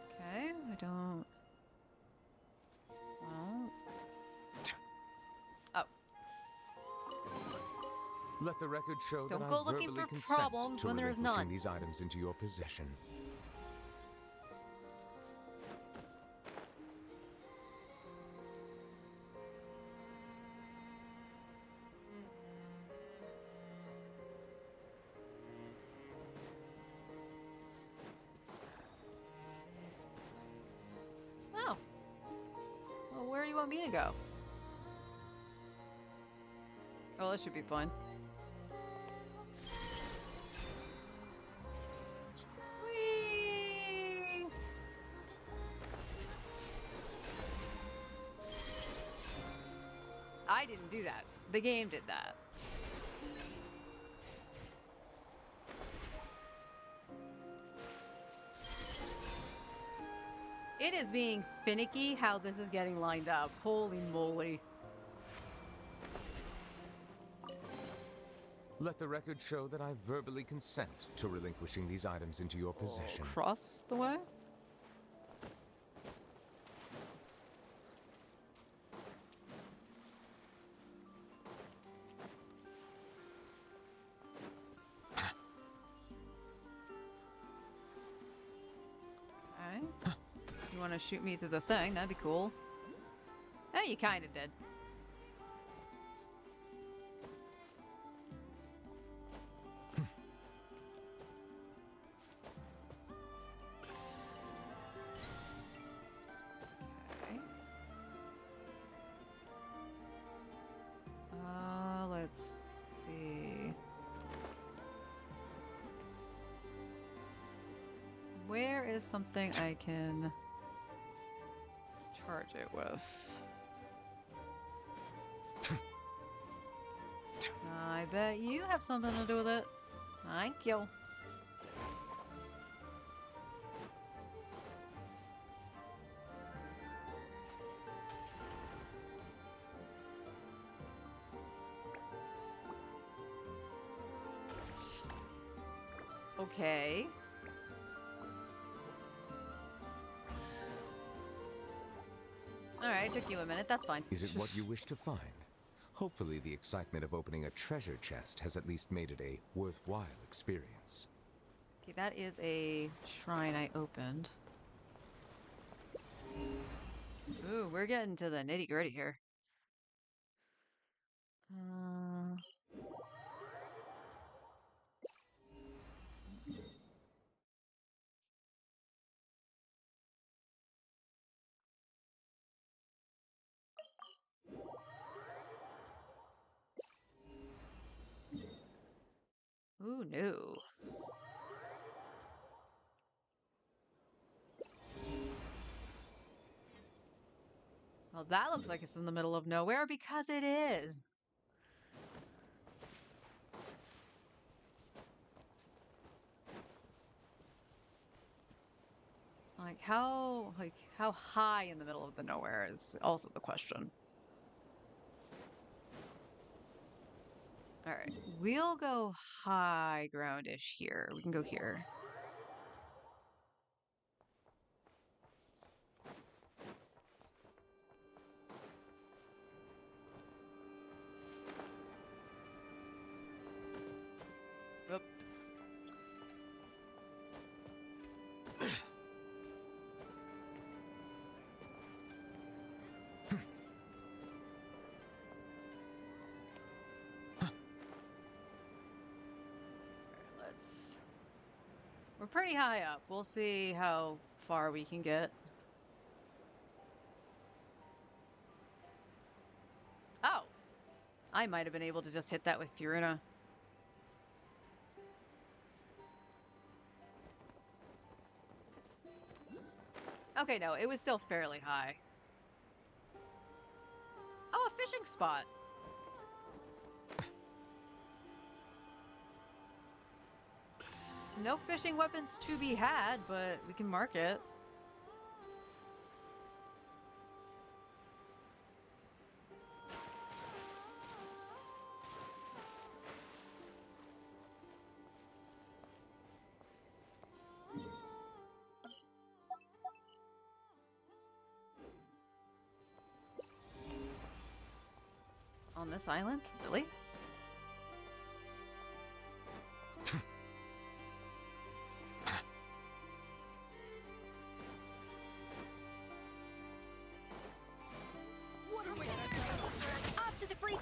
Okay, I don't... Well... Oh. Let the record show Don't that go I looking verbally for consent problems to when there is relinquishing none. these items into your possession. Oh. Well, where do you want me to go? Oh, this should be fun. Whee! I didn't do that. The game did that. It is being finicky how this is getting lined up. Holy moly. Let the record show that I verbally consent to relinquishing these items into your possession. Across the way? Okay. You want to shoot me to the thing? That'd be cool. Eh, you kind of did. Okay. Let's see. Where is something I can charge it with? I bet you have something to do with it. Thank you. Okay. Alright, took you a minute. That's fine. Is it what you wish to find? Hopefully the excitement of opening a treasure chest has at least made it a worthwhile experience. Okay, that is a shrine I opened. Ooh, we're getting to the nitty-gritty here. Uh... Ooh, no. Well, that looks like it's in the middle of nowhere because it is. How high in the middle of the nowhere is also the question. All right, we'll go high ground-ish here. We can go here. Oop. We're pretty high up. We'll see how far we can get. Oh! I might have been able to just hit that with Purina. Okay, no, it was still fairly high. Oh, a fishing spot! No fishing weapons to be had, but we can mark it. On this island? Really? What are we gonna do? Off to the free.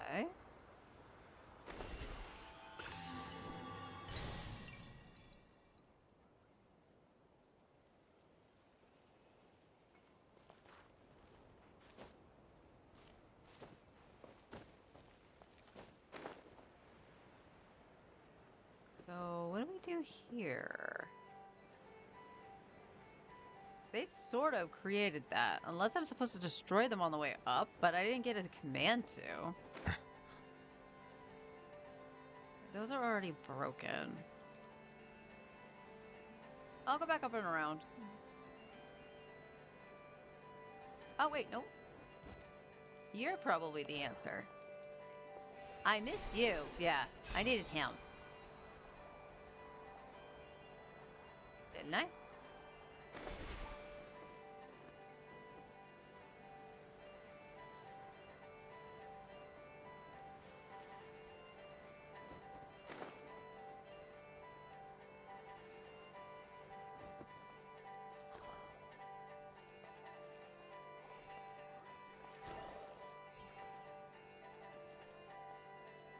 Okay. So, what do we do here? They sort of created that, unless I'm supposed to destroy them on the way up, but I didn't get a command to. Those are already broken. I'll go back up and around. Oh, wait, nope. You're probably the answer. I missed you. Yeah, I needed him. Didn't I?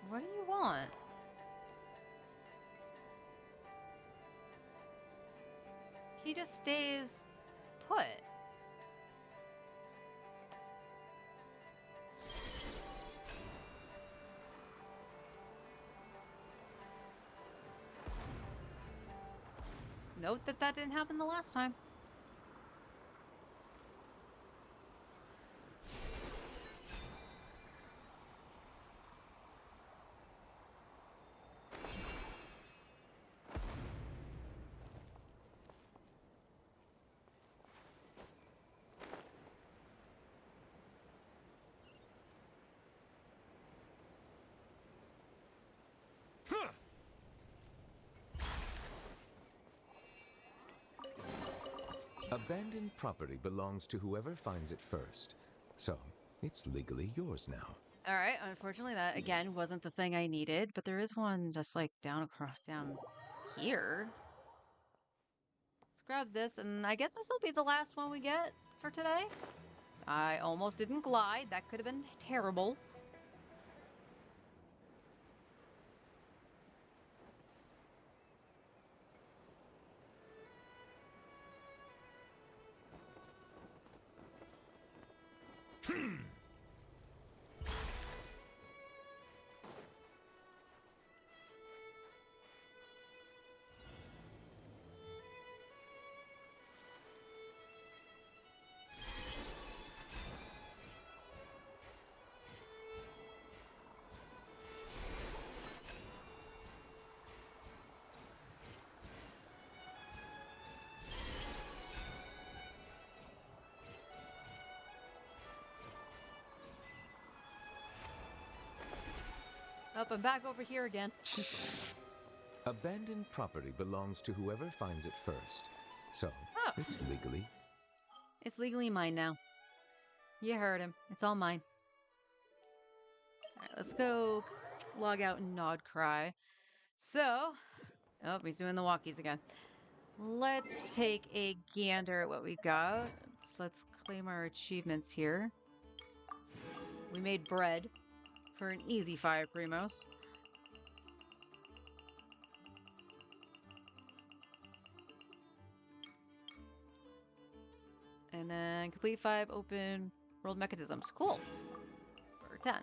What do you want? He just stays put. Note that that didn't happen the last time. Abandoned property belongs to whoever finds it first. So, it's legally yours now. All right. Unfortunately, that again wasn't the thing I needed, but there is one just like down here. Let's grab this, and I guess this will be the last one we get for today. I almost didn't glide. That could have been terrible. Oh, I'm back over here again. Abandoned property belongs to whoever finds it first. So, it's legally... It's legally mine now. You heard him. It's all mine. All right, let's go log out and nod cry. So, oh, he's doing the walkies again. Let's take a gander at what we got. So let's claim our achievements here. We made bread for an easy 5 primos. And then complete 5 open world mechanisms. Cool. For 10.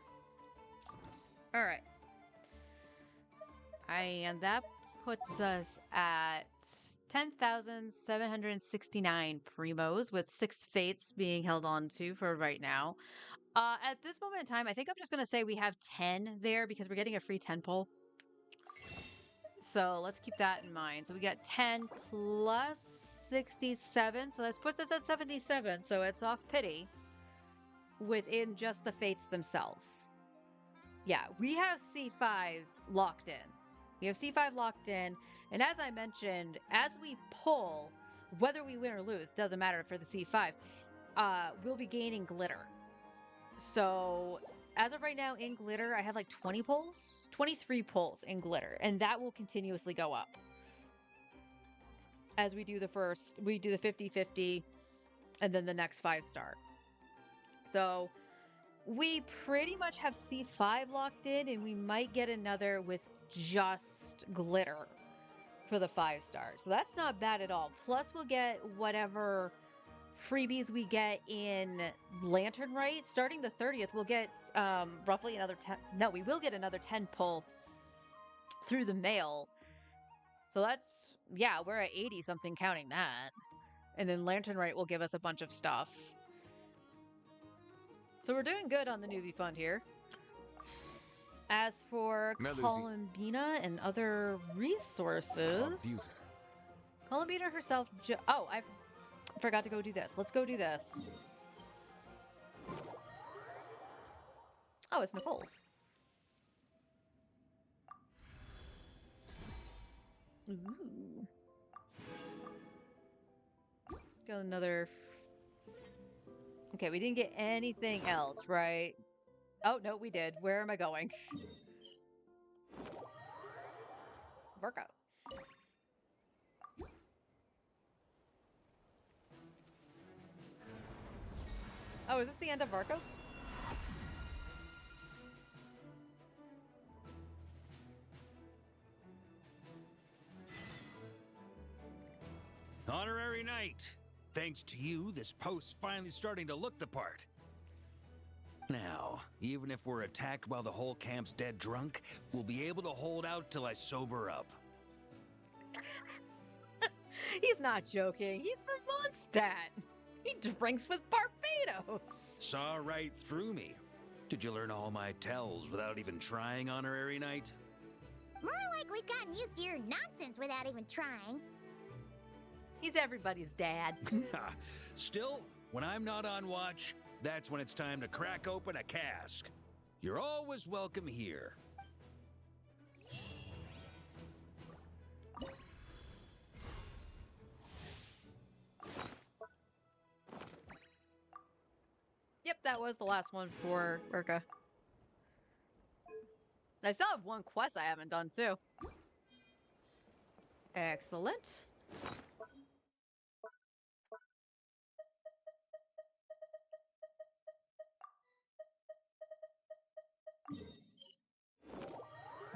Alright. And that puts us at 10,769 primos, with 6 fates being held on to for right now. At this moment in time, I think I'm just going to say we have 10 there because we're getting a free 10 pull. So let's keep that in mind. So we got 10 plus 67. So that puts us at 77. So it's off pity within just the fates themselves. Yeah, we have C5 locked in. We have C5 locked in. And as I mentioned, as we pull, whether we win or lose, doesn't matter for the C5, we'll be gaining glitter. So as of right now in glitter, I have like 20 pulls, 23 pulls in glitter, and that will continuously go up as we do the 50-50 and then the next 5-star. So we pretty much have C5 locked in, and we might get another with just glitter for the 5-star. So that's not bad at all. Plus we'll get whatever freebies we get in Lantern Rite. Starting the 30th, we'll get roughly another 10. No, we will get another 10 pull through the mail. So that's, yeah, we're at 80 something counting that. And then Lantern Rite will give us a bunch of stuff. So we're doing good on the newbie fund here. As for Columbina and other resources, Columbina herself. Oh, I forgot to go do this. Let's go do this. Oh, it's Nicole's. Ooh. Got another. Okay, we didn't get anything else, right? Oh, no, we did. Where am I going? Virgo. Oh, is this the end of Varcos? Honorary Knight. Thanks to you, this post's finally starting to look the part. Now, even if we're attacked while the whole camp's dead drunk, we'll be able to hold out till I sober up. He's not joking. He's from Mondstadt. He drinks with Barbados. Saw right through me. Did you learn all my tells without even trying, Honorary Knight? More like we've gotten used to your nonsense without even trying. He's everybody's dad. Still, when I'm not on watch, that's when it's time to crack open a cask. You're always welcome here. That was the last one for Urka. And I still have one quest I haven't done, too. Excellent.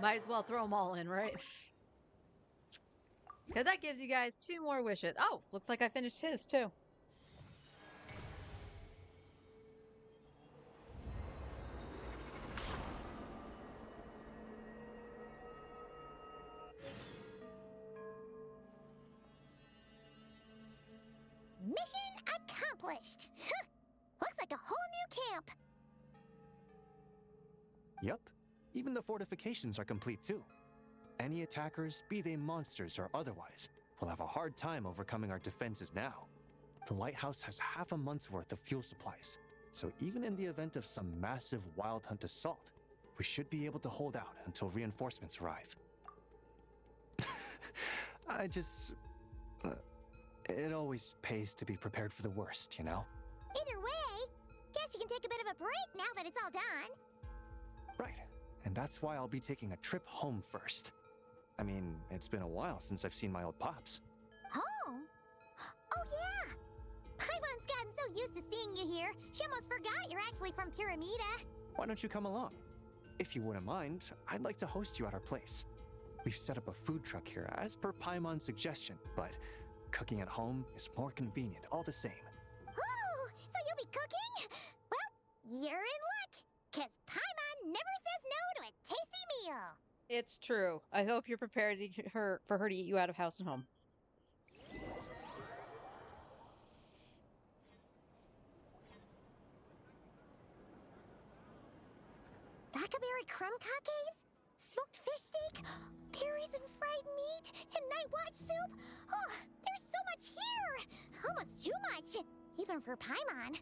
Might as well throw them all in, right? Because that gives you guys 2 more wishes. Oh, looks like I finished his, too. Mission accomplished. Looks like a whole new camp. Yep. Even the fortifications are complete too. Any attackers, be they monsters or otherwise, will have a hard time overcoming our defenses now. The lighthouse has half a month's worth of fuel supplies, so even in the event of some massive wild hunt assault, we should be able to hold out until reinforcements arrive. It always pays to be prepared for the worst, you know? Either way, guess you can take a bit of a break now that it's all done. Right. And that's why I'll be taking a trip home first. I mean, it's been a while since I've seen my old pops. Home? Oh yeah! Paimon's gotten so used to seeing you here, she almost forgot you're actually from Pyramida. Why don't you come along? If you wouldn't mind, I'd like to host you at our place. We've set up a food truck here as per Paimon's suggestion, but cooking at home is more convenient all the same. Oh, so you'll be cooking? Well, you're in luck, because Paimon never says no to a tasty meal. It's true. I hope you're prepared for her to eat you out of house and home. Blackberry crumb cakes? Smoked fish steak? Berries and fried meat? And night watch soup? Oh, there's so much here! Almost too much, even for Paimon.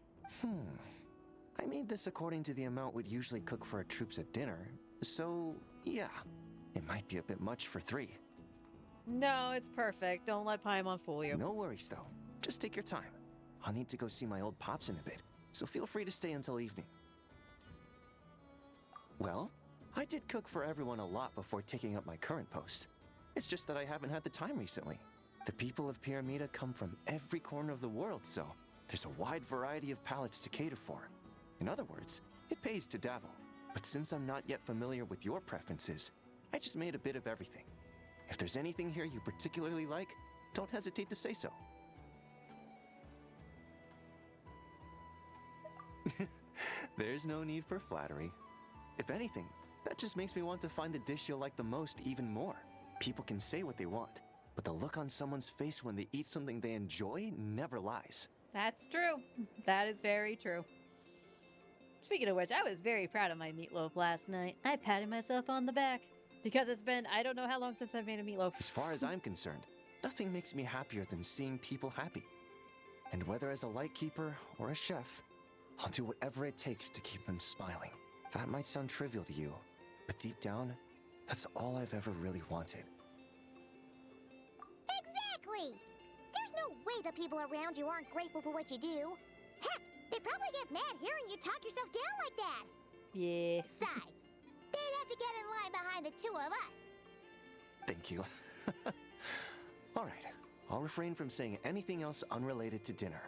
I made this according to the amount we'd usually cook for our troops at dinner, so yeah, it might be a bit much for 3. No, it's perfect. Don't let Paimon fool you. No worries though. Just take your time. I'll need to go see my old pops in a bit, so feel free to stay until evening. Well, I did cook for everyone a lot before taking up my current post. It's just that I haven't had the time recently. The people of Pyramida come from every corner of the world, so there's a wide variety of palates to cater for. In other words, it pays to dabble. But since I'm not yet familiar with your preferences, I just made a bit of everything. If there's anything here you particularly like, don't hesitate to say so. There's no need for flattery. If anything, that just makes me want to find the dish you'll like the most even more. People can say what they want, but the look on someone's face when they eat something they enjoy never lies. That's true. That is very true. Speaking of which, I was very proud of my meatloaf last night. I patted myself on the back because it's been, I don't know how long since I've made a meatloaf. As far as I'm concerned, nothing makes me happier than seeing people happy. And whether as a lightkeeper or a chef, I'll do whatever it takes to keep them smiling. That might sound trivial to you, but deep down, that's all I've ever really wanted. Exactly! There's no way the people around you aren't grateful for what you do. Heck, they'd probably get mad hearing you talk yourself down like that. Yeah. Besides, they'd have to get in line behind the 2 of us. Thank you. All right, I'll refrain from saying anything else unrelated to dinner.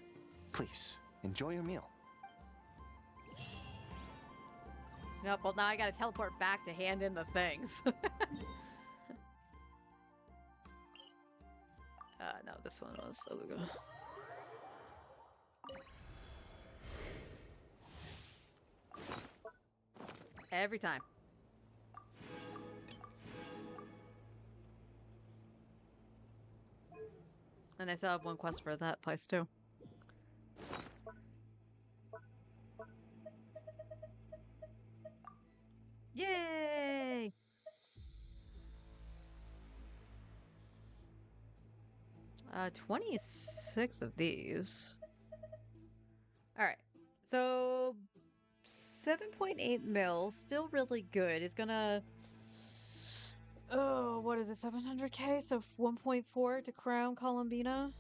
Please, enjoy your meal. Nope, well now I gotta teleport back to hand in the things. No, this one was Oluga. Every time. And I still have one quest for that place too. Yay! Uh, 26 of these. Alright, so 7.8 mil, still really good. It's gonna... Oh, what is it, 700k? So 1.4 to crown Columbina.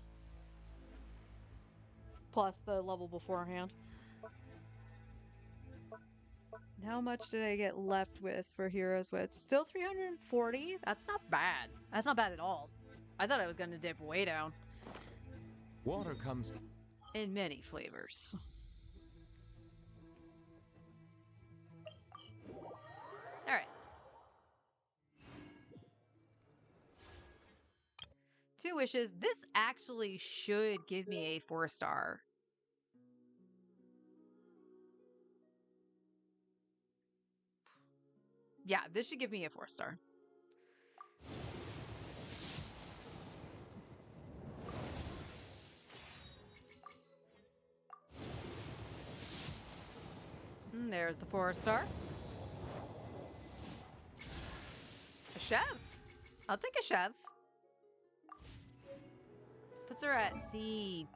Plus the level beforehand. How much did I get left with for Heroes with? Still 340? That's not bad. That's not bad at all. I thought I was going to dip way down. Water comes in many flavors. All right. 2 wishes. This actually should give me a 4-star. Yeah, this should give me a 4-star. And there's the 4-star. A Chev. I'll take a Chev. Puts her at C4?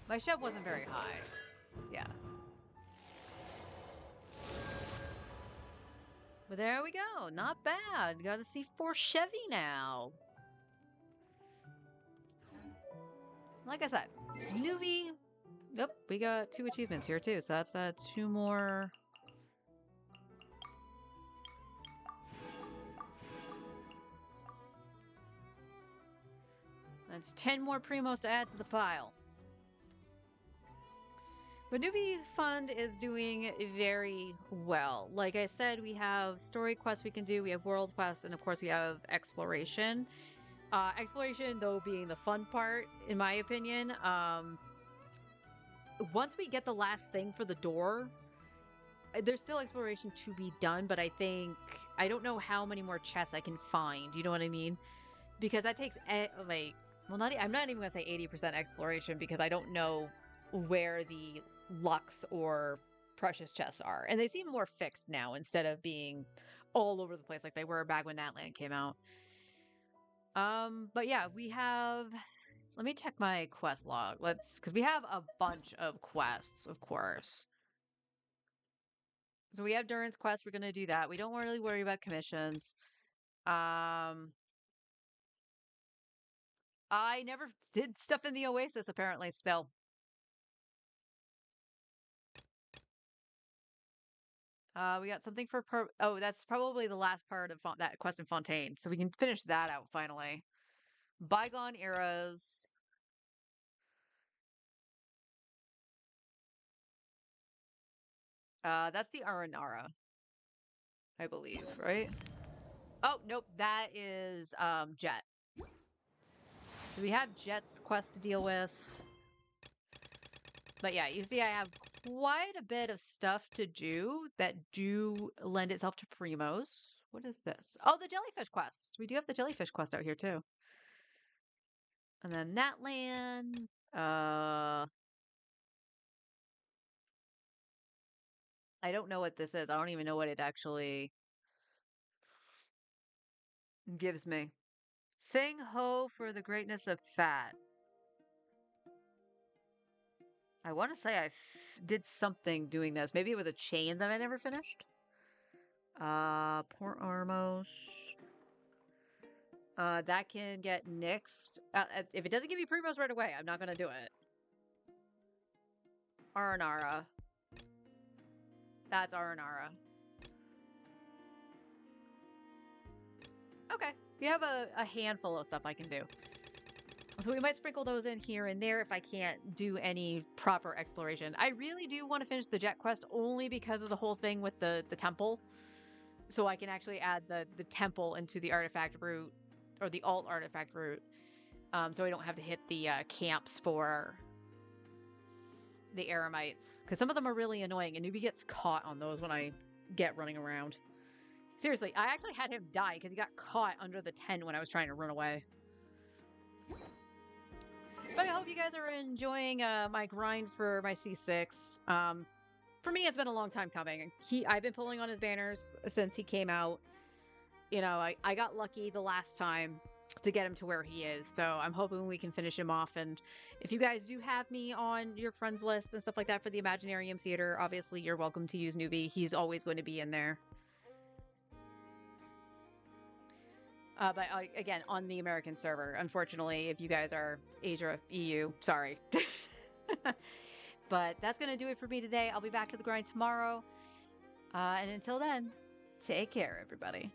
My Chev wasn't very high. Yeah. But there we go. Not bad. Got a C4 Chevy now. Like I said, newbie. Yep, we got 2 achievements here too. So that's 2 more. That's 10 more primos to add to the pile. But Newbie Fund is doing very well. Like I said, we have story quests we can do, we have world quests, and of course we have exploration. Exploration, though, being the fun part, in my opinion. Once we get the last thing for the door, there's still exploration to be done, but I don't know how many more chests I can find. You know what I mean? Because that takes, I'm not even going to say 80% exploration because I don't know where the Lux or Precious chests are. And they seem more fixed now instead of being all over the place like they were back when Natland came out. But yeah, we have... Let me check my quest log. Because we have a bunch of quests, of course. So we have Duran's quest. We're going to do that. We don't really worry about commissions. I never did stuff in the Oasis, apparently, still. We got something for... Oh, that's probably the last part of that quest in Fontaine. So we can finish that out, finally. Bygone Eras. That's the Aranara, I believe, right? Oh, nope, that is Jet. So we have Jet's quest to deal with. But yeah, you see I have quite a bit of stuff to do that do lend itself to primos. What is this? Oh, the Jellyfish quest. We do have the Jellyfish quest out here too. And then Natland. I don't know what this is. I don't even know what it actually gives me. Sing ho for the greatness of fat. I want to say I did something doing this. Maybe it was a chain that I never finished. Port Armos. That can get nixed. If it doesn't give you primos right away, I'm not going to do it. Aranara. That's Aranara. Okay. We have a handful of stuff I can do. So we might sprinkle those in here and there if I can't do any proper exploration. I really do want to finish the Jet quest only because of the whole thing with the temple. So I can actually add the temple into the artifact route, or the alt artifact route. So I don't have to hit the camps for the Eremites. Because some of them are really annoying, and Newbie gets caught on those when I get running around. Seriously, I actually had him die because he got caught under the tent when I was trying to run away. But I hope you guys are enjoying my grind for my C6. For me, it's been a long time coming. I've been pulling on his banners since he came out. You know, I got lucky the last time to get him to where he is. So I'm hoping we can finish him off. And if you guys do have me on your friends list and stuff like that for the Imaginarium Theater, obviously you're welcome to use Newbie. He's always going to be in there. But again, on the American server, unfortunately, if you guys are Asia, EU, sorry. But that's going to do it for me today. I'll be back to the grind tomorrow. And until then, take care, everybody.